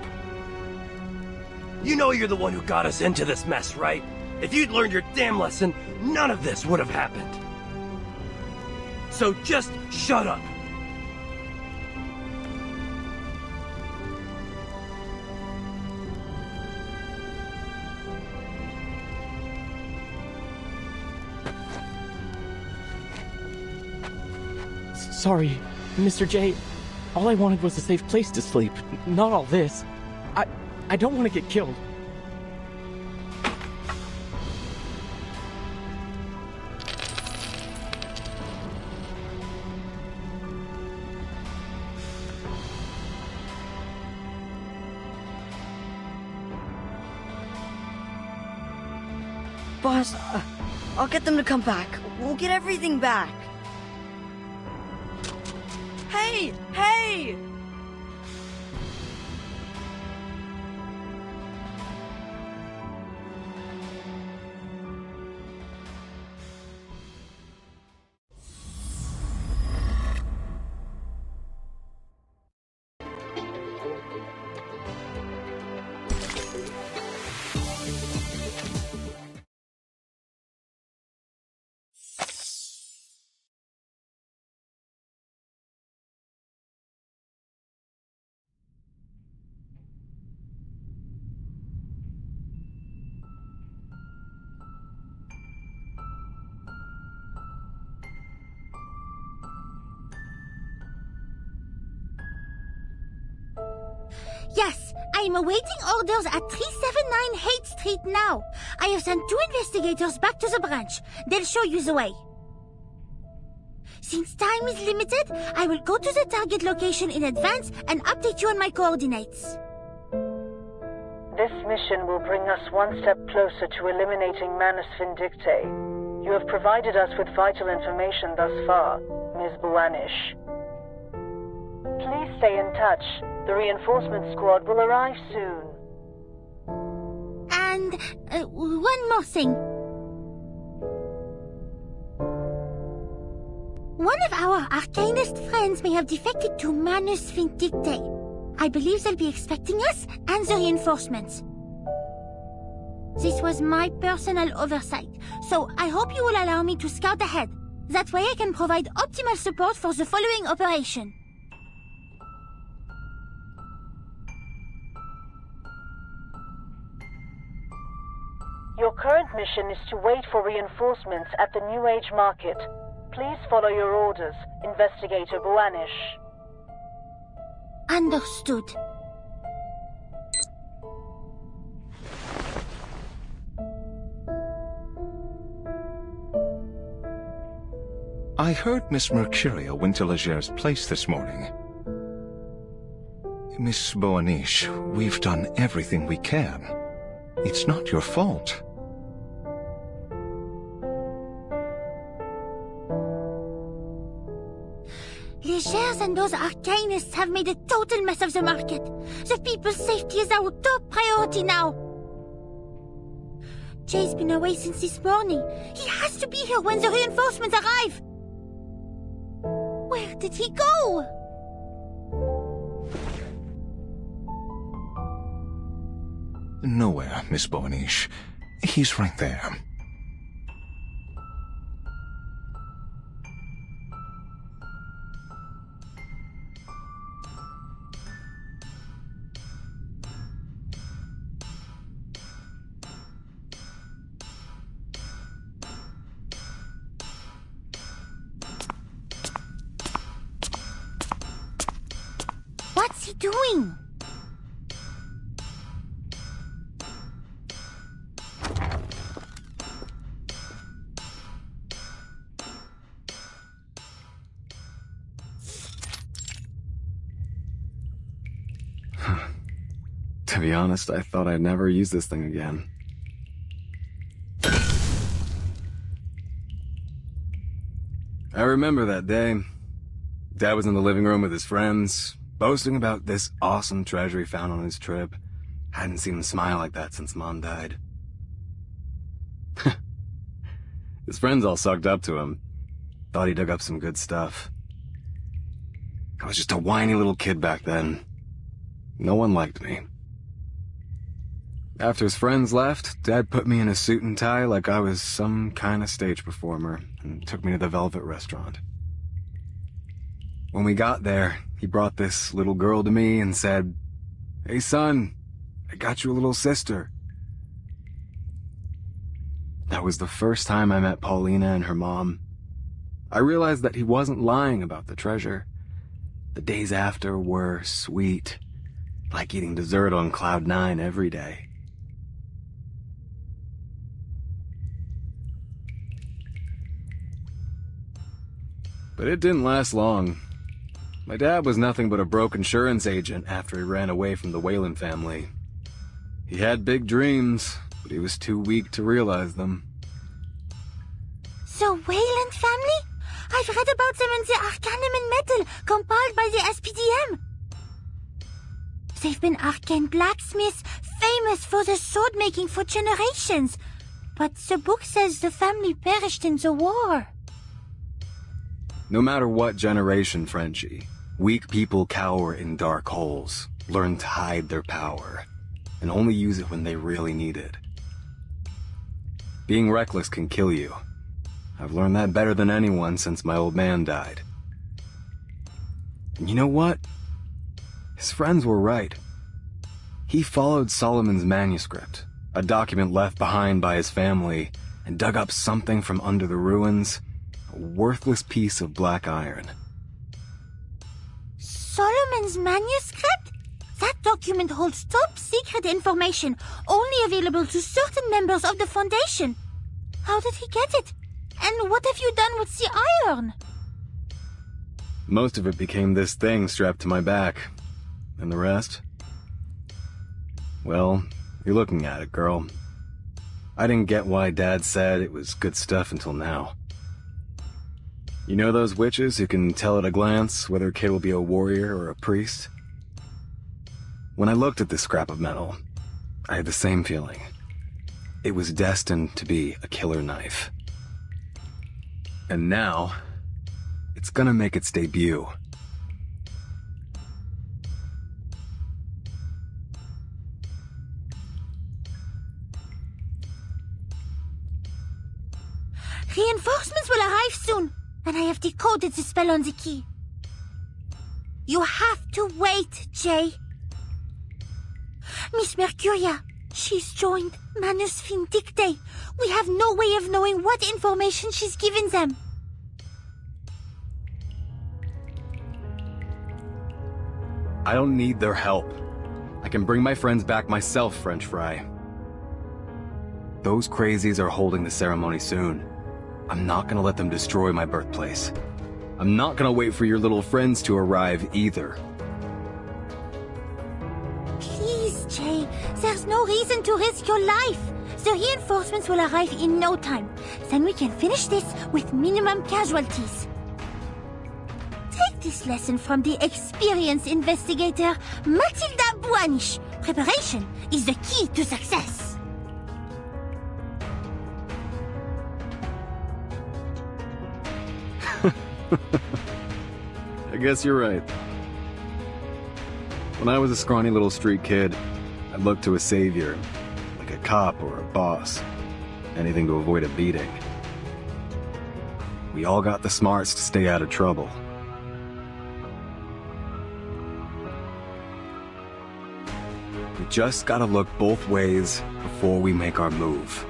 You know you're the one who got us into this mess, right? If you'd learned your damn lesson, none of this would have happened. So just shut up. Sorry, Mr. J. All I wanted was a safe place to sleep, not all this. I don't want to get killed. Boss, I'll get them to come back. We'll get everything back. Hey! Hey! I am awaiting orders at 379 Haight Street now. I have sent 2 investigators back to the branch. They'll show you the way. Since time is limited, I will go to the target location in advance and update you on my coordinates. This mission will bring us one step closer to eliminating Manus Vindictae. You have provided us with vital information thus far, Ms. Buanish. Please stay in touch. The reinforcement squad will arrive soon. And one more thing. One of our Arcanist friends may have defected to Manus Vindictae. I believe they'll be expecting us and the reinforcements. This was my personal oversight, so I hope you will allow me to scout ahead. That way I can provide optimal support for the following operation. Your current mission is to wait for reinforcements at the New Age Market. Please follow your orders, Investigator Buanish. Understood. I heard Miss Mercuria went to Legère's place this morning. Miss Buanish, we've done everything we can. It's not your fault. Legère's and those Arcanists have made a total mess of the market. The people's safety is our top priority now. Jay's been away since this morning. He has to be here when the reinforcements arrive. Where did he go? Nowhere, Miss Buanish. He's right there. What's he doing? To be honest, I thought I'd never use this thing again. I remember that day. Dad was in the living room with his friends, boasting about this awesome treasure he found on his trip. Hadn't seen him smile like that since Mom died. His friends all sucked up to him. Thought he dug up some good stuff. I was just a whiny little kid back then. No one liked me. After his friends left, Dad put me in a suit and tie like I was some kind of stage performer and took me to the Velvet Restaurant. When we got there, he brought this little girl to me and said, "Hey son, I got you a little sister." That was the first time I met Paulina and her mom. I realized that he wasn't lying about the treasure. The days after were sweet, like eating dessert on Cloud 9 every day. But it didn't last long. My dad was nothing but a broke insurance agent after he ran away from the Whalen family. He had big dreams, but he was too weak to realize them. The Whalen family? I've read about them in the Arcanum and Metal compiled by the SPDM. They've been arcane blacksmiths, famous for their sword making for generations. But the book says the family perished in the war. No matter what generation, Frenchie, weak people cower in dark holes, learn to hide their power, and only use it when they really need it. Being reckless can kill you. I've learned that better than anyone since my old man died. And you know what? His friends were right. He followed Solomon's manuscript, a document left behind by his family, and dug up something from under the ruins, a worthless piece of black iron. Solomon's manuscript? That document holds top secret information, only available to certain members of the Foundation. How did he get it? And what have you done with the iron? Most of it became this thing strapped to my back. And the rest? Well, you're looking at it, girl. I didn't get why Dad said it was good stuff until now. You know those witches who can tell at a glance whether a kid will be a warrior or a priest? When I looked at this scrap of metal, I had the same feeling. It was destined to be a killer knife. And now, it's gonna make its debut. Reinforcements will arrive soon, and I have decoded the spell on the key. You have to wait, Jay. Miss Mercuria, she's joined Manus Vindicte. We have no way of knowing what information she's given them. I don't need their help. I can bring my friends back myself, French fry. Those crazies are holding the ceremony soon. I'm not gonna let them destroy my birthplace. I'm not gonna wait for your little friends to arrive either. Please, Jay, there's no reason to risk your life. The reinforcements will arrive in no time. Then we can finish this with minimum casualties. Take this lesson from the experienced investigator, Matilda Buanish. Preparation is the key to success. I guess you're right. When I was a scrawny little street kid, I looked to a savior, like a cop or a boss. Anything to avoid a beating. We all got the smarts to stay out of trouble. We just gotta look both ways before we make our move.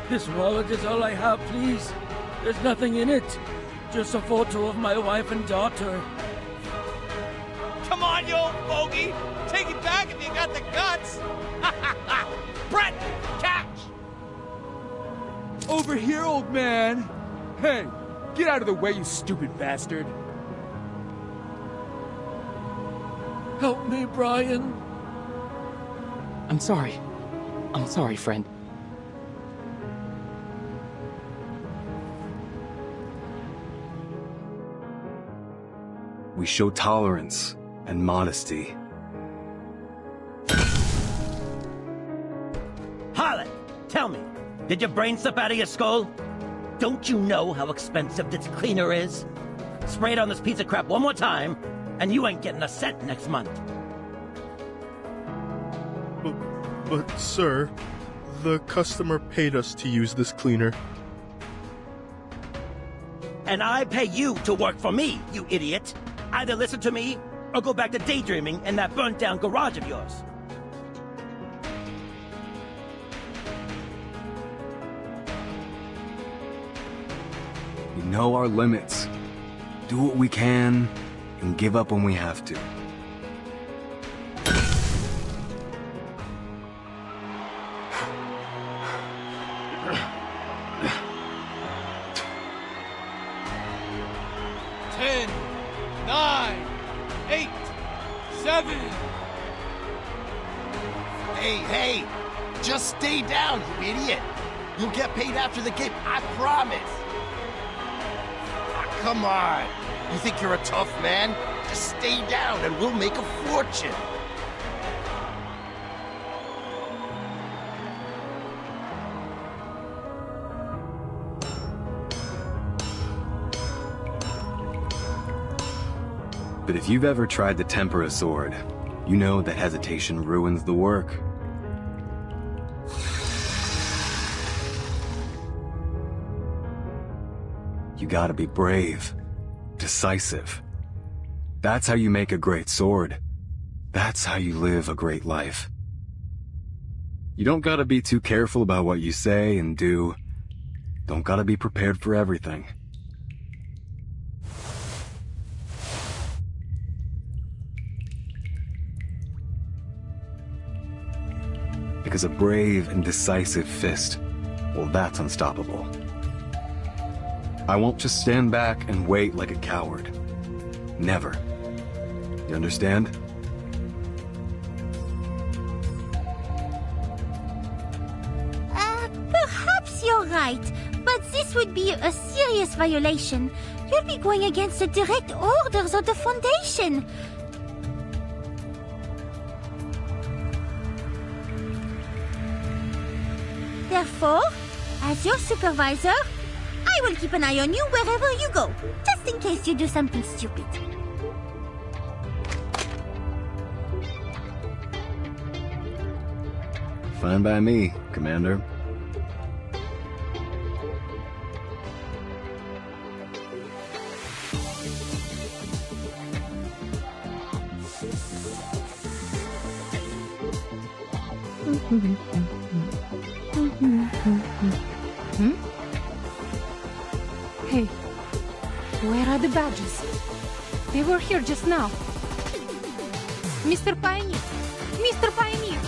This wallet is all I have, please. There's nothing in it. Just a photo of my wife and daughter. Come on, you old bogey! Take it back if you got the guts! Brett, catch! Over here, old man! Hey, get out of the way, you stupid bastard! Help me, Brian. I'm sorry. I'm sorry, friend. We show tolerance and modesty. Harlan, tell me, did your brain slip out of your skull? Don't you know how expensive this cleaner is? Spray it on this piece of crap one more time, and you ain't getting a cent next month. But sir, the customer paid us to use this cleaner. And I pay you to work for me, you idiot. Either listen to me, or go back to daydreaming in that burnt-down garage of yours. We know our limits. Do what we can, and give up when we have to. Hey, just stay down, you idiot. You'll get paid after the game, I promise. Ah, come on. You think you're a tough man? Just stay down and we'll make a fortune. But if you've ever tried to temper a sword, you know that hesitation ruins the work. You gotta be brave, decisive. That's how you make a great sword. That's how you live a great life. You don't gotta be too careful about what you say and do. Don't gotta be prepared for everything. is a brave and decisive fist. Well, that's unstoppable. I won't just stand back and wait like a coward. Never. You understand? Perhaps you're right, but this would be a serious violation. You'll be going against the direct orders of the Foundation. Therefore, as your supervisor, I will keep an eye on you wherever you go, just in case you do something stupid. Fine by me, Commander. Hey, where are the badges? They were here just now. Mr. Pioneer! Mr. Pioneer!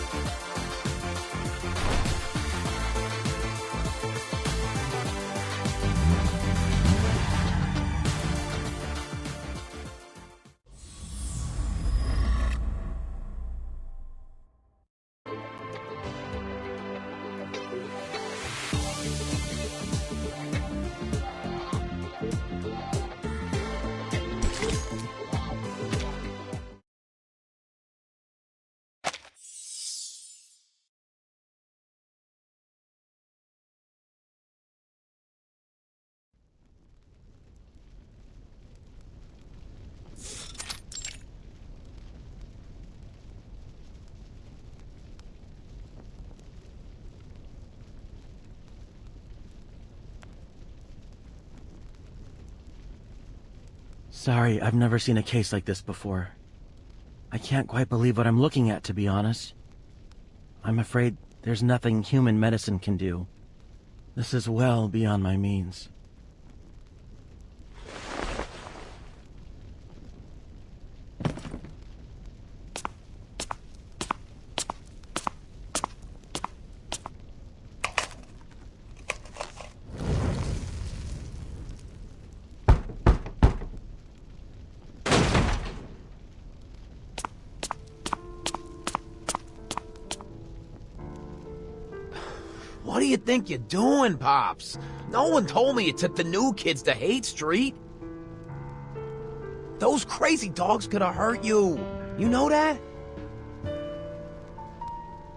Sorry, I've never seen a case like this before. I can't quite believe what I'm looking at, to be honest. I'm afraid there's nothing human medicine can do. This is well beyond my means. What do you think you're doing, Pops? No one told me you took the new kids to Hate Street. Those crazy dogs could have hurt you. You know that?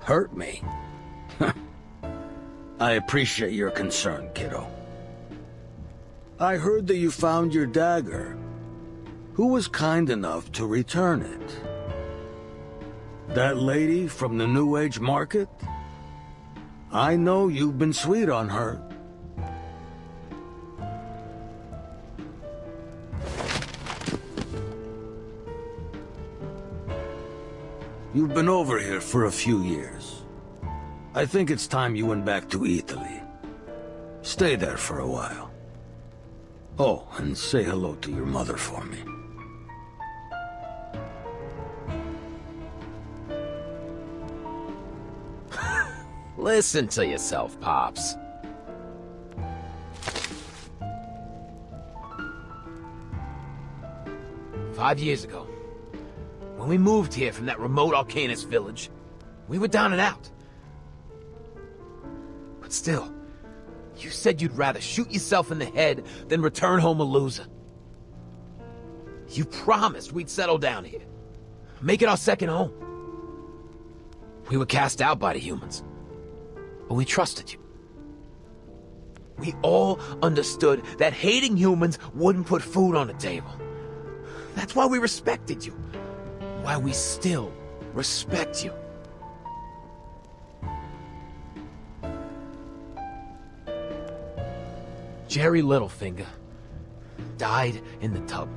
Hurt me? I appreciate your concern, kiddo. I heard that you found your dagger. Who was kind enough to return it? That lady from the New Age market? I know you've been sweet on her. You've been over here for a few years. I think it's time you went back to Italy. Stay there for a while. Oh, and say hello to your mother for me. Listen to yourself, Pops. "5 years ago, when we moved here from that remote Arcanist village, we were down and out. But still, you said you'd rather shoot yourself in the head than return home a loser. You promised we'd settle down here, make it our second home. We were cast out by the humans, but we trusted you. We all understood that hating humans wouldn't put food on the table. That's why we respected you. Why we still respect you. Jerry Littlefinger died in the tub.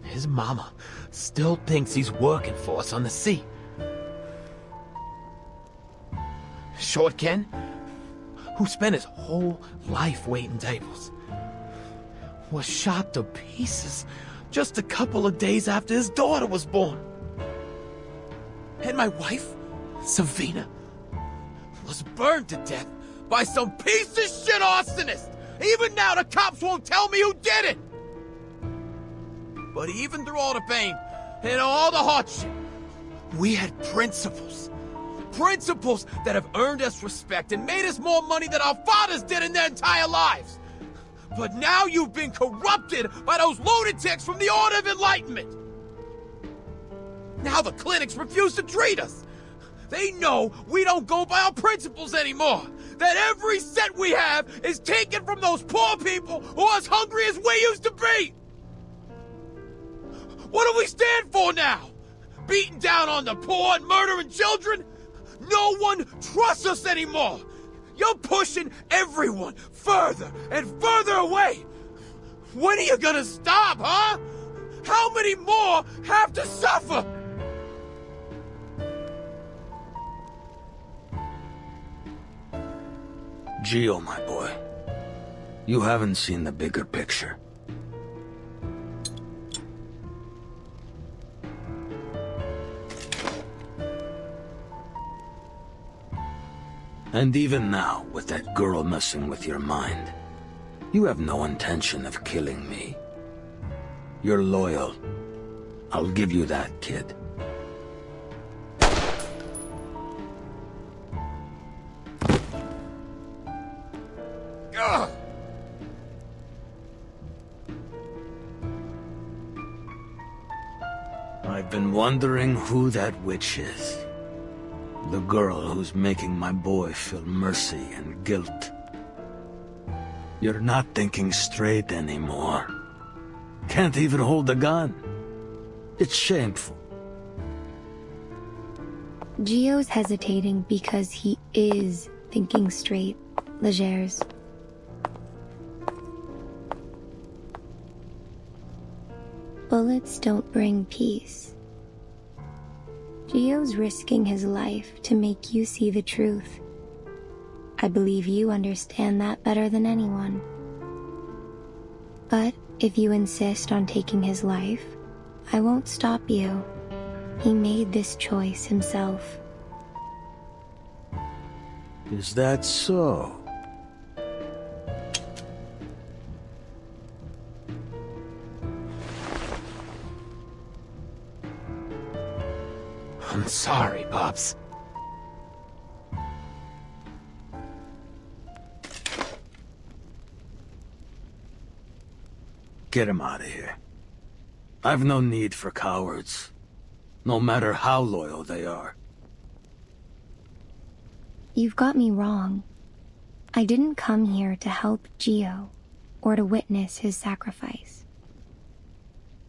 His mama still thinks he's working for us on the sea. Short Ken, who spent his whole life waiting tables, was shot to pieces just a couple of days after his daughter was born. And my wife, Savina, was burned to death by some piece of shit arsonist! Even now the cops won't tell me who did it! But even through all the pain and all the hardship, we had principles. Principles that have earned us respect and made us more money than our fathers did in their entire lives. But now you've been corrupted by those lunatics from the Order of Enlightenment. Now the clinics refuse to treat us. They know we don't go by our principles anymore. That every cent we have is taken from those poor people who are as hungry as we used to be. What do we stand for now? Beating down on the poor and murdering children? No one trusts us anymore. You're pushing everyone further and further away. When are you gonna stop, huh? How many more have to suffer? Gio, my boy, you haven't seen the bigger picture. And even now, with that girl messing with your mind, you have no intention of killing me. You're loyal. I'll give you that, kid. Ugh! I've been wondering who that witch is. The girl who's making my boy feel mercy and guilt. You're not thinking straight anymore. Can't even hold a gun. It's shameful. Gio's hesitating because he is thinking straight, Legers. Bullets don't bring peace. Gio's risking his life to make you see the truth. I believe you understand that better than anyone. But if you insist on taking his life, I won't stop you. He made this choice himself. Is that so? I'm sorry, Pops. Get him out of here. I've no need for cowards, no matter how loyal they are. You've got me wrong. I didn't come here to help Gio or to witness his sacrifice.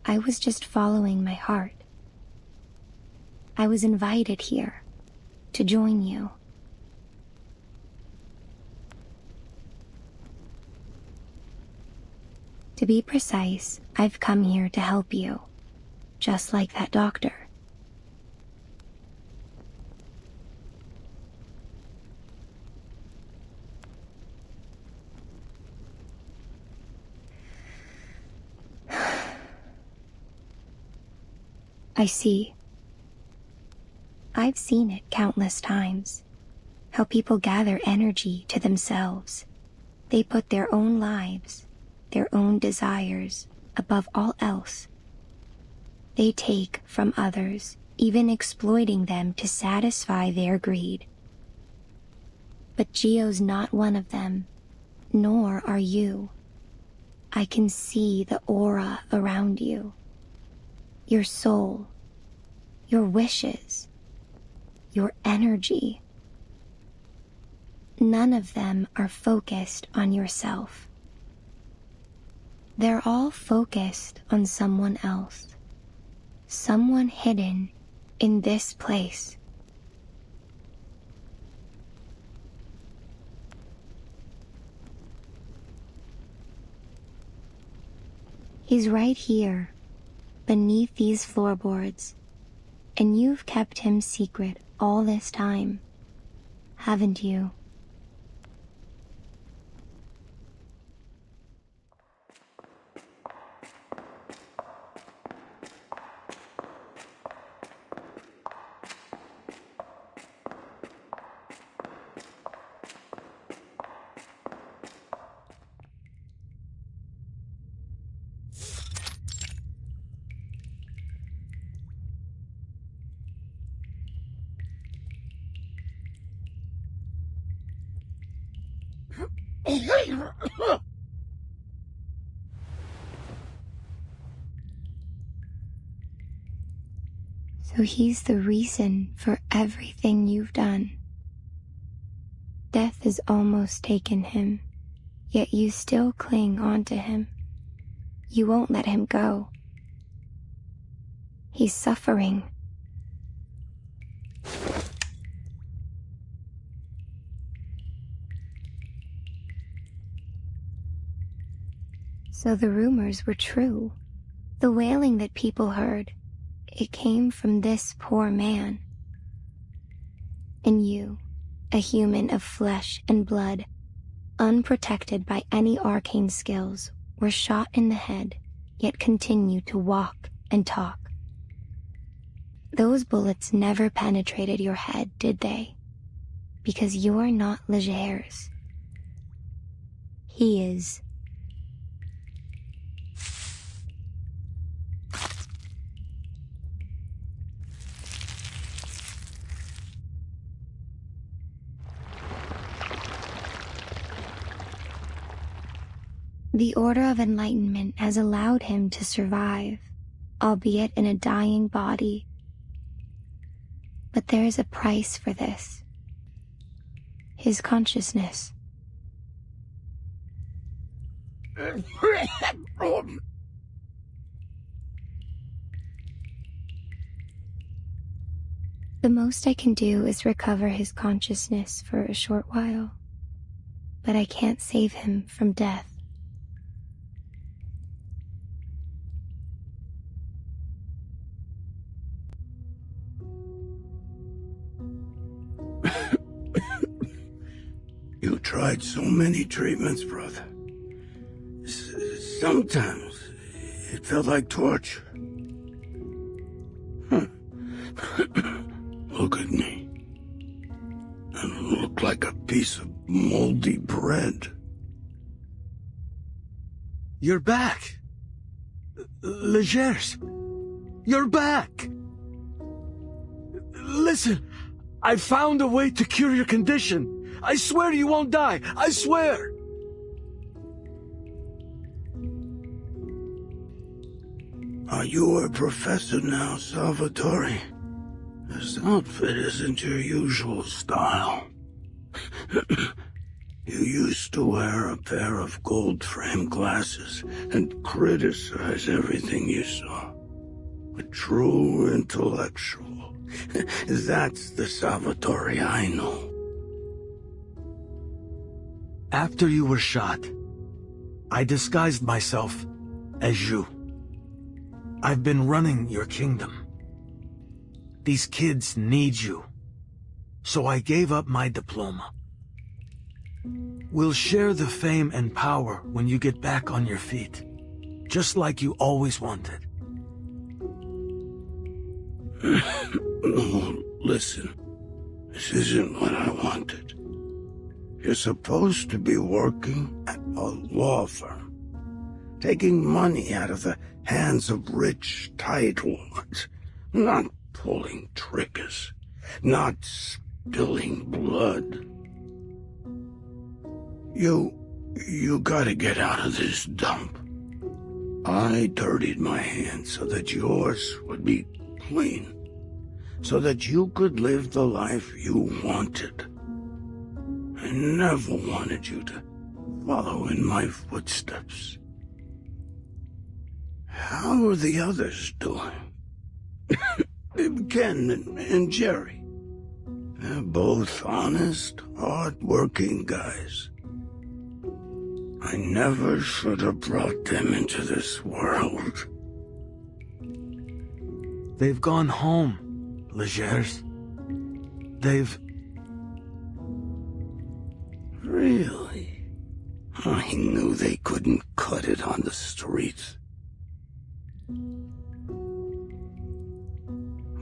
I was just following my heart. I was invited here to join you. To be precise, I've come here to help you, just like that doctor. I see. I've seen it countless times. How people gather energy to themselves. They put their own lives, their own desires, above all else. They take from others, even exploiting them to satisfy their greed. But Gio's not one of them, nor are you. I can see the aura around you. Your soul, your wishes, your energy. None of them are focused on yourself. They're all focused on someone else. Someone hidden in this place. He's right here, beneath these floorboards, and you've kept him secret all this time, haven't you? So he's the reason for everything you've done. Death has almost taken him, yet you still cling onto him. You won't let him go. He's suffering. So the rumors were true. The wailing that people heard, it came from this poor man. And you, a human of flesh and blood, unprotected by any arcane skills, were shot in the head, yet continue to walk and talk. Those bullets never penetrated your head, did they? Because you are not Legers. He is. The Order of Enlightenment has allowed him to survive, albeit in a dying body. But there is a price for this. His consciousness. The most I can do is recover his consciousness for a short while, but I can't save him from death. You tried so many treatments, brother. Sometimes it felt like torture. Look at me. I look like a piece of moldy bread. You're back. Legers. You're back. Listen, I found a way to cure your condition. I swear you won't die. I swear. Are you a professor now, Salvatore? This outfit isn't your usual style. You used to wear a pair of gold-framed glasses and criticize everything you saw. A true intellectual. That's the Salvatore I know. After you were shot, I disguised myself as you. I've been running your kingdom. These kids need you. So I gave up my diploma. We'll share the fame and power when you get back on your feet, just like you always wanted. No, listen. This isn't what I wanted. You're supposed to be working at a law firm, taking money out of the hands of rich titlelords, not pulling triggers, not spilling blood. You gotta get out of this dump. I dirtied my hands so that yours would be clean, so that you could live the life you wanted. I never wanted you to follow in my footsteps. How are the others doing? Ken and Jerry. They're both honest, hard-working guys. I never should have brought them into this world. They've gone home, Legers. They've... Really? I knew they couldn't cut it on the streets.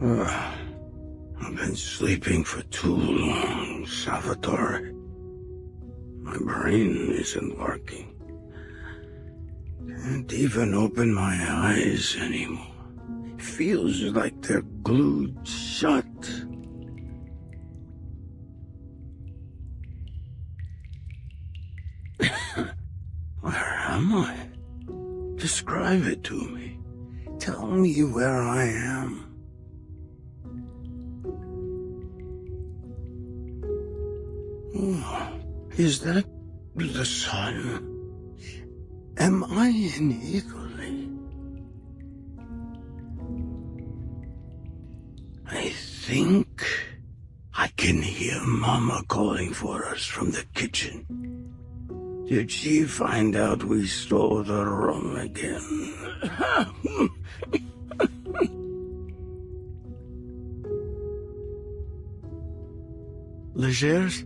I've been sleeping for too long, Salvatore. My brain isn't working. Can't even open my eyes anymore. Feels like they're glued shut. am I? Describe it to me. Tell me where I am. Oh, is that the sun? Am I in Italy? I think I can hear Mama calling for us from the kitchen. Did she find out we stole the rum again? Legers?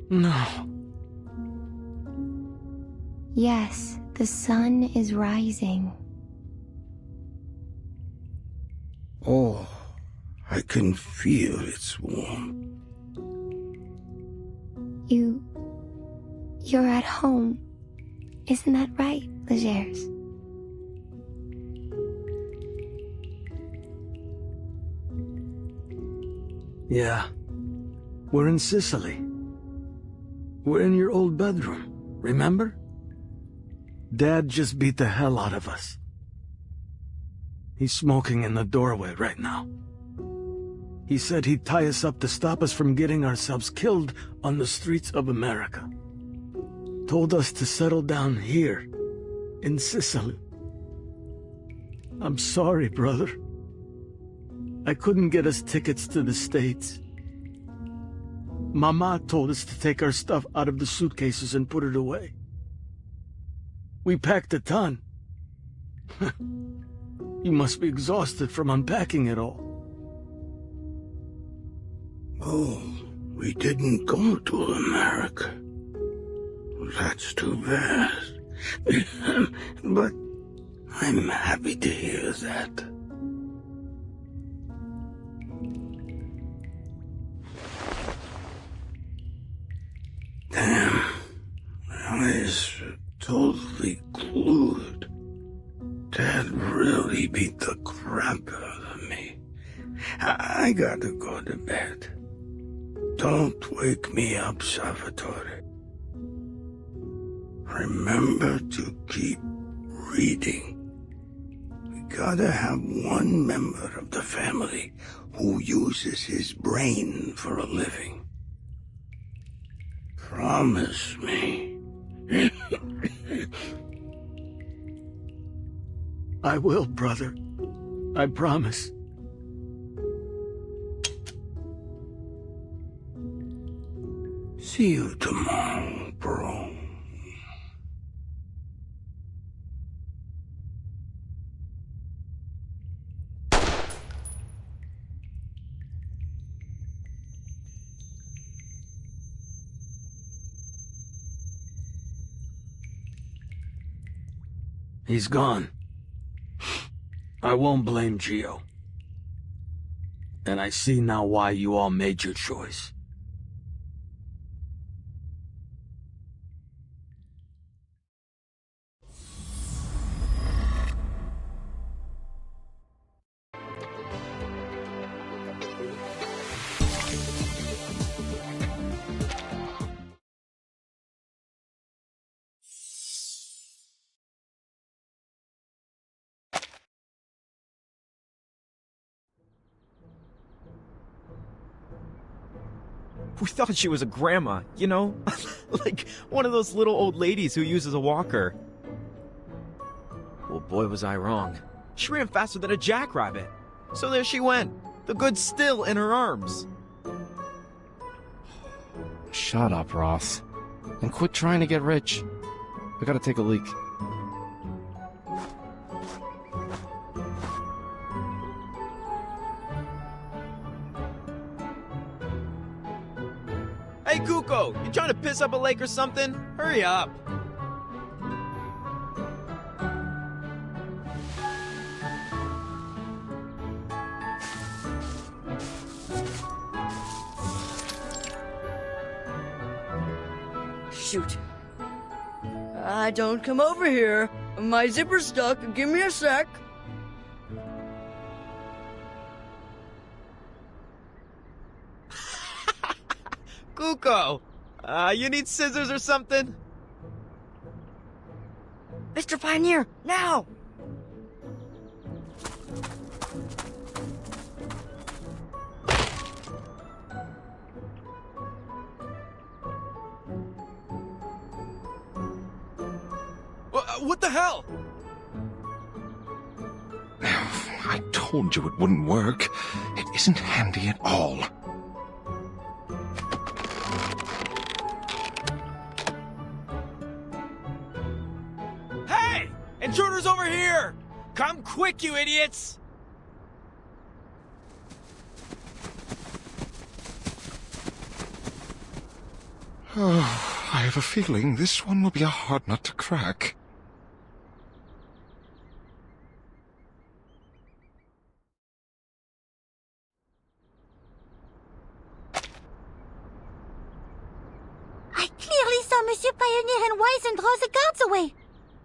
No. Yes, the sun is rising. Oh, I can feel its warmth. You're at home. Isn't that right, Legers? Yeah. We're in Sicily. We're in your old bedroom, remember? Dad just beat the hell out of us. He's smoking in the doorway right now. He said he'd tie us up to stop us from getting ourselves killed on the streets of America. Told us to settle down here, in Sicily. I'm sorry, brother. I couldn't get us tickets to the States. Mama told us to take our stuff out of the suitcases and put it away. We packed a ton. You must be exhausted from unpacking it all. Oh, we didn't go to America. That's too bad. But I'm happy to hear that. Damn, my eyes are totally glued. Dad really beat the crap out of me. I gotta go to bed. Don't wake me up, Salvatore. Remember to keep reading. We gotta have one member of the family who uses his brain for a living. Promise me. I will, brother. I promise. See you tomorrow, bro. He's gone. I won't blame Gio. And I see now why you all made your choice. We thought she was a grandma, you know? Like one of those little old ladies who uses a walker. Well, boy, was I wrong. She ran faster than a jackrabbit. So there she went, the goods still in her arms. Shut up, Ross. And quit trying to get rich. I gotta take a leak. Hey, Kuko, you trying to piss up a lake or something? Hurry up. Shoot. Don't come over here. My zipper's stuck. Give me a sec. Kuko, you need scissors or something? Mr. Pioneer, now! What the hell? I told you it wouldn't work. It isn't handy at all. Hey! Intruders over here! Come quick, you idiots! Oh, I have a feeling this one will be a hard nut to crack. I clearly saw Monsieur Pioneer and Wise and draw the guards away.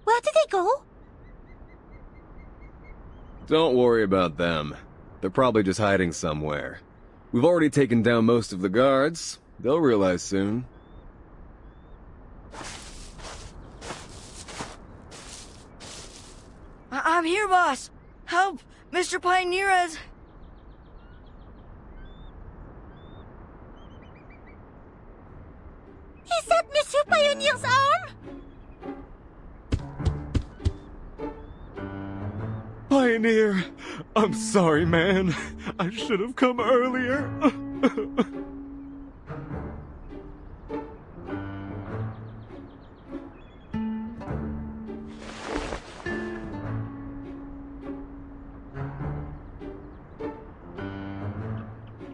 Where did they go? Don't worry about them. They're probably just hiding somewhere. We've already taken down most of the guards. They'll realize soon. I'm here, boss! Help! Mr. Pioneer has... Is that Monsieur Pioneer's arm? Pioneer, I'm sorry, man. I should have come earlier.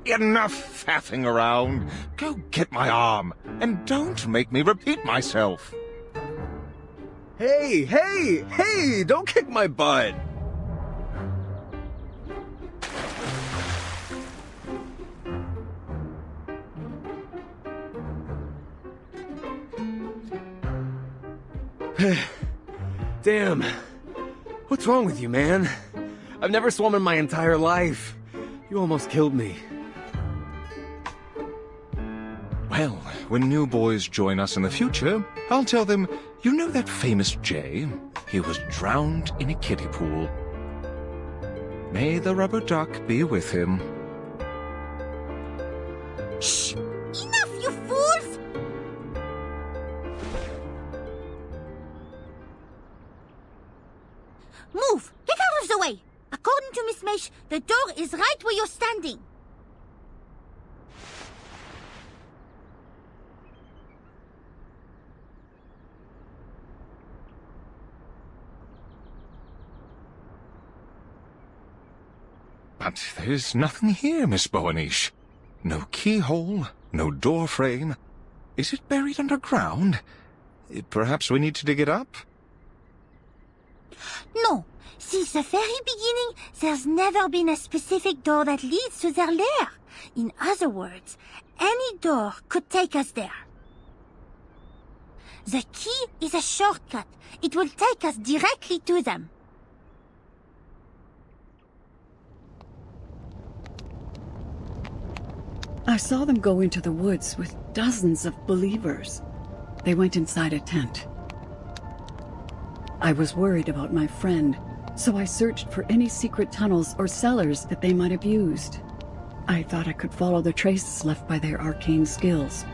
Enough faffing around. Go get my arm, and don't make me repeat myself. Hey, hey, hey! Don't kick my butt! Damn. What's wrong with you, man? I've never swum in my entire life. You almost killed me. Well, when new boys join us in the future, I'll tell them, you know that famous Jay? He was drowned in a kiddie pool. May the rubber duck be with him. Shh! Enough, you fools! Move! Get out of the way! According to Miss Meish, the door is right where you're standing. But there's nothing here, Miss Boanish. No keyhole, no door frame. Is it buried underground? Perhaps we need to dig it up? No. Since the very beginning, there's never been a specific door that leads to their lair. In other words, any door could take us there. The key is a shortcut. It will take us directly to them. I saw them go into the woods with dozens of believers. They went inside a tent. I was worried about my friend, so I searched for any secret tunnels or cellars that they might have used. I thought I could follow the traces left by their arcane skills.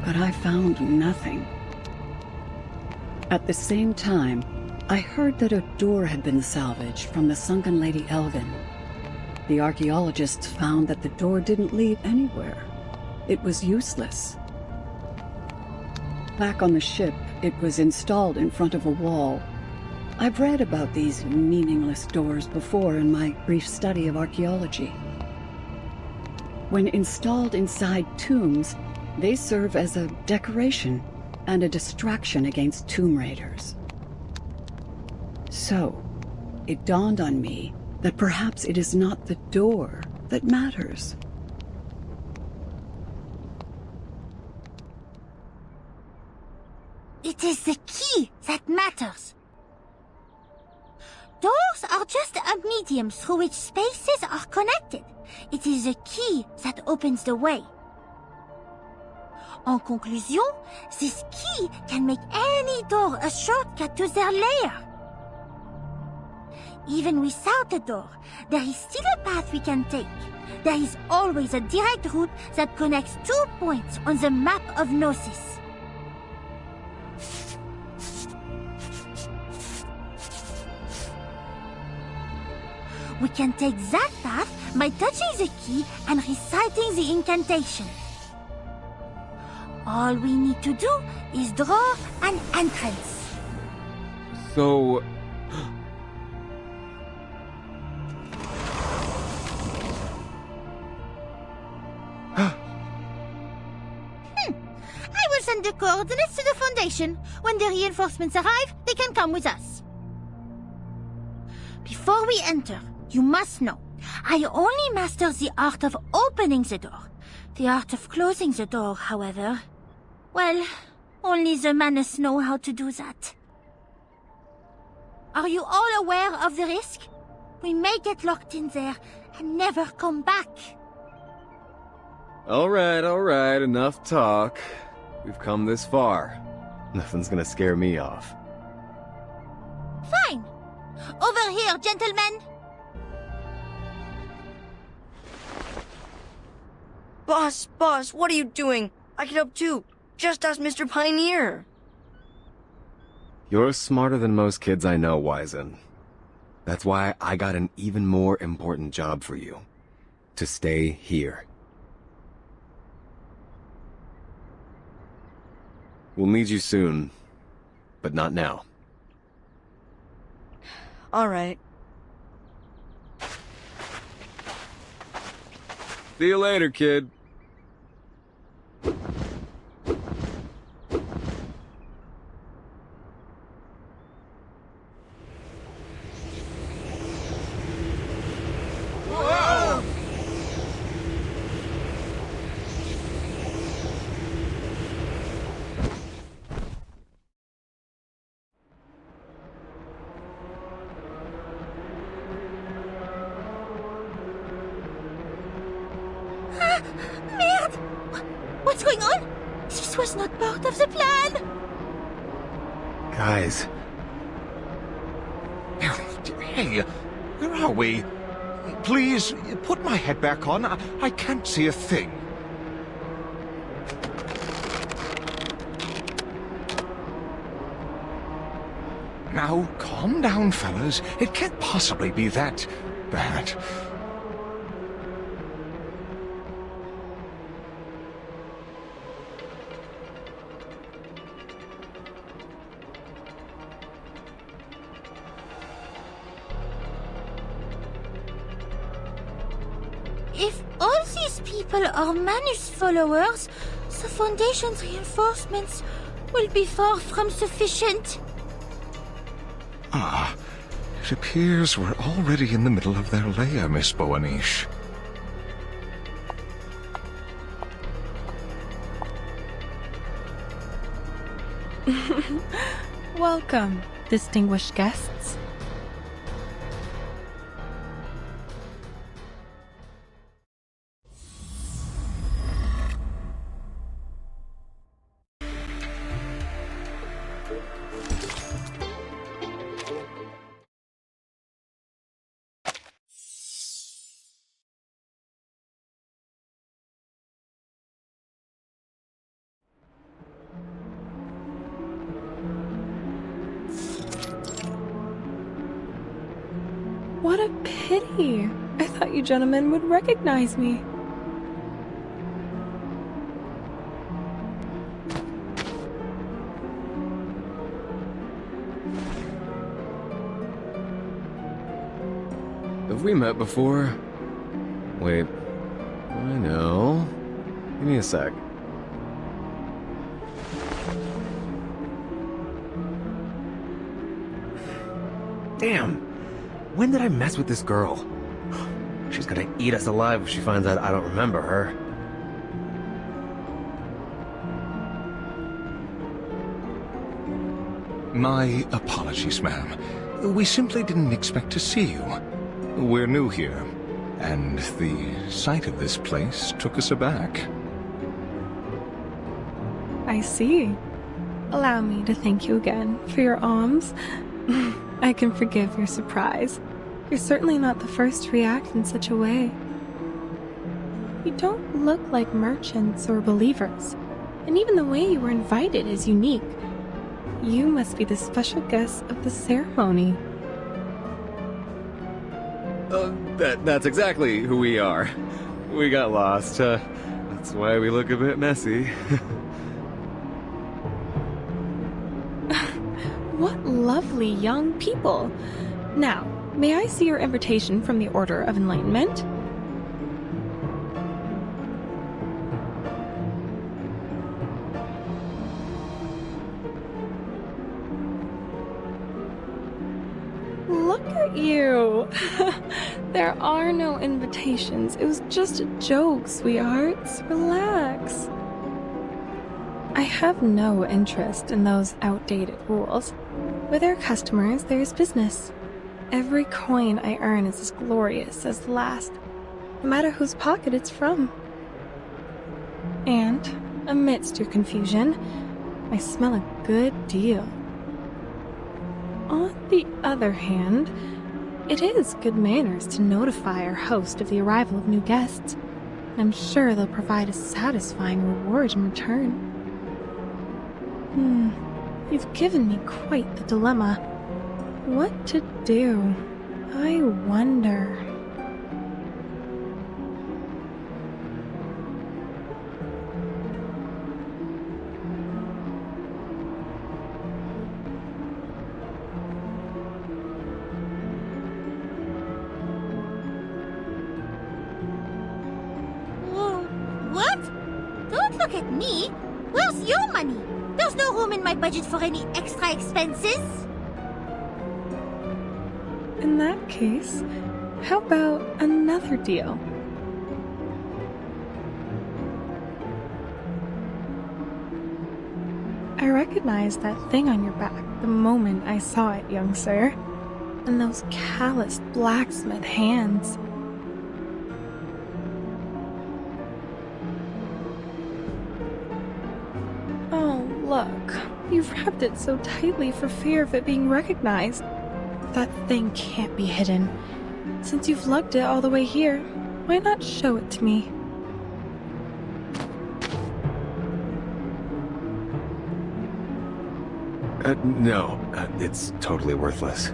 But I found nothing. At the same time, I heard that a door had been salvaged from the sunken Lady Elgin. The archaeologists found that the door didn't lead anywhere. It was useless. Back on the ship, it was installed in front of a wall. I've read about these meaningless doors before in my brief study of archaeology. When installed inside tombs, they serve as a decoration and a distraction against tomb raiders. So, it dawned on me that perhaps it is not the door that matters. It is the key that matters. Doors are just a medium through which spaces are connected. It is the key that opens the way. En conclusion, this key can make any door a shortcut to their lair. Even without a door, there is still a path we can take. There is always a direct route that connects 2 points on the map of Gnosis. We can take that path by touching the key and reciting the incantation. All we need to do is draw an entrance. So... I will send the coordinates to the Foundation. When the reinforcements arrive, they can come with us. Before we enter, you must know, I only master the art of opening the door. The art of closing the door, however, well, only the Manus know how to do that. Are you all aware of the risk? We may get locked in there and never come back. Alright, enough talk. We've come this far. Nothing's gonna scare me off. Fine. Over here, gentlemen. Boss, what are you doing? I can help too. Just ask Mr. Pioneer. You're smarter than most kids I know, Wizen. That's why I got an even more important job for you. To stay here. We'll need you soon, but not now. All right. See you later, kid. Merde! What's going on? This was not part of the plan! Guys. Hey, where are we? Please, put my head back on. I can't see a thing. Now, calm down, fellas. It can't possibly be that bad. If all these people are Manus followers, the Foundation's reinforcements will be far from sufficient. Ah, it appears we're already in the middle of their lair, Miss Boanish. Welcome, distinguished guests. What a pity. I thought you gentlemen would recognize me. Have we met before? Wait. I know. Give me a sec. Damn. When did I mess with this girl? She's gonna eat us alive if she finds out I don't remember her. My apologies, ma'am. We simply didn't expect to see you. We're new here, and the sight of this place took us aback. I see. Allow me to thank you again for your alms. I can forgive your surprise. You're certainly not the first to react in such a way. You don't look like merchants or believers, and even the way you were invited is unique. You must be the special guest of the ceremony. That's exactly who we are. We got lost. That's why we look a bit messy. What lovely young people. Now, may I see your invitation from the Order of Enlightenment? Look at you. There are no invitations. It was just a joke, sweethearts. Relax. I have no interest in those outdated rules. With our customers, there's business. Every coin I earn is as glorious as the last, no matter whose pocket it's from. And, amidst your confusion, I smell a good deal. On the other hand, it is good manners to notify our host of the arrival of new guests. I'm sure they'll provide a satisfying reward in return. You've given me quite the dilemma. What to do? I wonder. What? Don't look at me. Where's your money? There's no room in my budget for any extra expenses. In that case, how about another deal? I recognized that thing on your back the moment I saw it, young sir. And those calloused blacksmith hands. Oh, look. You've wrapped it so tightly for fear of it being recognized. That thing can't be hidden. Since you've lugged it all the way here, why not show it to me? No, it's totally worthless.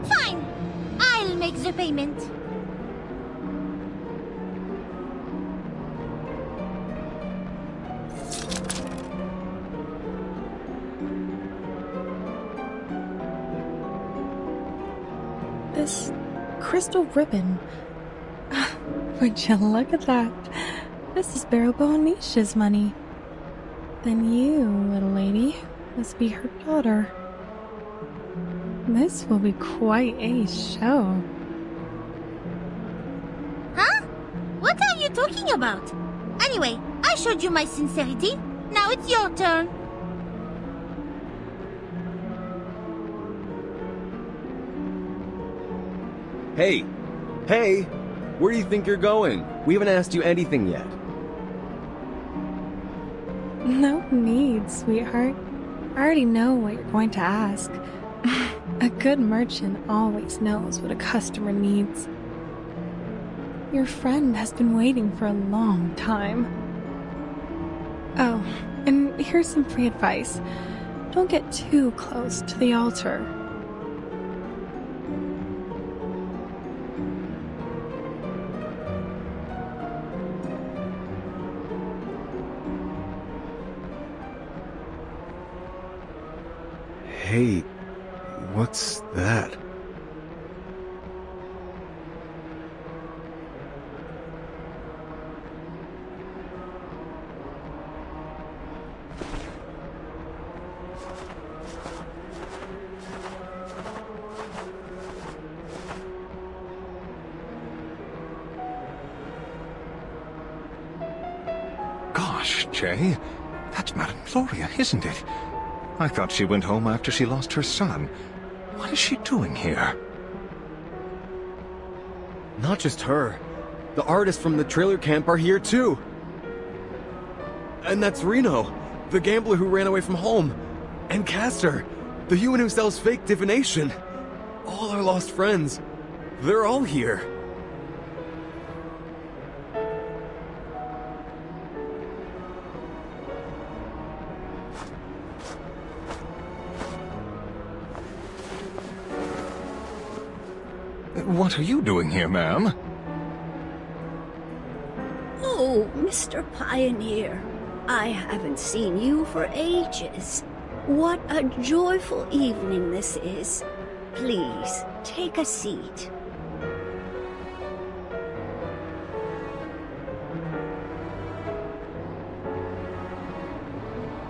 Fine. I'll make the payment. This crystal ribbon. Would you look at that? This is Beryl Bonisha's money. Then you, little lady, must be her daughter. This will be quite a show. Huh? What are you talking about? Anyway, I showed you my sincerity. Now it's your turn. Hey! Hey! Where do you think you're going? We haven't asked you anything yet. No need, sweetheart. I already know what you're going to ask. A good merchant always knows what a customer needs. Your friend has been waiting for a long time. Oh, and here's some free advice. Don't get too close to the altar. Hey, what's that? Gosh, Jay, that's Madame Gloria, isn't it? I thought she went home after she lost her son. What is she doing here? Not just her. The artists from the trailer camp are here too. And that's Reno, the gambler who ran away from home. And Castor, the human who sells fake divination. All our lost friends. They're all here. What are you doing here, ma'am? Oh, Mr. Pioneer. I haven't seen you for ages. What a joyful evening this is. Please, take a seat.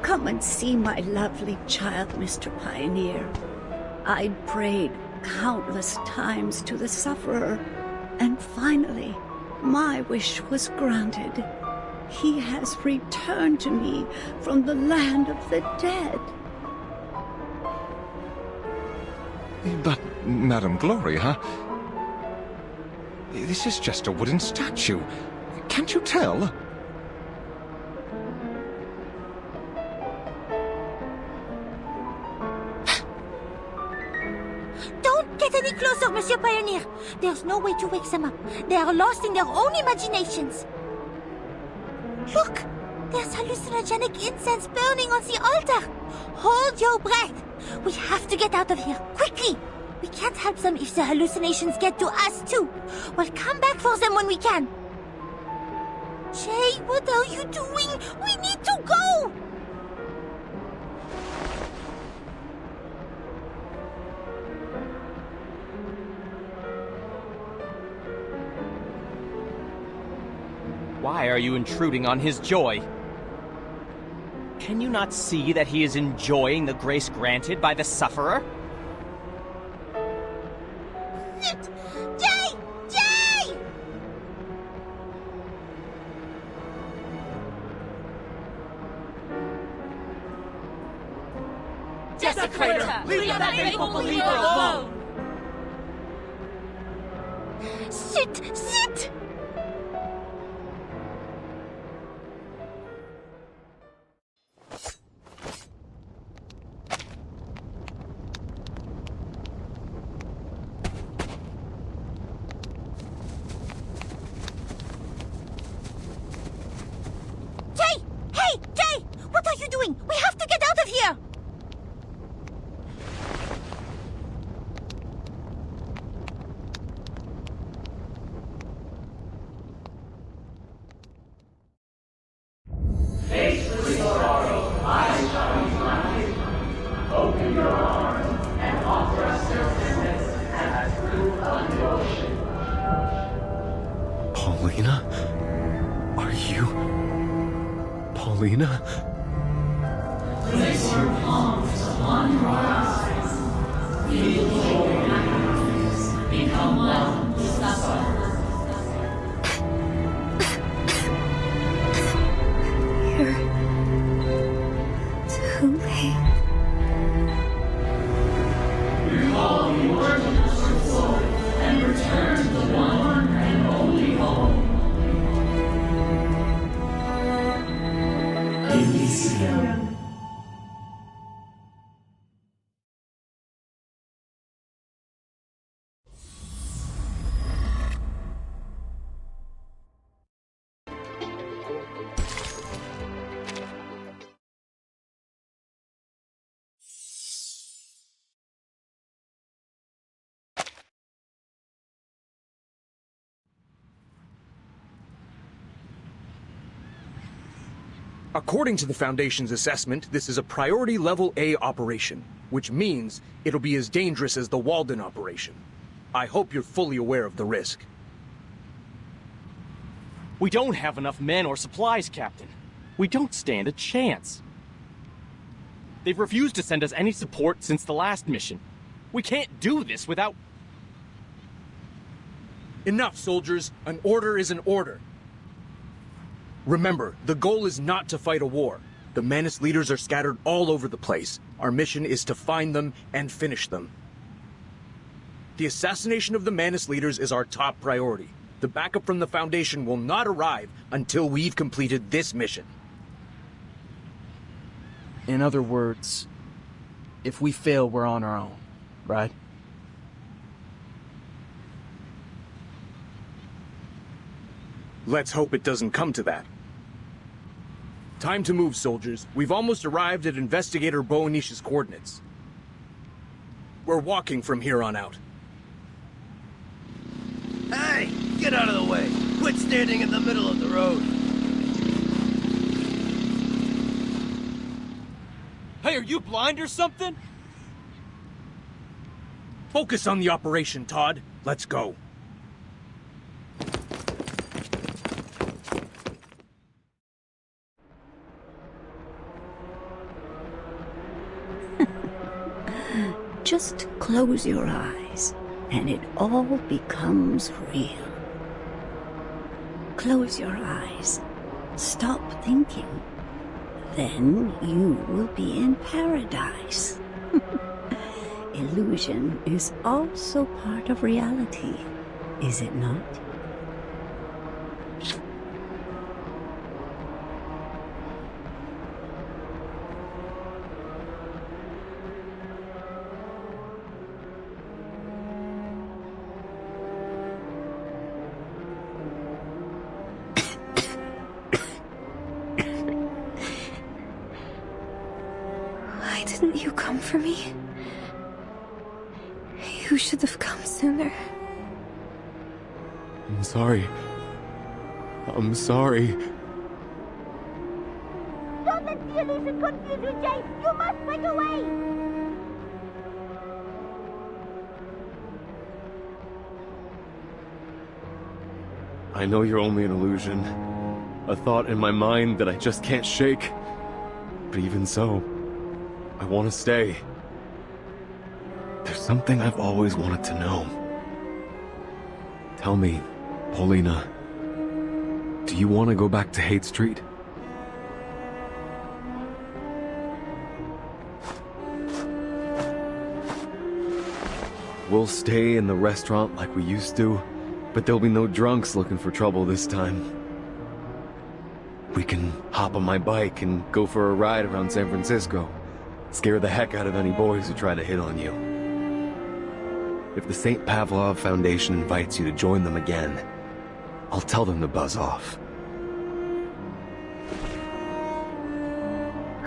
Come and see my lovely child, Mr. Pioneer. I prayed countless times to the sufferer, and finally, my wish was granted. He has returned to me from the land of the dead. But, Madame Gloria, this is just a wooden statue. Can't you tell? Don't get any closer, Monsieur Pioneer. There's no way to wake them up. They are lost in their own imaginations. Look! There's hallucinogenic incense burning on the altar. Hold your breath. We have to get out of here, quickly. We can't help them if the hallucinations get to us too. We'll come back for them when we can. Jay, what are you doing? We need to go! Why are you intruding on his joy? Can you not see that he is enjoying the grace granted by the sufferer? Jay! Jay! Desecrator! Leave that faithful believer alone! Sit! Sit! Paulina? Are you... Paulina? Place your palms upon your eyes. Feel joy and happiness. Become one with the sorrow. You're too late. Recall the origin of your soul and return to the one and only home. Elysium. According to the Foundation's assessment, this is a priority level A operation, which means it'll be as dangerous as the Walden operation. I hope you're fully aware of the risk. We don't have enough men or supplies, Captain. We don't stand a chance. They've refused to send us any support since the last mission. We can't do this without... Enough, soldiers. An order is an order. Remember, the goal is not to fight a war. The Menace leaders are scattered all over the place. Our mission is to find them and finish them. The assassination of the Manus leaders is our top priority. The backup from the Foundation will not arrive until we've completed this mission. In other words, if we fail, we're on our own, right? Let's hope it doesn't come to that. Time to move, soldiers. We've almost arrived at Investigator Boanish's coordinates. We're walking from here on out. Hey, get out of the way. Quit standing in the middle of the road. Hey, are you blind or something? Focus on the operation, Todd. Let's go. Just close your eyes, and it all becomes real. Close your eyes. Stop thinking. Then you will be in paradise. Illusion is also part of reality, is it not? Why didn't you come for me? You should have come sooner. I'm sorry. I'm sorry. Don't let the illusion confuse you, Jay! You must break away! I know you're only an illusion. A thought in my mind that I just can't shake. But even so, I want to stay. There's something I've always wanted to know. Tell me, Paulina, do you want to go back to Hate Street? We'll stay in the restaurant like we used to, but there'll be no drunks looking for trouble this time. We can hop on my bike and go for a ride around San Francisco. Scare the heck out of any boys who try to hit on you. If the St. Pavlov Foundation invites you to join them again, I'll tell them to buzz off.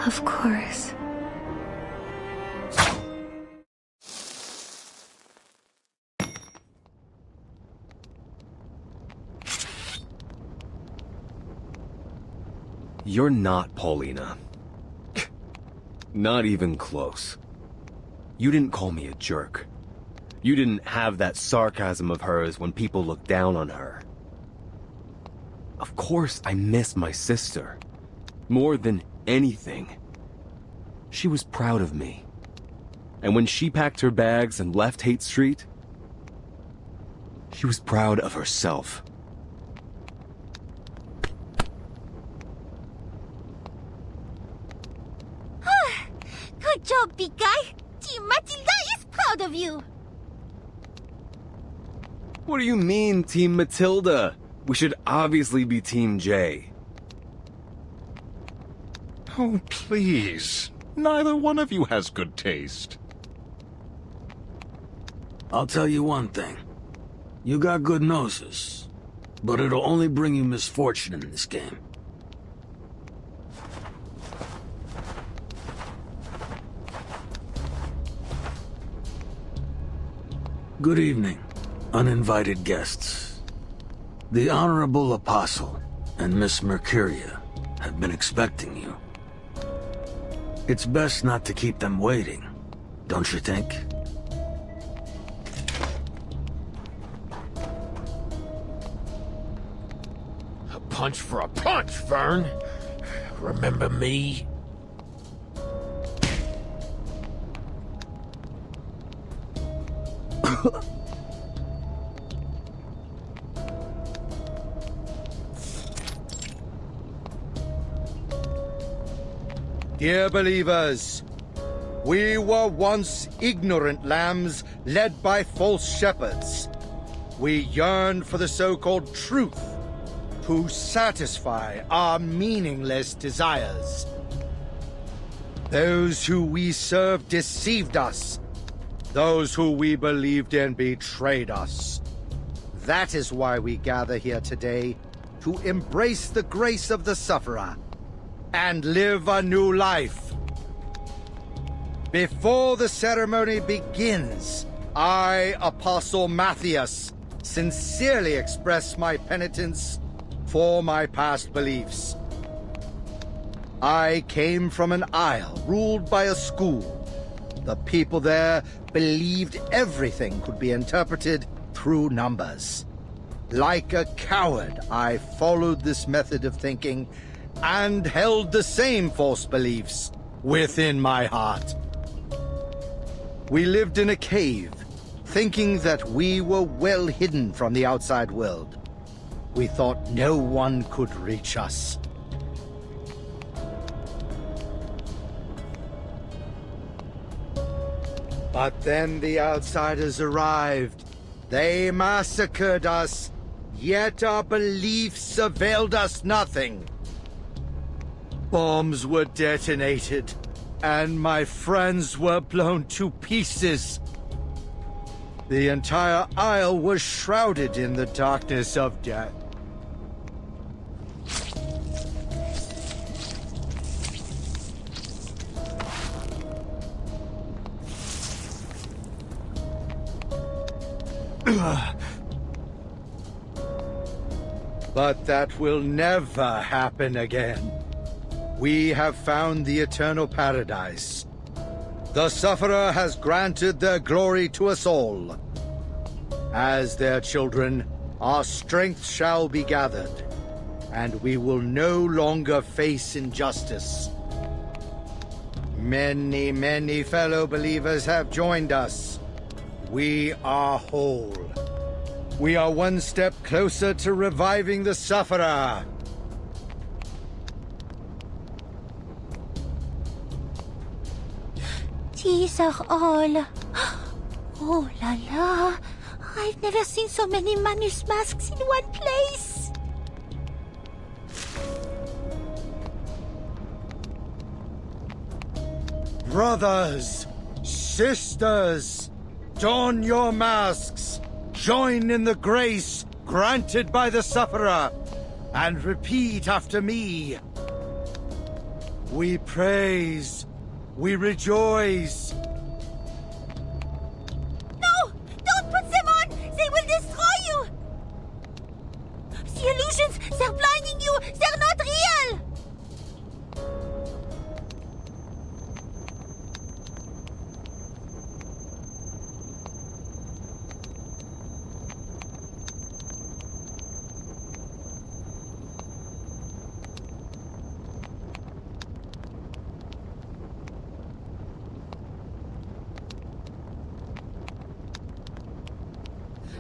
Of course. You're not Paulina. Not even close. You didn't call me a jerk. You didn't have that sarcasm of hers when people look down on her. Of course I miss my sister. More than anything. She was proud of me. And when she packed her bags and left Hate Street, she was proud of herself. Good job, big guy! Team Matilda is proud of you! What do you mean, Team Matilda? We should obviously be Team J. Oh, please. Neither one of you has good taste. I'll tell you one thing. You got good noses, but it'll only bring you misfortune in this game. Good evening, uninvited guests. The Honorable Apostle and Miss Mercuria have been expecting you. It's best not to keep them waiting, don't you think? A punch for a punch, Vern. Remember me? Dear believers, we were once ignorant lambs led by false shepherds. We yearn for the so-called truth, to satisfy our meaningless desires. Those who we served deceived us. Those who we believed in betrayed us. That is why we gather here today, to embrace the grace of the sufferer and live a new life. Before the ceremony begins, I, Apostle Matthias, sincerely express my penitence for my past beliefs. I came from an isle ruled by a school. The people there believed everything could be interpreted through numbers. Like a coward, I followed this method of thinking and held the same false beliefs within my heart. We lived in a cave, thinking that we were well hidden from the outside world. We thought no one could reach us. But then the outsiders arrived. They massacred us, yet our beliefs availed us nothing. Bombs were detonated, and my friends were blown to pieces. The entire isle was shrouded in the darkness of death. But that will never happen again. We have found the eternal paradise. The Sufferer has granted their glory to us all. As their children, our strength shall be gathered, and we will no longer face injustice. Many, many fellow believers have joined us. We are whole. We are one step closer to reviving the Sufferer. These are all. Oh la la. I've never seen so many Manus masks in one place. Brothers, sisters, don your masks. Join in the grace granted by the Sufferer, and repeat after me. We praise, we rejoice. No! Don't put them on! They will destroy you! The illusions, they're blinding you! They're not real!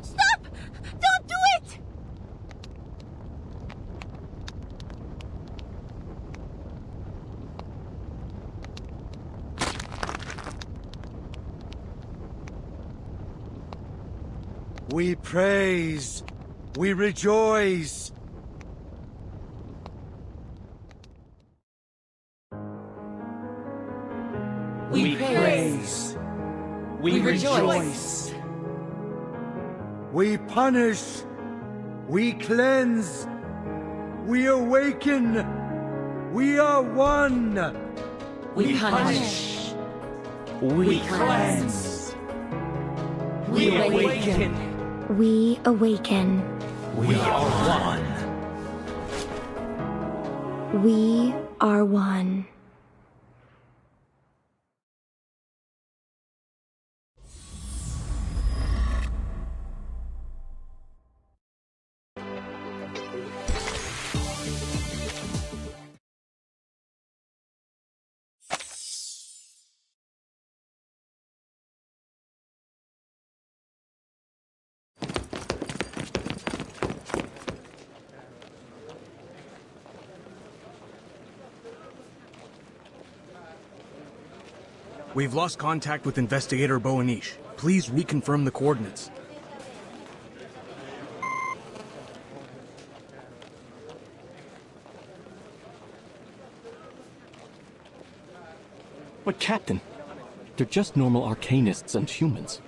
Stop! Don't do it! We praise, we rejoice. We praise. We rejoice. We punish, we cleanse, we awaken, we are one. We punish. We cleanse. We awaken. We awaken. We are one. We are one. We've lost contact with Investigator Boanish. Please reconfirm the coordinates. But Captain, they're just normal arcanists and humans.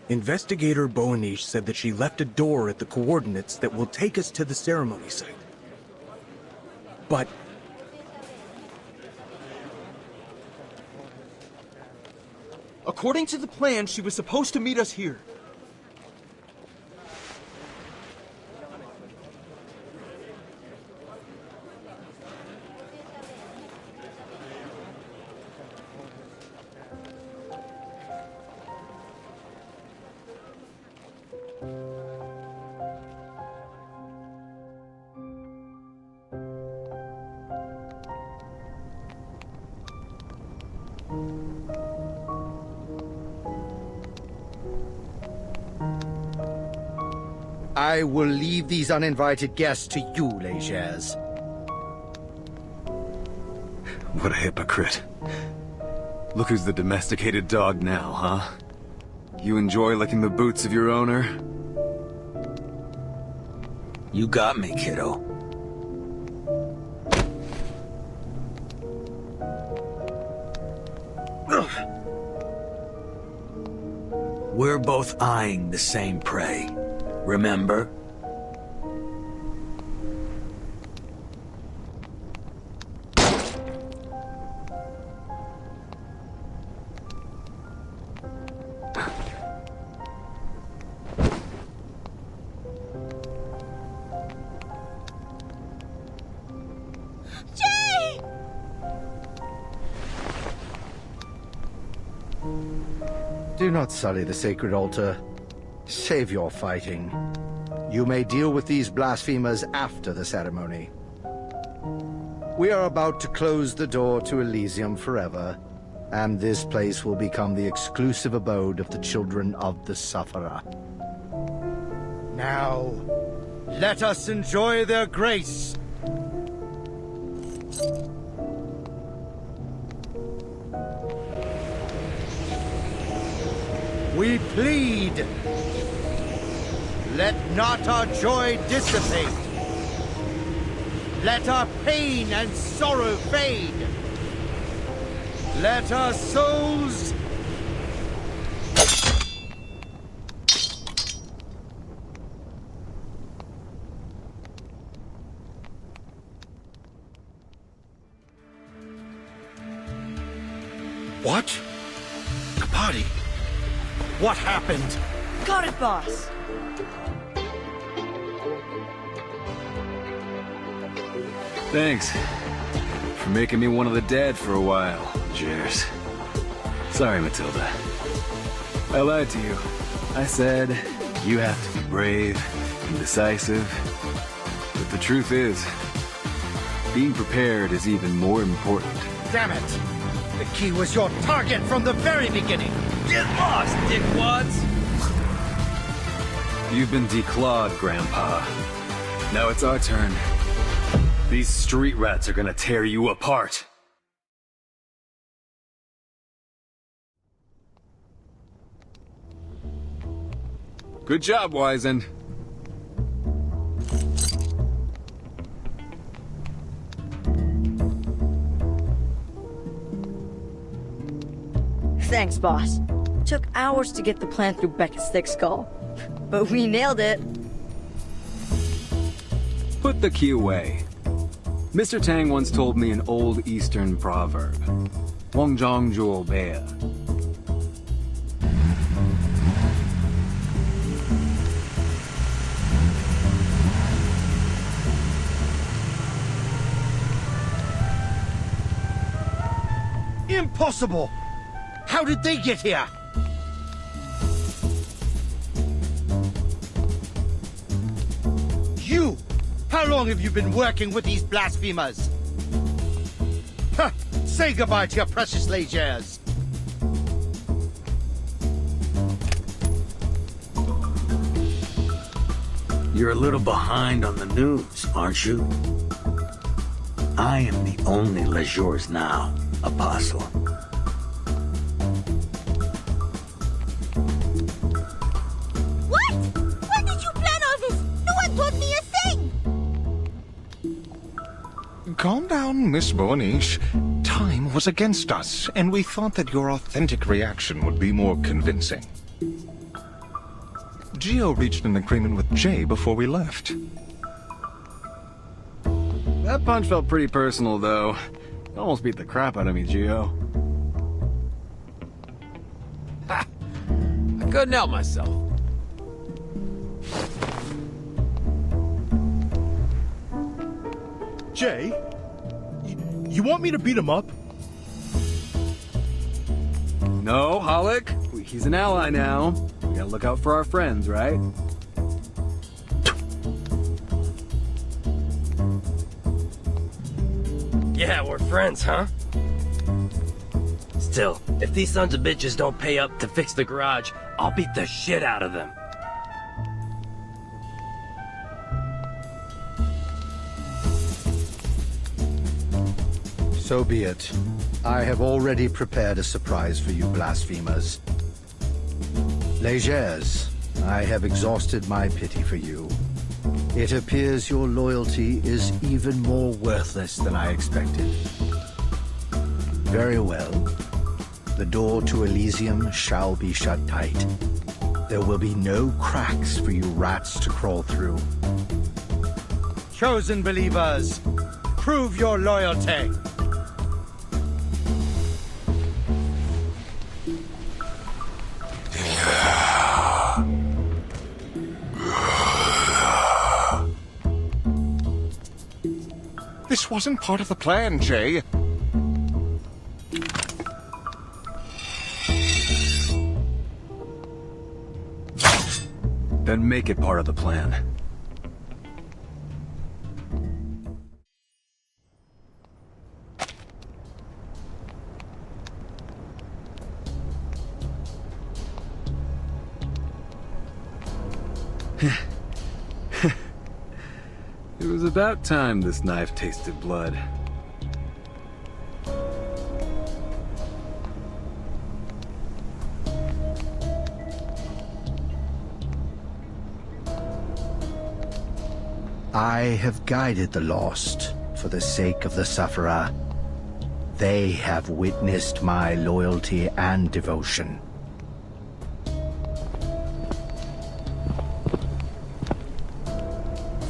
Investigator Boanish said that she left a door at the coordinates that will take us to the ceremony site. But... According to the plan, she was supposed to meet us here. I will leave these uninvited guests to you, Legers. What a hypocrite. Look who's the domesticated dog now, huh? You enjoy licking the boots of your owner? You got me, kiddo. We're both eyeing the same prey. Remember? Do not sully the sacred altar. Save your fighting. You may deal with these blasphemers after the ceremony. We are about to close the door to Elysium forever, and this place will become the exclusive abode of the children of the Sufferer. Now, let us enjoy their grace. We plead. Let not our joy dissipate. Let our pain and sorrow fade. Let our souls... What? The party? What happened? Got it, boss. Thanks for making me one of the dead for a while, Cheers. Sorry, Matilda. I lied to you. I said you have to be brave and decisive. But the truth is, being prepared is even more important. Damn it! The key was your target from the very beginning! Get lost, dickwads! You've been declawed, Grandpa. Now it's our turn. These street rats are gonna tear you apart. Good job, Wizen. Thanks, boss. Took hours to get the plan through Beckett's thick skull. But we nailed it. Put the key away. Mr. Tang once told me an old Eastern proverb. Wong Zhong Zhuo Bea. Impossible! How did they get here? You! How long have you been working with these blasphemers? Huh! Say goodbye to your precious Legers! You're a little behind on the news, aren't you? I am the only Lejour's now, Apostle. What? When did you plan all this? No one told me a thing! Calm down, Miss Borniche. Time was against us, and we thought that your authentic reaction would be more convincing. Gio reached an agreement with Jay before we left. That punch felt pretty personal, though. You almost beat the crap out of me, Gio. I couldn't help myself. Jay? You want me to beat him up? No, Hollick. He's an ally now. We gotta look out for our friends, right? Yeah, we're friends, huh? Still, if these sons of bitches don't pay up to fix the garage, I'll beat the shit out of them. So be it. I have already prepared a surprise for you blasphemers. Légers, I have exhausted my pity for you. It appears your loyalty is even more worthless than I expected. Very well. The door to Elysium shall be shut tight. There will be no cracks for you rats to crawl through. Chosen believers, prove your loyalty! This wasn't part of the plan, Jay. Then make it part of the plan. It was about time this knife tasted blood. I have guided the lost for the sake of the sufferer. They have witnessed my loyalty and devotion.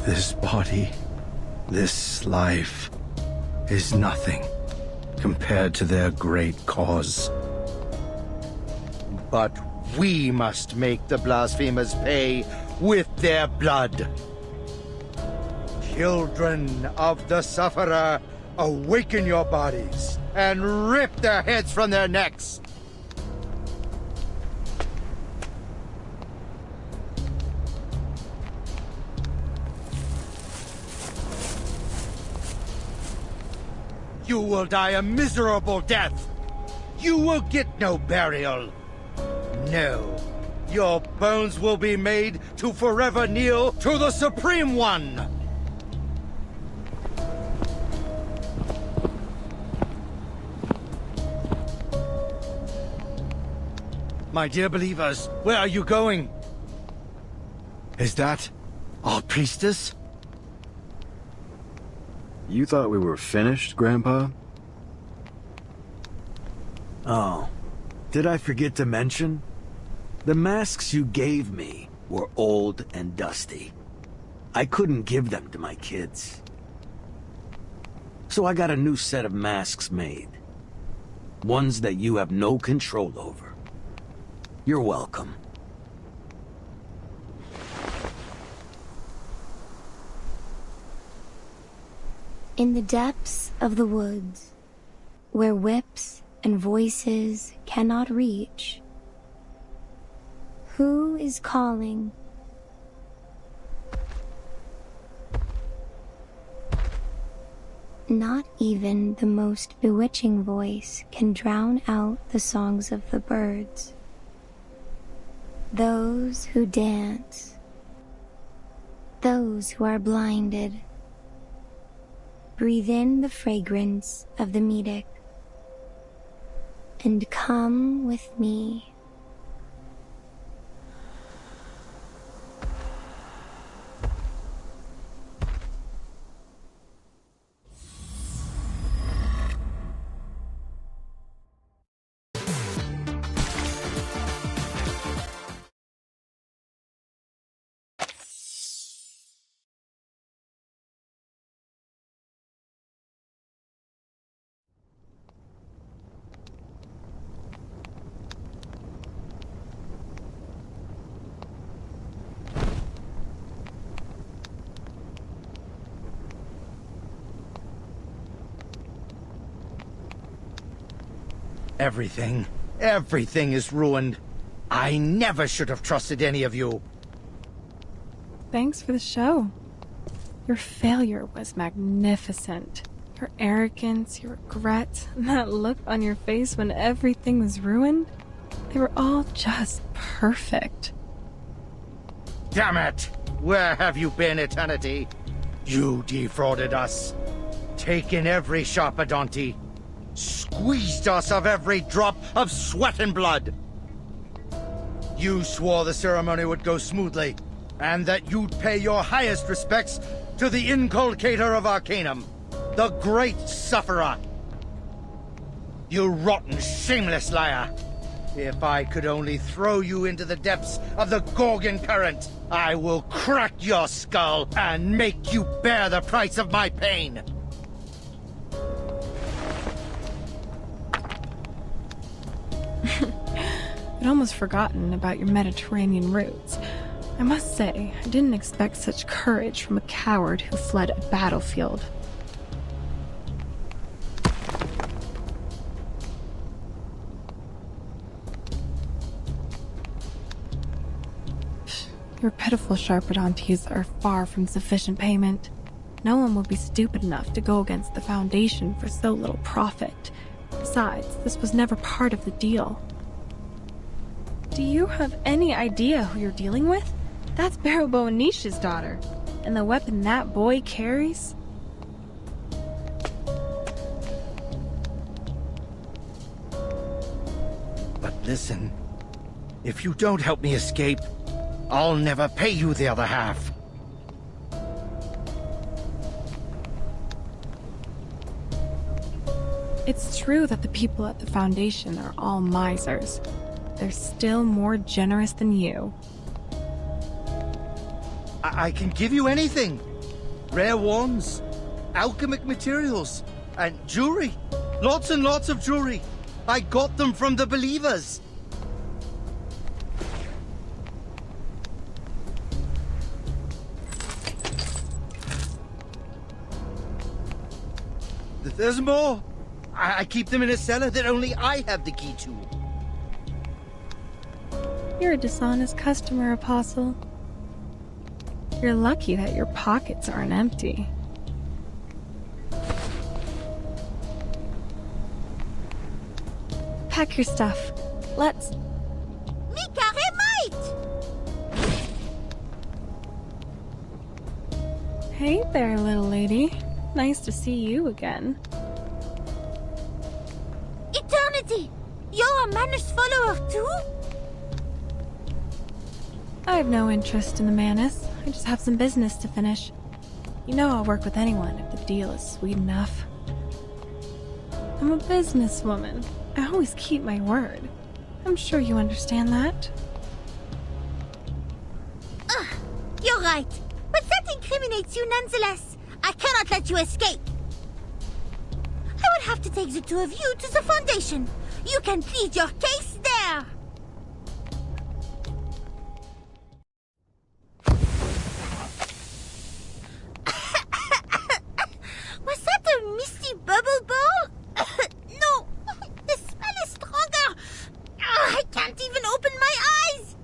This body, this life, is nothing compared to their great cause. But we must make the blasphemers pay with their blood. Children of the sufferer, awaken your bodies and rip their heads from their necks. You will die a miserable death. You will get no burial. No, your bones will be made to forever kneel to the Supreme One. My dear believers, where are you going? Is that our priestess? You thought we were finished, Grandpa? Oh, did I forget to mention? The masks you gave me were old and dusty. I couldn't give them to my kids. So I got a new set of masks made. Ones that you have no control over. You're welcome. In the depths of the woods, where whips and voices cannot reach, who is calling? Not even the most bewitching voice can drown out the songs of the birds. Those who dance, those who are blinded, Breathe in the fragrance of the Medic, and come with me. Everything is ruined. I never should have trusted any of you. Thanks for the show. Your failure was magnificent. Your arrogance, your regret, and that look on your face when everything was ruined, they were all just perfect. Damn it! Where have you been, Eternity? You defrauded us. Taken every Sharpadonti. Squeezed us of every drop of sweat and blood. You swore the ceremony would go smoothly, and that you'd pay your highest respects to the inculcator of Arcanum, the great sufferer. You rotten, shameless liar. If I could only throw you into the depths of the Gorgon current, I will crack your skull and make you bear the price of my pain. I'd almost forgotten about your Mediterranean roots. I must say, I didn't expect such courage from a coward who fled a battlefield. Your pitiful Sharpadontis are far from sufficient payment. No one would be stupid enough to go against the Foundation for so little profit. Besides, this was never part of the deal. Do you have any idea who you're dealing with? That's Barrow Nisha's daughter. And the weapon that boy carries? But listen, if you don't help me escape, I'll never pay you the other half. It's true that the people at the Foundation are all misers. They're still more generous than you. I can give you anything. Rare wands, alchemic materials, and jewelry. Lots and lots of jewelry. I got them from the Believers. There's more. I keep them in a cellar that only I have the key to. You're a dishonest customer, Apostle. You're lucky that your pockets aren't empty. Pack your stuff. Let's... Hey there, little lady. Nice to see you again. Eternity! You're a Manus follower too? I have no interest in the Manus. I just have some business to finish. You know I'll work with anyone if the deal is sweet enough. I'm a businesswoman. I always keep my word. I'm sure you understand that. You're right. But that incriminates you nonetheless. I cannot let you escape. I will have to take the two of you to the Foundation. You can plead your case there. Was that a misty bubble ball? No, the smell is stronger. I can't even open my eyes.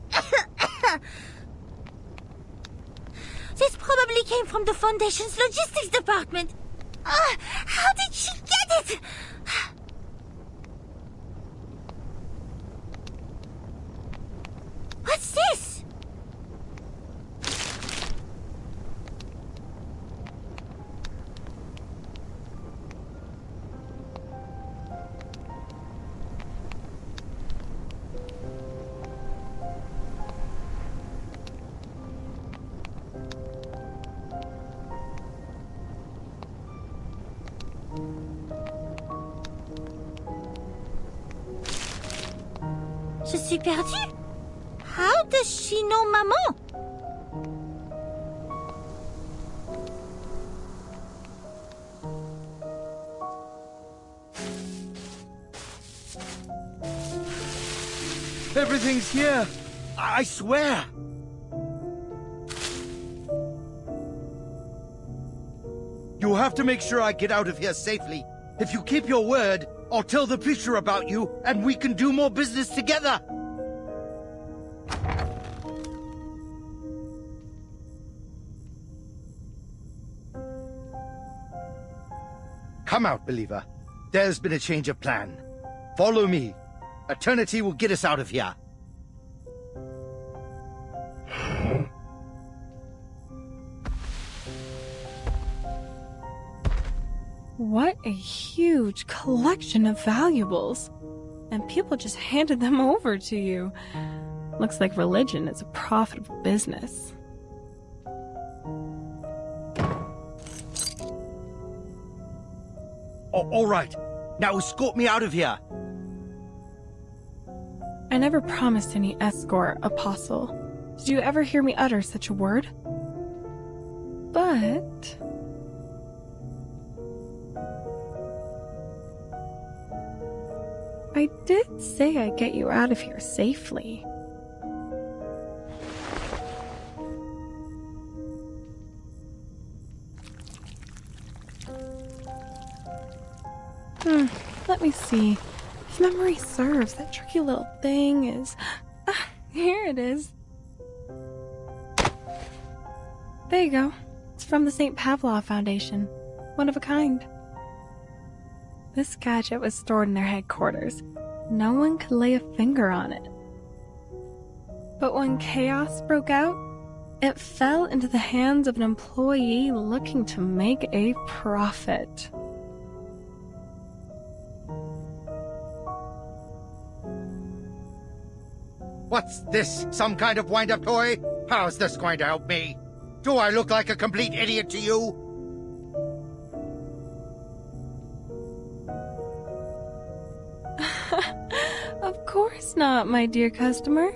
This probably came from the Foundation's logistics department. How did she get it? What's this? Je suis perdue. How does she know maman? Everything's here. I swear. You have to make sure I get out of here safely. If you keep your word, I'll tell the preacher about you, and we can do more business together. Come out, believer. There's been a change of plan. Follow me. Eternity will get us out of here. What a huge collection of valuables. And people just handed them over to you. Looks like religion is a profitable business. All right. Now escort me out of here. I never promised any escort, Apostle. Did you ever hear me utter such a word? But... I did say I'd get you out of here safely. Let me see. If memory serves, that tricky little thing is... here it is. There you go. It's from the St. Pavlov Foundation. One of a kind. This gadget was stored in their headquarters. No one could lay a finger on it. But when chaos broke out, it fell into the hands of an employee looking to make a profit. What's this? Some kind of wind-up toy? How's this going to help me? Do I look like a complete idiot to you? Of course not, my dear customer.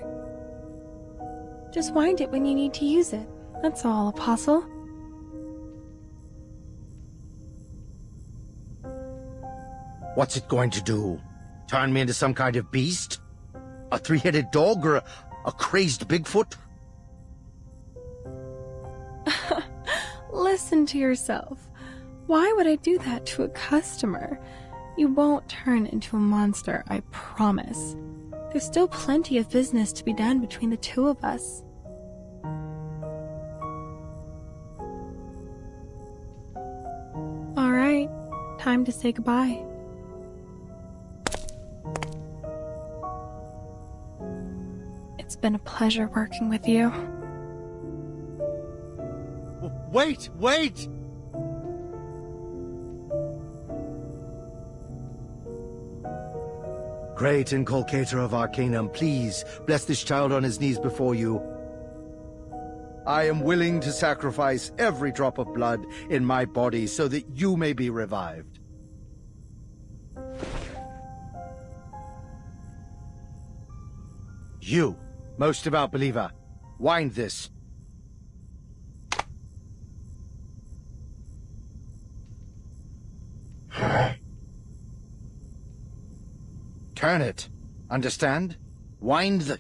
Just wind it when you need to use it. That's all, Apostle. What's it going to do? Turn me into some kind of beast? A three-headed dog or a crazed Bigfoot? Listen to yourself. Why would I do that to a customer? You won't turn into a monster, I promise. There's still plenty of business to be done between the two of us. Alright, time to say goodbye. It's been a pleasure working with you. Wait! Great Inculcator of Arcanum, please bless this child on his knees before you. I am willing to sacrifice every drop of blood in my body so that you may be revived. You, most devout believer, wind this. Turn it. Understand? Wind the...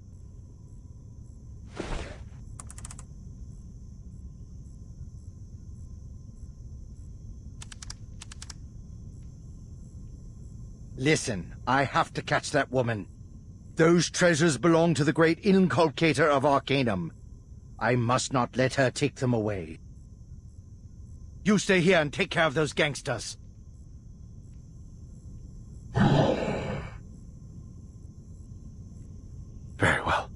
Listen, I have to catch that woman. Those treasures belong to the great Inculcator of Arcanum. I must not let her take them away. You stay here and take care of those gangsters. Very well.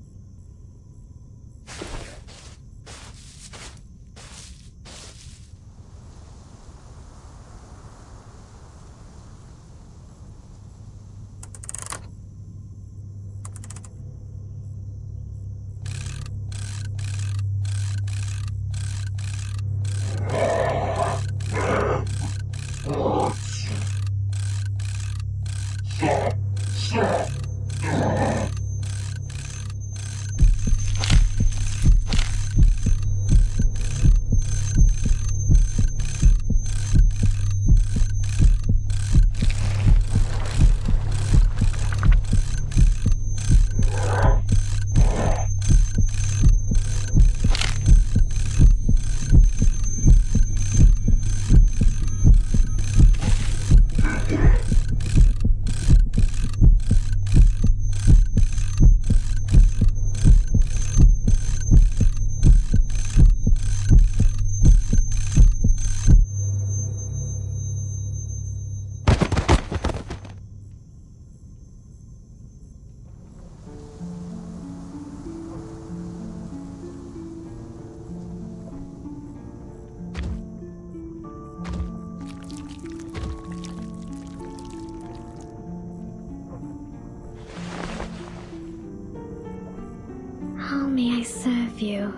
may I serve you?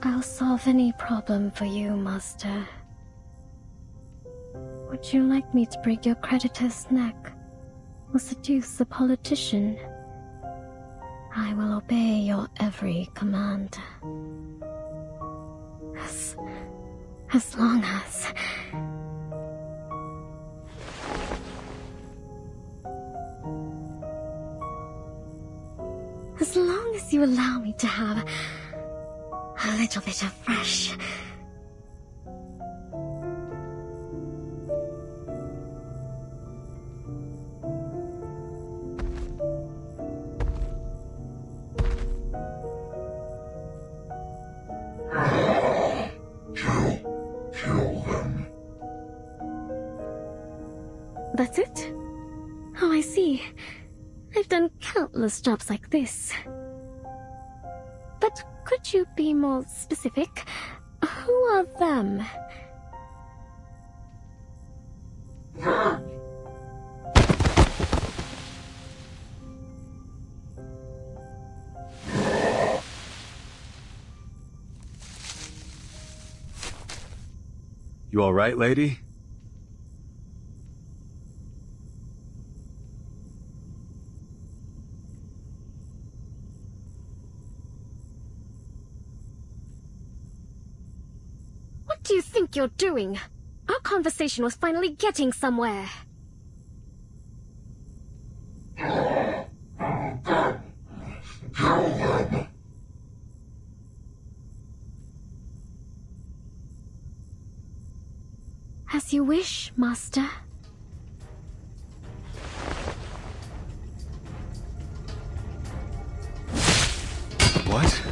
I'll solve any problem for you, Master. Would you like me to break your creditor's neck or seduce a politician? I will obey your every command. As long as... As long as you allow me to have a little bit of fresh. Kill them. That's it? Oh, I see. I've done countless jobs like this. But could you be more specific? Who are them? You all right, lady? What do you think you're doing? Our conversation was finally getting somewhere. Kill them. As you wish, Master. What?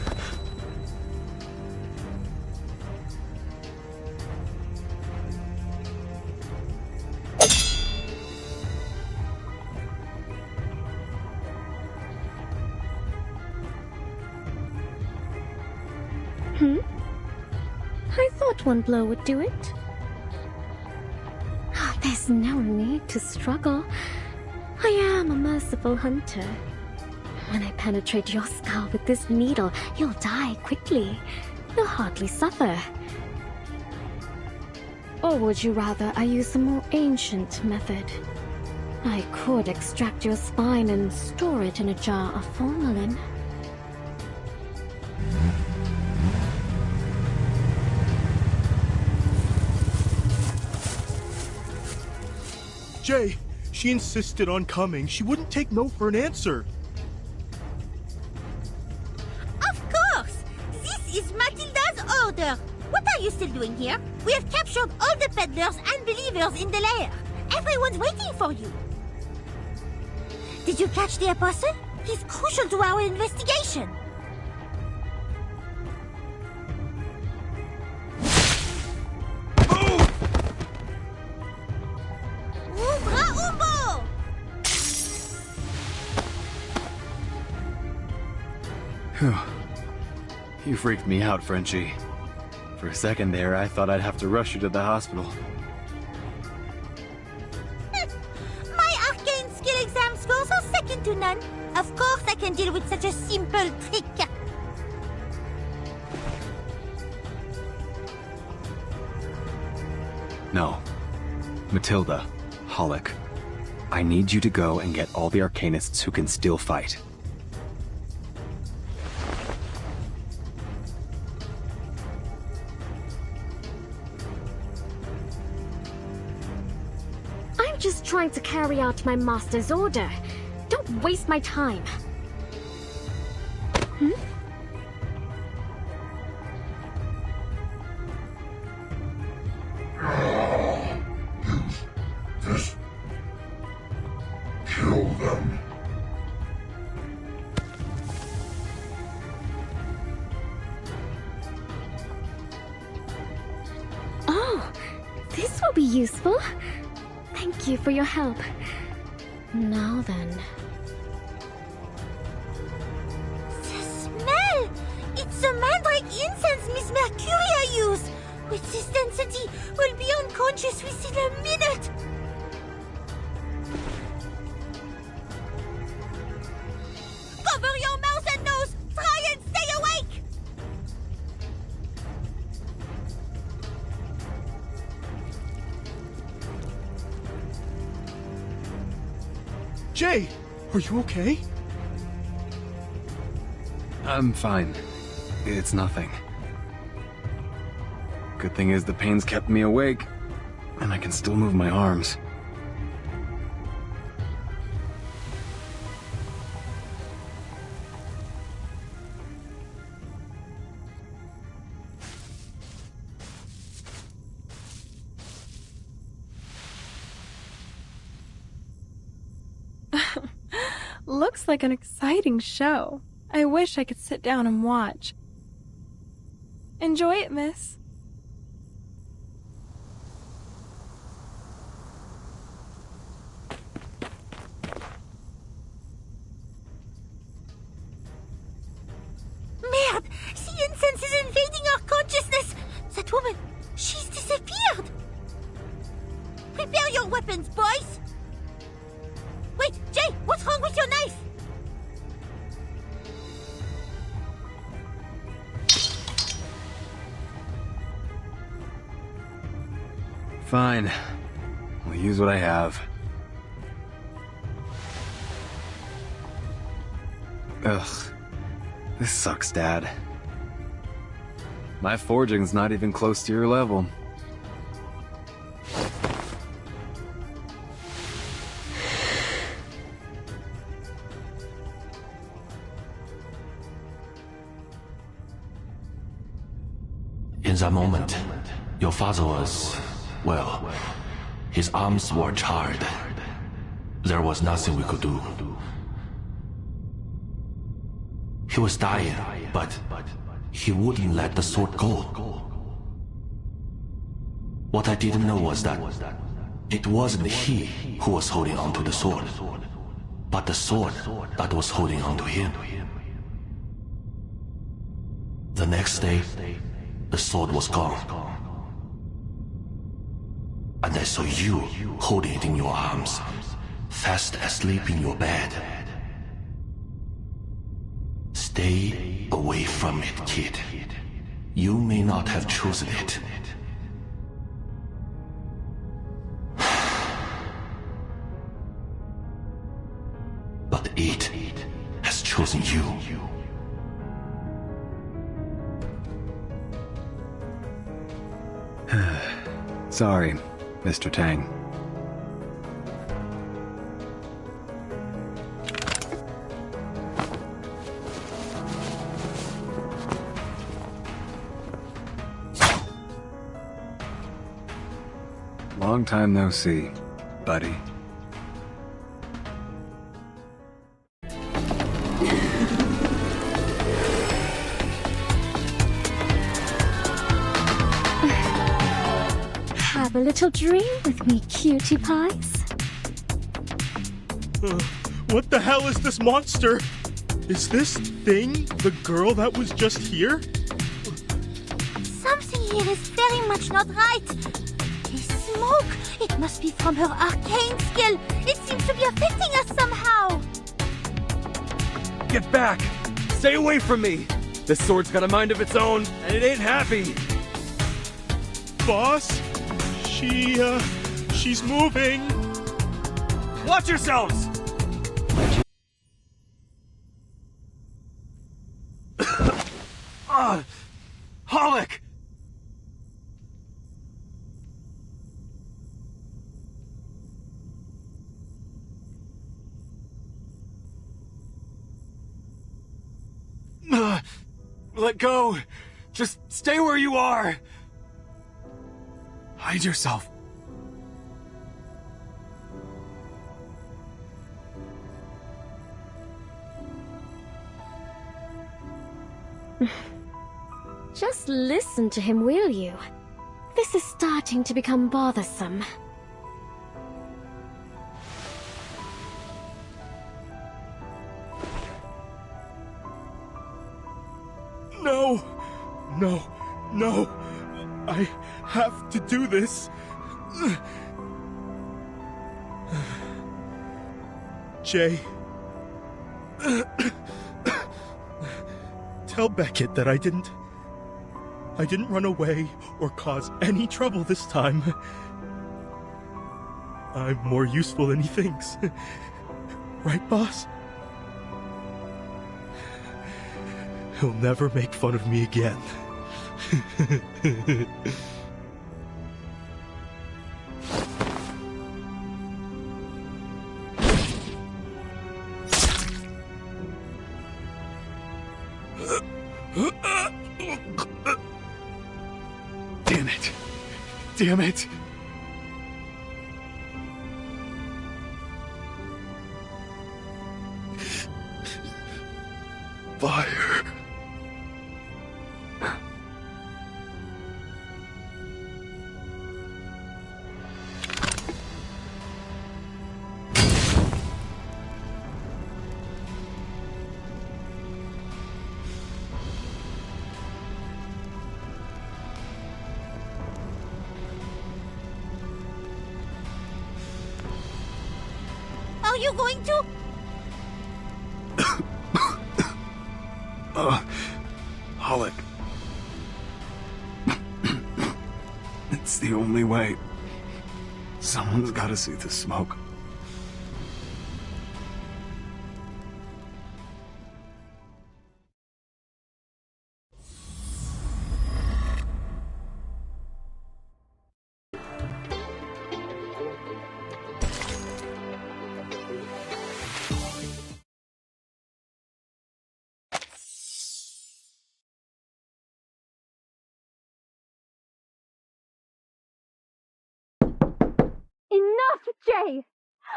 I thought one blow would do it. There's no need to struggle. I am a merciful hunter. When I penetrate your skull with this needle, you'll die quickly. You'll hardly suffer. Or would you rather I use a more ancient method? I could extract your spine and store it in a jar of formalin. Jay, she insisted on coming. She wouldn't take no for an answer. Of course! This is Matilda's order! What are you still doing here? We have captured all the peddlers and believers in the lair. Everyone's waiting for you. Did you catch the apostle? He's crucial to our investigation. You freaked me out, Frenchie. For a second there, I thought I'd have to rush you to the hospital. My arcane skill exam scores are second to none. Of course I can deal with such a simple trick. No. Matilda, Hollick, I need you to go and get all the arcanists who can still fight. Just trying to carry out my master's order. Don't waste my time. Just kill them. Useful? Thank you for your help. Now then. The smell! It's the mandrake incense Miss Mercuria used! With this density, we'll be unconscious within a minute! Cover your mouth and nose! Try and stay awake! Jay, are you okay? I'm fine. It's nothing. Good thing is the pain's kept me awake, and I can still move my arms. Looks like an exciting show. I wish I could sit down and watch. Enjoy it, miss. Merde! The incense is invading our consciousness! That woman, she's disappeared! Prepare your weapons, boys! Wait, Jay, what's wrong with your knife? Fine. I'll use what I have. Ugh. This sucks, Dad. My forging's not even close to your level. In that moment, your father was, well, his arms were charred. There was nothing we could do. He was dying, but he wouldn't let the sword go. What I didn't know was that it wasn't he who was holding onto the sword, but the sword that was holding onto him. The next day, the sword was gone. And I saw you holding it in your arms, fast asleep in your bed. Stay away from it, kid. You may not have chosen it. But it has chosen you. Sorry, Mr. Tang. Long time no see, buddy. Have a little dream with me, cutie pies. What the hell is this monster? Is this thing the girl that was just here? Something here is very much not right. This smoke, it must be from her arcane skill. It seems to be affecting us somehow. Get back! Stay away from me! This sword's got a mind of its own, and it ain't happy! Boss? She's moving. Watch yourselves! Holic! Let go! Just stay where you are! Hide yourself. Just listen to him, will you? This is starting to become bothersome. No! No! No! I have to do this! Jay... Tell Beckett that I didn't run away or cause any trouble this time. I'm more useful than he thinks. Right, boss? He'll never make fun of me again. Damn it! Damn it! Fire! Are you going to? Hollick. It's the only way. Someone's gotta see the smoke. Enough, Jay!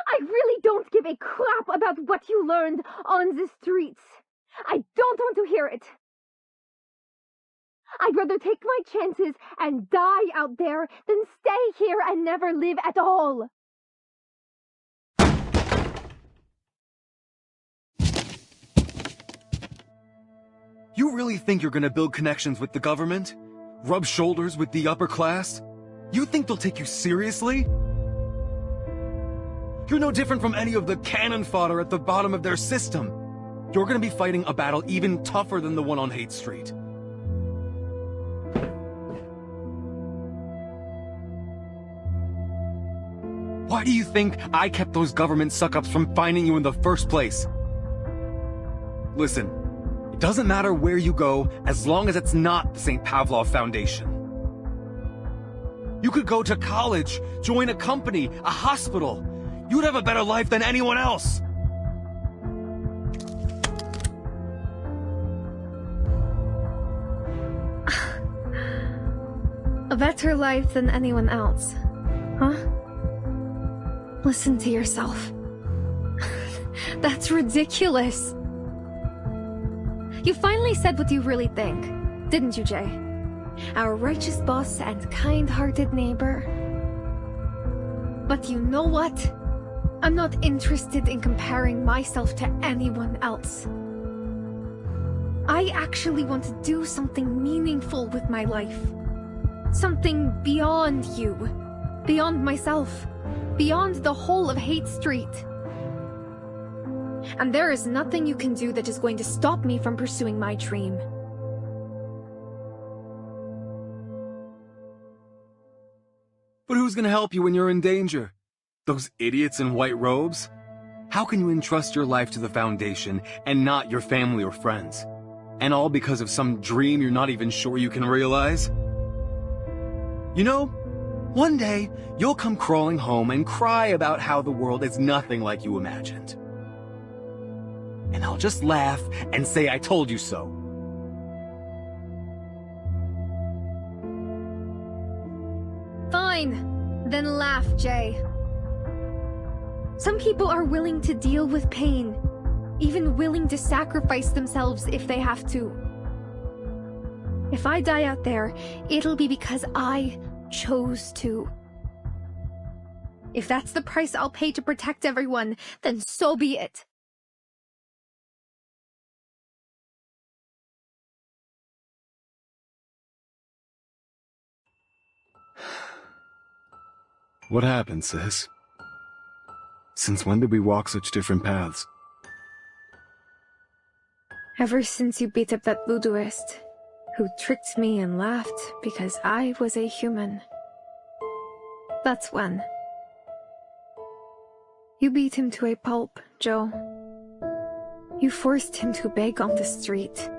I really don't give a crap about what you learned on the streets. I don't want to hear it. I'd rather take my chances and die out there than stay here and never live at all. You really think you're gonna build connections with the government? Rub shoulders with the upper class? You think they'll take you seriously? You're no different from any of the cannon fodder at the bottom of their system. You're gonna be fighting a battle even tougher than the one on Hate Street. Why do you think I kept those government suck-ups from finding you in the first place? Listen, it doesn't matter where you go as long as it's not the St. Pavlov Foundation. You could go to college, join a company, a hospital. You'd have a better life than anyone else. A better life than anyone else, huh? Listen to yourself. That's ridiculous. You finally said what you really think, didn't you, Jay? Our righteous boss and kind-hearted neighbor. But you know what? I'm not interested in comparing myself to anyone else. I actually want to do something meaningful with my life. Something beyond you. Beyond myself. Beyond the whole of Hate Street. And there is nothing you can do that is going to stop me from pursuing my dream. But who's gonna help you when you're in danger? Those idiots in white robes? How can you entrust your life to the Foundation and not your family or friends? And all because of some dream you're not even sure you can realize? You know, one day you'll come crawling home and cry about how the world is nothing like you imagined. And I'll just laugh and say I told you so. Fine. Then laugh, Jay. Some people are willing to deal with pain, even willing to sacrifice themselves if they have to. If I die out there, it'll be because I chose to. If that's the price I'll pay to protect everyone, then so be it. What happened, sis? Since when did we walk such different paths? Ever since you beat up that voodooist, who tricked me and laughed because I was a human. That's when. You beat him to a pulp, Joe. You forced him to beg on the street.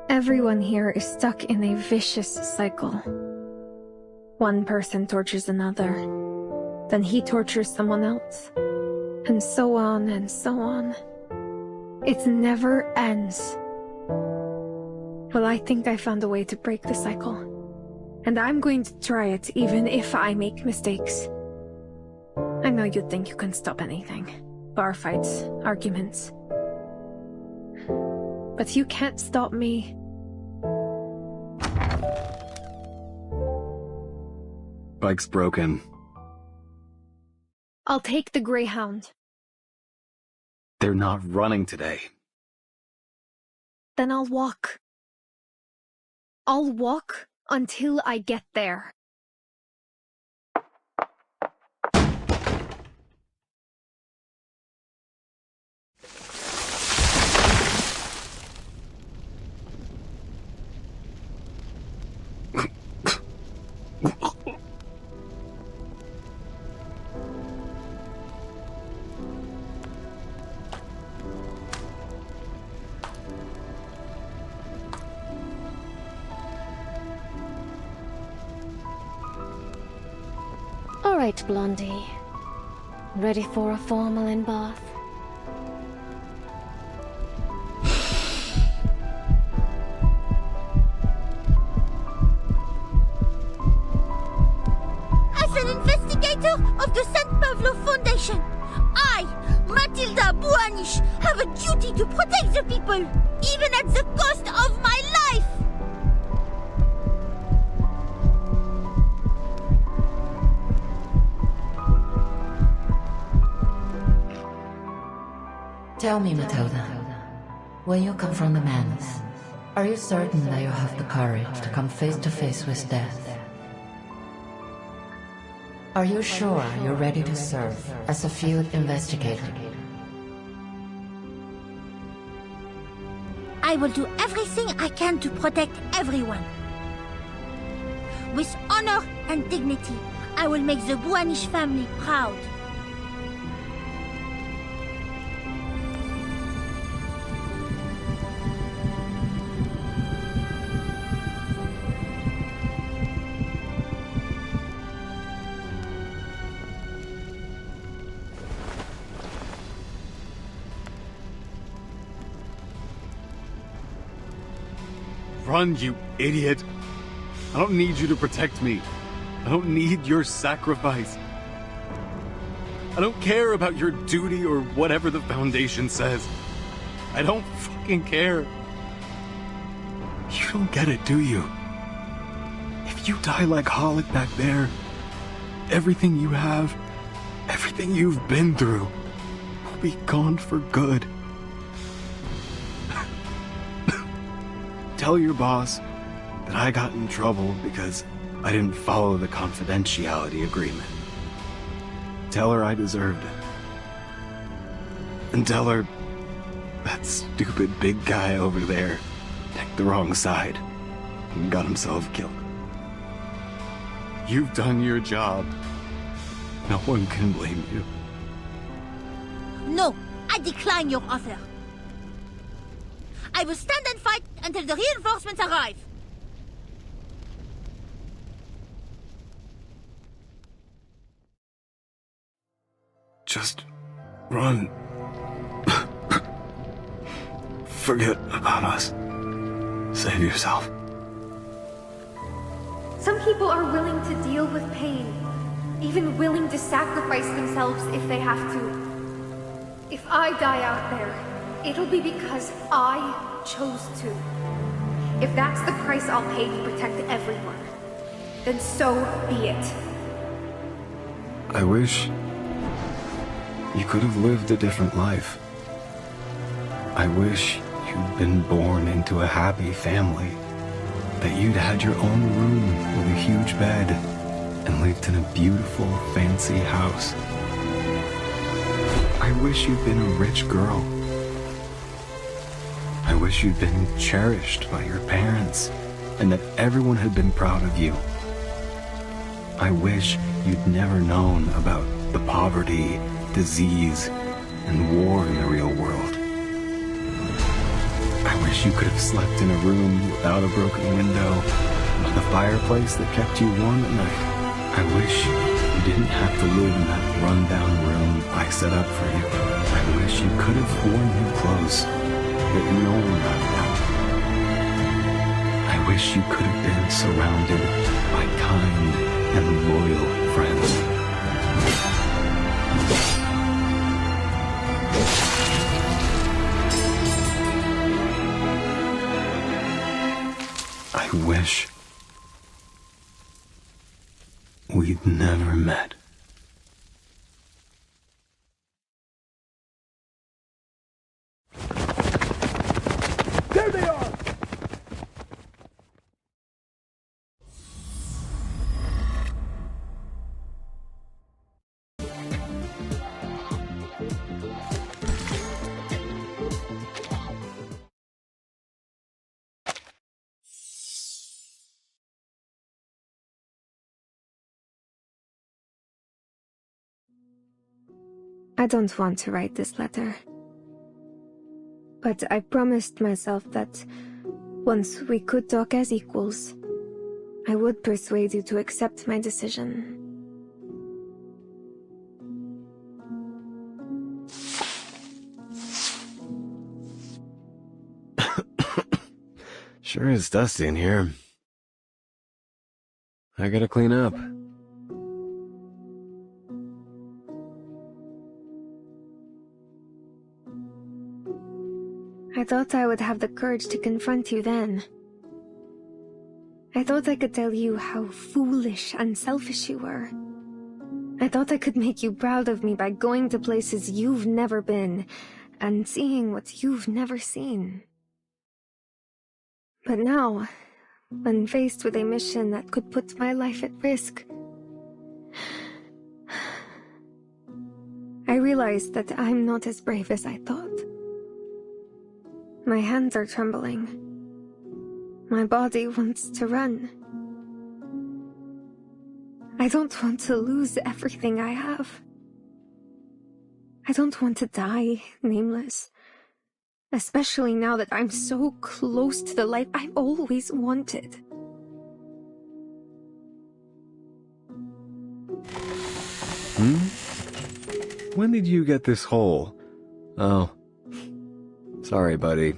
Everyone here is stuck in a vicious cycle. One person tortures another, then he tortures someone else, and so on and so on. It never ends. Well, I think I found a way to break the cycle. And I'm going to try it even if I make mistakes. I know you think you can stop anything. Bar fights, arguments. But you can't stop me. Bike's broken. I'll take the Greyhound. They're not running today. Then I'll walk. I'll walk until I get there. All right, Blondie. Ready for a formal in-bath? As an investigator of the St. Pavlo Foundation, I, Matilda Buanish, have a duty to protect the people, even at the cost of my life! Tell me, Matilda, when you confront the menace, are you certain that you have the courage to come face to face with death? Are you sure you're ready to serve as a field investigator? I will do everything I can to protect everyone. With honor and dignity, I will make the Buanish family proud. Run, you idiot! I don't need you to protect me. I don't need your sacrifice. I don't care about your duty or whatever the Foundation says. I don't fucking care. You don't get it, do you? If you die like Holic back there, everything you have, everything you've been through, will be gone for good. Tell your boss that I got in trouble because I didn't follow the confidentiality agreement. Tell her I deserved it. And tell her that stupid big guy over there picked the wrong side and got himself killed. You've done your job. No one can blame you. No, I decline your offer. I will stand and fight until the reinforcements arrive. Just run. Forget about us. Save yourself. Some people are willing to deal with pain, even willing to sacrifice themselves if they have to. If I die out there, it'll be because I chose to. If that's the price I'll pay to protect everyone, then so be it. I wish you could have lived a different life. I wish you'd been born into a happy family, that you'd had your own room with a huge bed and lived in a beautiful, fancy house. I wish you'd been a rich girl. I wish you'd been cherished by your parents and that everyone had been proud of you. I wish you'd never known about the poverty, disease, and war in the real world. I wish you could have slept in a room without a broken window, with a fireplace that kept you warm at night. I wish you didn't have to live in that run-down room I set up for you. I wish you could have worn new clothes that no one laughed at. I wish you could have been surrounded by kind and loyal friends. I wish we'd never met. There they are! I don't want to write this letter. But I promised myself that once we could talk as equals, I would persuade you to accept my decision. Sure is dusty in here. I gotta clean up. I thought I would have the courage to confront you then. I thought I could tell you how foolish and selfish you were. I thought I could make you proud of me by going to places you've never been and seeing what you've never seen. But now, when faced with a mission that could put my life at risk, I realized that I'm not as brave as I thought. My hands are trembling. My body wants to run. I don't want to lose everything I have. I don't want to die nameless. Especially now that I'm so close to the life I've always wanted. When did you get this hole? Oh. Sorry, buddy.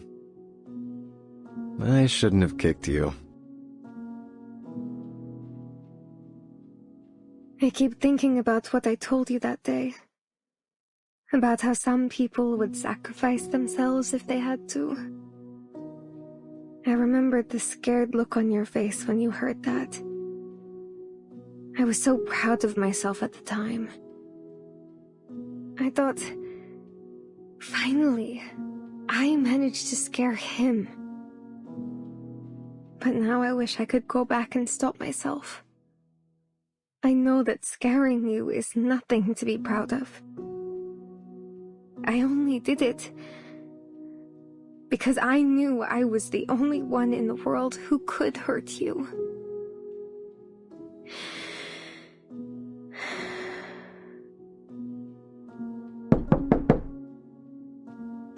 I shouldn't have kicked you. I keep thinking about what I told you that day. About how some people would sacrifice themselves if they had to. I remembered the scared look on your face when you heard that. I was so proud of myself at the time. I thought, finally, I managed to scare him. But now I wish I could go back and stop myself. I know that scaring you is nothing to be proud of. I only did it because I knew I was the only one in the world who could hurt you.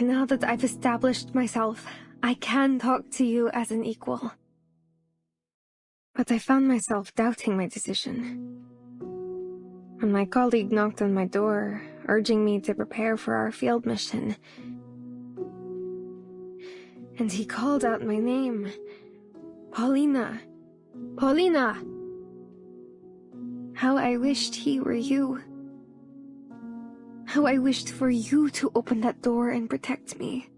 Now that I've established myself, I can talk to you as an equal. But I found myself doubting my decision. When my colleague knocked on my door, urging me to prepare for our field mission, and he called out my name, Paulina, Paulina! How I wished he were you. How I wished for you to open that door and protect me.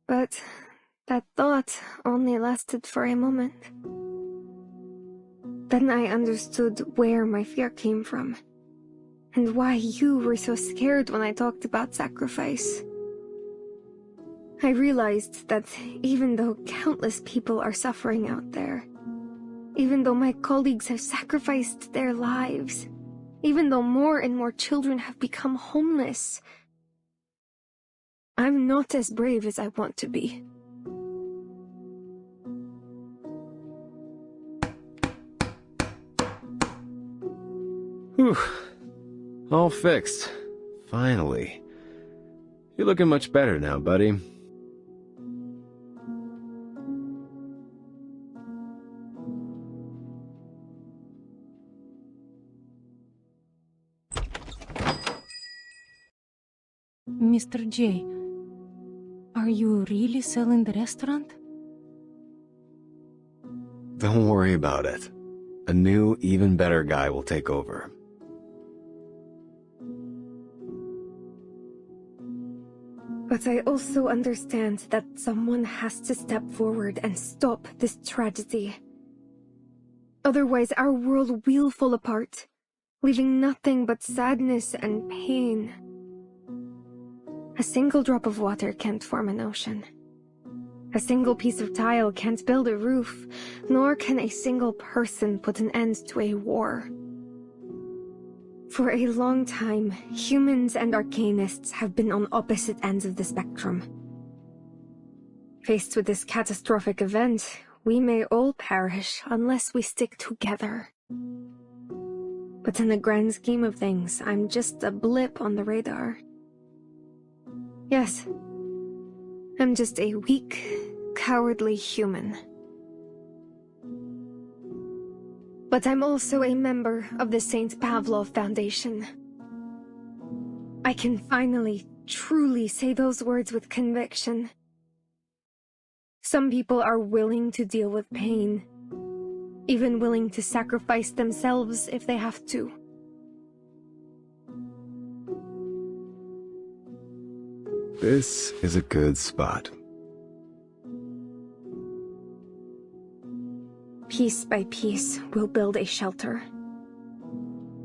But that thought only lasted for a moment. Then I understood where my fear came from, and why you were so scared when I talked about sacrifice. I realized that even though countless people are suffering out there, even though my colleagues have sacrificed their lives, even though more and more children have become homeless, I'm not as brave as I want to be. Whew. All fixed. Finally. You're looking much better now, buddy. Mr. J, are you really selling the restaurant? Don't worry about it. A new, even better guy will take over. But I also understand that someone has to step forward and stop this tragedy. Otherwise, our world will fall apart, leaving nothing but sadness and pain. A single drop of water can't form an ocean. A single piece of tile can't build a roof, nor can a single person put an end to a war. For a long time, humans and arcanists have been on opposite ends of the spectrum. Faced with this catastrophic event, we may all perish unless we stick together. But in the grand scheme of things, I'm just a blip on the radar. Yes, I'm just a weak, cowardly human. But I'm also a member of the St. Pavlov Foundation. I can finally, truly say those words with conviction. Some people are willing to deal with pain, even willing to sacrifice themselves if they have to. This is a good spot. Piece by piece, we'll build a shelter.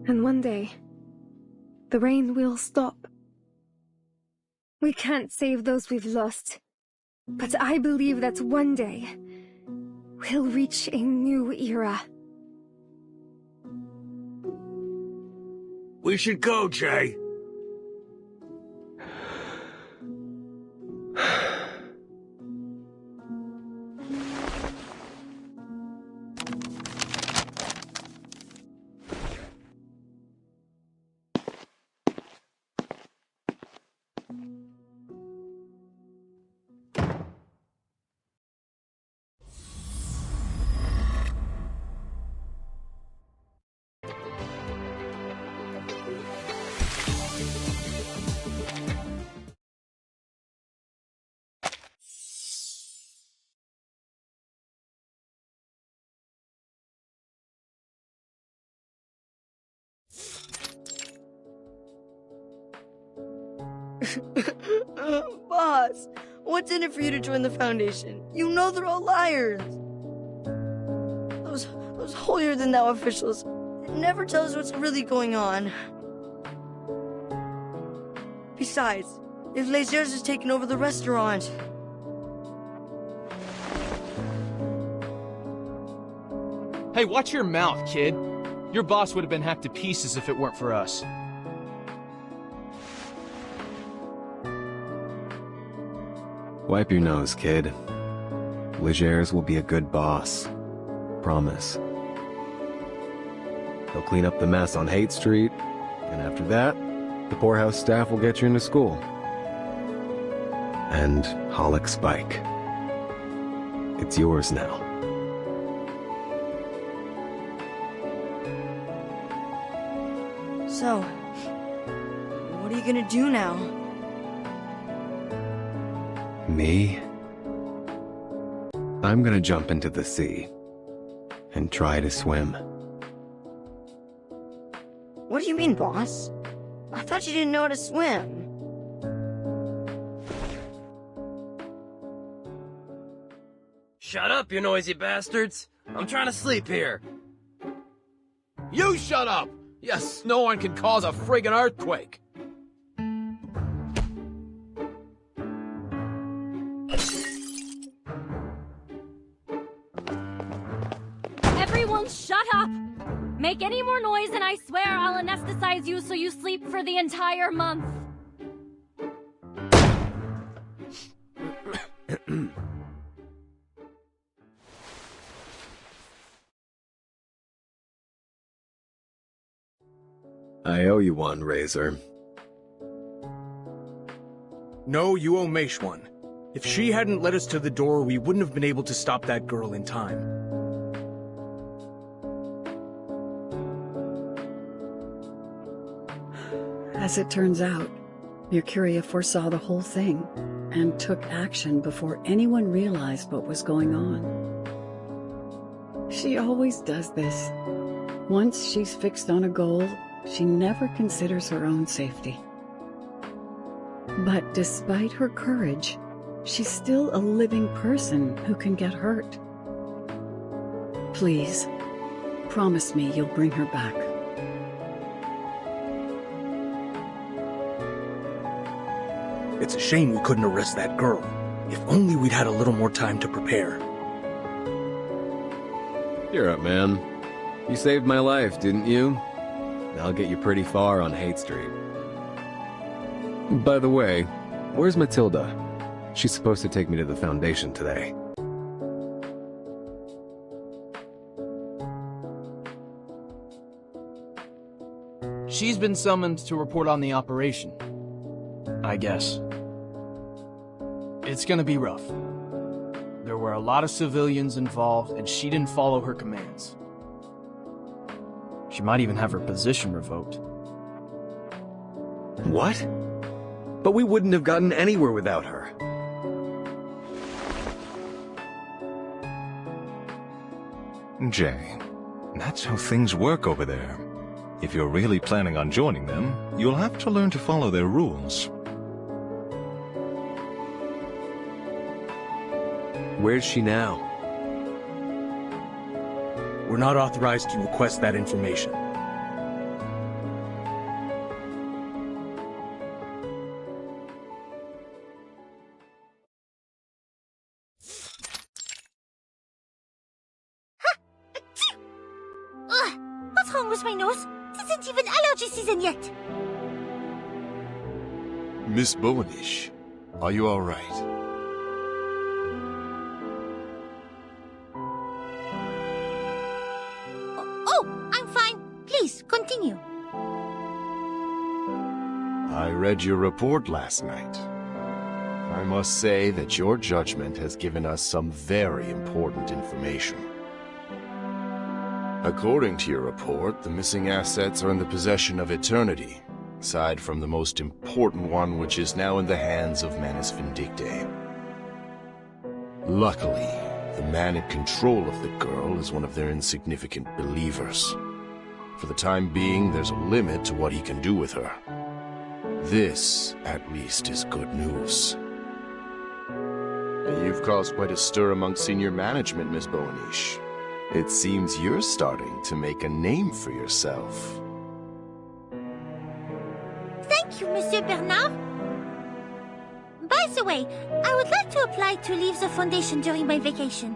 And one day, the rain will stop. We can't save those we've lost, but I believe that one day, we'll reach a new era. We should go, Jay. Boss, what's in it for you to join the Foundation? You know they're all liars. Those holier-than-thou officials never tell us what's really going on. Besides, if Lair's has taken over the restaurant... Hey, watch your mouth, kid. Your boss would have been hacked to pieces if it weren't for us. Wipe your nose, kid. Legers will be a good boss. Promise. He'll clean up the mess on Haight Street, and after that, the poorhouse staff will get you into school. And Hollick's bike. It's yours now. So, what are you gonna do now? Me? I'm gonna jump into the sea and try to swim. What do you mean, boss? I thought you didn't know how to swim. Shut up, you noisy bastards. I'm trying to sleep here. You shut up! Yes, no one can cause a friggin' earthquake. Everyone shut up! Make any more noise and I swear I'll anesthetize you so you sleep for the entire month. I owe you one, Razor. No, you owe Meish one. If she hadn't led us to the door, we wouldn't have been able to stop that girl in time. As it turns out, Mercuria foresaw the whole thing and took action before anyone realized what was going on. She always does this. Once she's fixed on a goal, she never considers her own safety. But despite her courage, she's still a living person who can get hurt. Please, promise me you'll bring her back. It's a shame we couldn't arrest that girl. If only we'd had a little more time to prepare. You're up, man. You saved my life, didn't you? I'll get you pretty far on Hate Street. By the way, where's Matilda? She's supposed to take me to the Foundation today. She's been summoned to report on the operation, I guess. It's gonna be rough. There were a lot of civilians involved, and she didn't follow her commands. She might even have her position revoked. What? But we wouldn't have gotten anywhere without her. Jay, that's how things work over there. If you're really planning on joining them, you'll have to learn to follow their rules. Where's she now? We're not authorized to request that information. Ugh, what's wrong with my nose? It isn't even allergy season yet. Miss Bowenish, are you all right? Oh, I'm fine. Please, continue. I read your report last night. I must say that your judgment has given us some very important information. According to your report, the missing assets are in the possession of Eternity, aside from the most important one, which is now in the hands of Manus Vindicte. Luckily, the man in control of the girl is one of their insignificant believers. For the time being, there's a limit to what he can do with her. This, at least, is good news. You've caused quite a stir among senior management, Miss Bowenish. It seems you're starting to make a name for yourself. Thank you, Monsieur Bernard. By the way, I would like to apply to leave the Foundation during my vacation.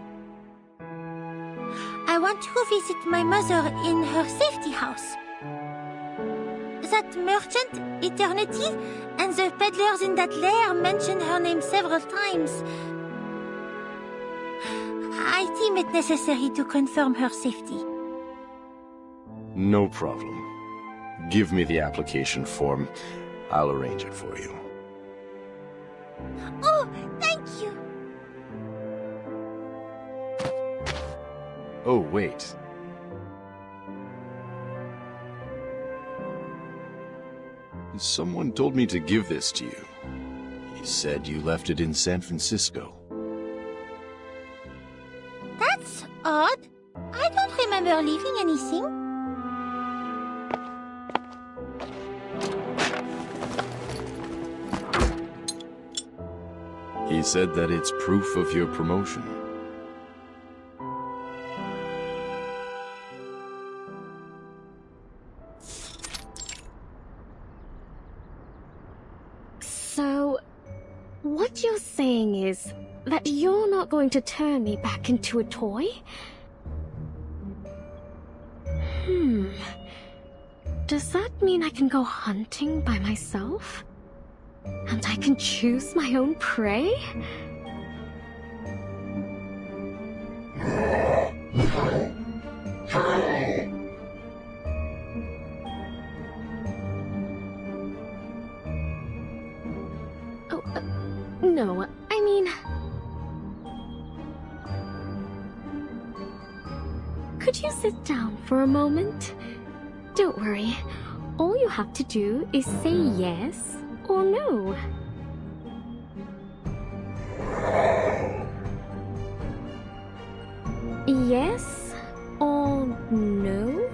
I want to visit my mother in her safety house. That merchant, Eternity, and the peddlers in that lair mentioned her name several times. I deem it necessary to confirm her safety. No problem. Give me the application form. I'll arrange it for you. Oh, thank you. Oh, wait. Someone told me to give this to you. He said you left it in San Francisco. That's odd. I don't remember leaving anything. He said that it's proof of your promotion. What you're saying is that you're not going to turn me back into a toy? Does that mean I can go hunting by myself? And I can choose my own prey? Oh, no, I mean... Could you sit down for a moment? Don't worry. All you have to do is say yes or no. Yes or no?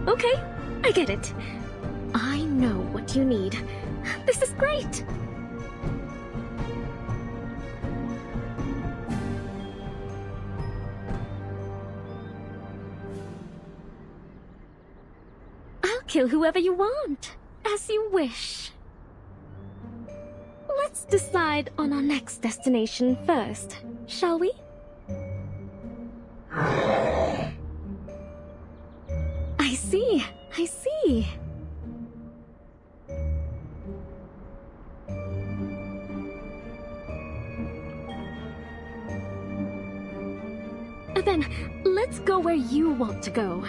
Okay, I get it. I know what you need. This is great. I'll kill whoever you want, as you wish. Let's decide on our next destination first, shall we? I see. Then, let's go where you want to go.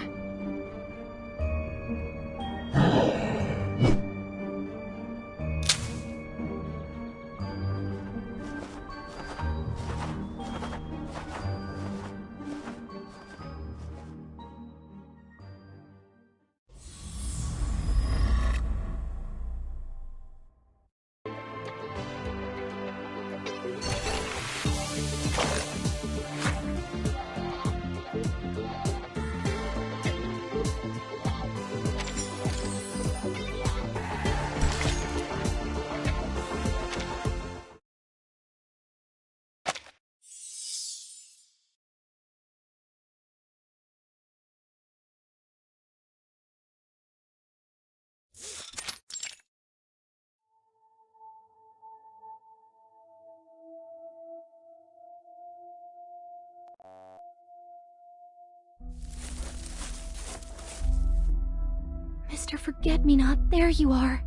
Mr. Forget-Me-Not, there you are.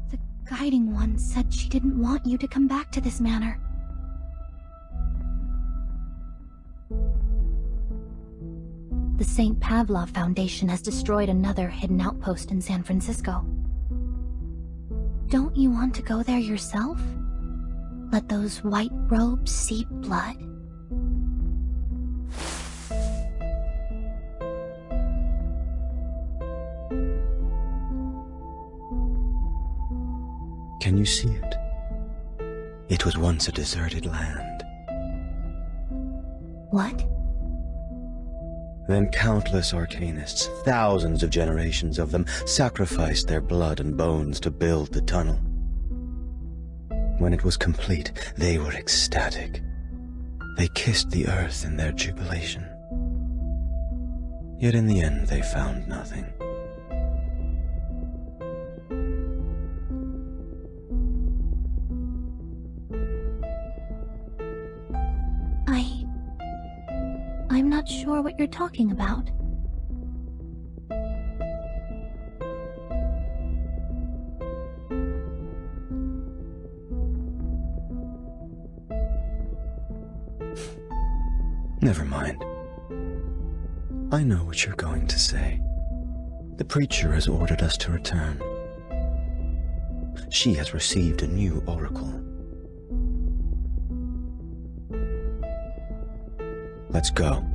The Guiding One said she didn't want you to come back to this manor. The St. Pavlov Foundation has destroyed another hidden outpost in San Francisco. Don't you want to go there yourself? Let those white robes seep blood? Can you see it? It was once a deserted land. What? Then countless arcanists, thousands of generations of them, sacrificed their blood and bones to build the tunnel. When it was complete, they were ecstatic. They kissed the earth in their jubilation. Yet in the end, they found nothing. I'm not sure what you're talking about. Never mind. I know what you're going to say. The preacher has ordered us to return. She has received a new oracle. Let's go.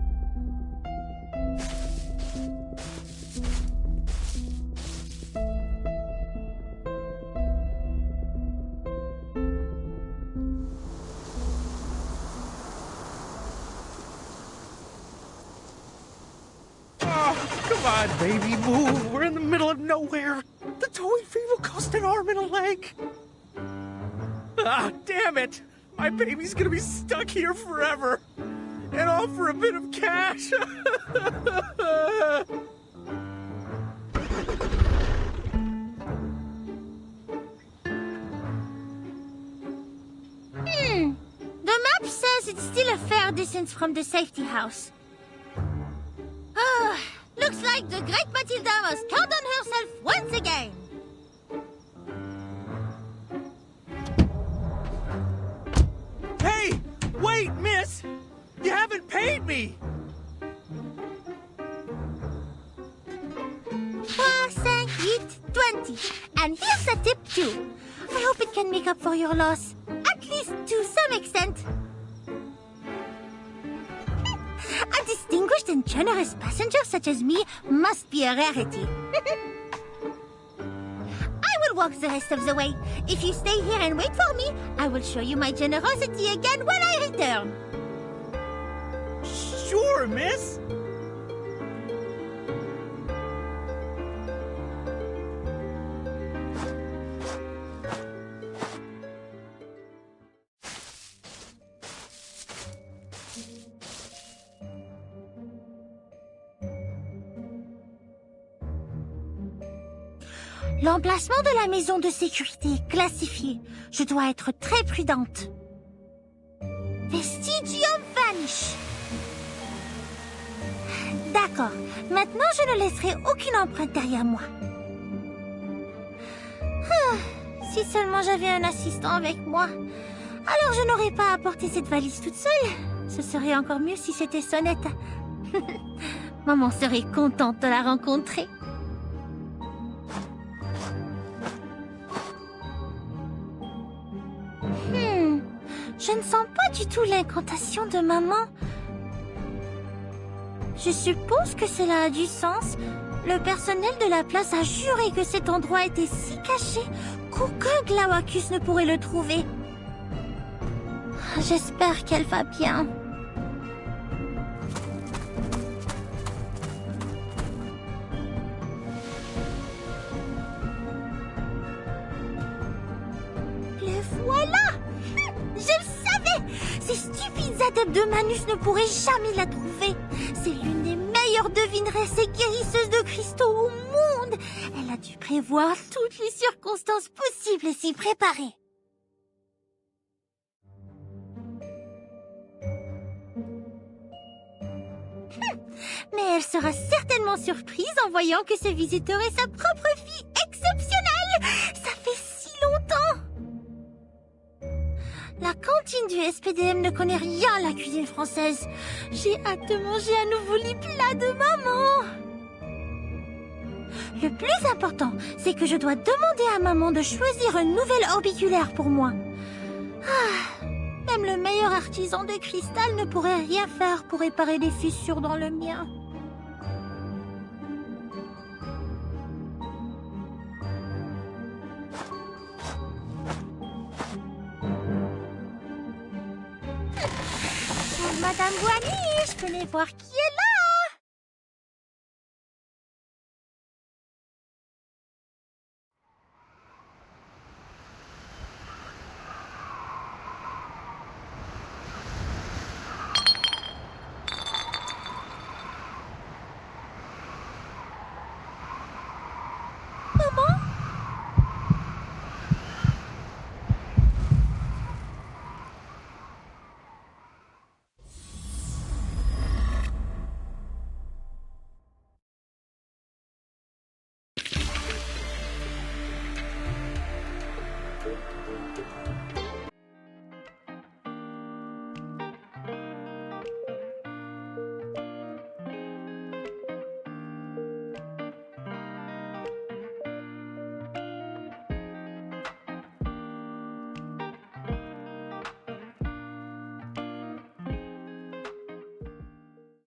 Come on, baby, move. We're in the middle of nowhere. The towing fee will cost an arm and a leg. Ah, damn it! My baby's gonna be stuck here forever! And all for a bit of cash! The map says it's still a fair distance from the safety house. Oh, looks like the great Matilda must count on herself once again. Hey! Wait, miss! You haven't paid me! 4, 5, 8, 20. And here's a tip too. I hope it can make up for your loss. At least to some extent. A distinguished and generous passenger such as me must be a rarity. I will walk the rest of the way. If you stay here and wait for me, I will show you my generosity again when I return. Sure, miss! L'emplacement de la maison de sécurité est classifié. Je dois être très prudente. Vestigium vanish. D'accord. Maintenant, je ne laisserai aucune empreinte derrière moi. Si seulement j'avais un assistant avec moi. Alors je n'aurais pas à porter cette valise toute seule. Ce serait encore mieux si c'était Sonnette. Maman serait contente de la rencontrer. Je ne sens pas du tout l'incantation de maman. Je suppose que cela a du sens. Le personnel de la place a juré que cet endroit était si caché qu'aucun Glauacus ne pourrait le trouver. J'espère qu'elle va bien. Le voilà! Je le savais! Ces stupides adeptes de Manus ne pourraient jamais la trouver. C'est l'une des meilleures devineresses et guérisseuses de cristaux au monde. Elle a dû prévoir toutes les circonstances possibles et s'y préparer. Mais elle sera certainement surprise en voyant que ce visiteur est sa propre fille exceptionnelle. Ça fait si longtemps. La cantine du SPDM ne connaît rien à la cuisine française. J'ai hâte de manger à nouveau les plats de maman. Le plus important, c'est que je dois demander à maman de choisir un nouvel orbiculaire pour moi. Même le meilleur artisan de cristal ne pourrait rien faire pour réparer les fissures dans le mien. Madame Boigny, je venais voir qui est là.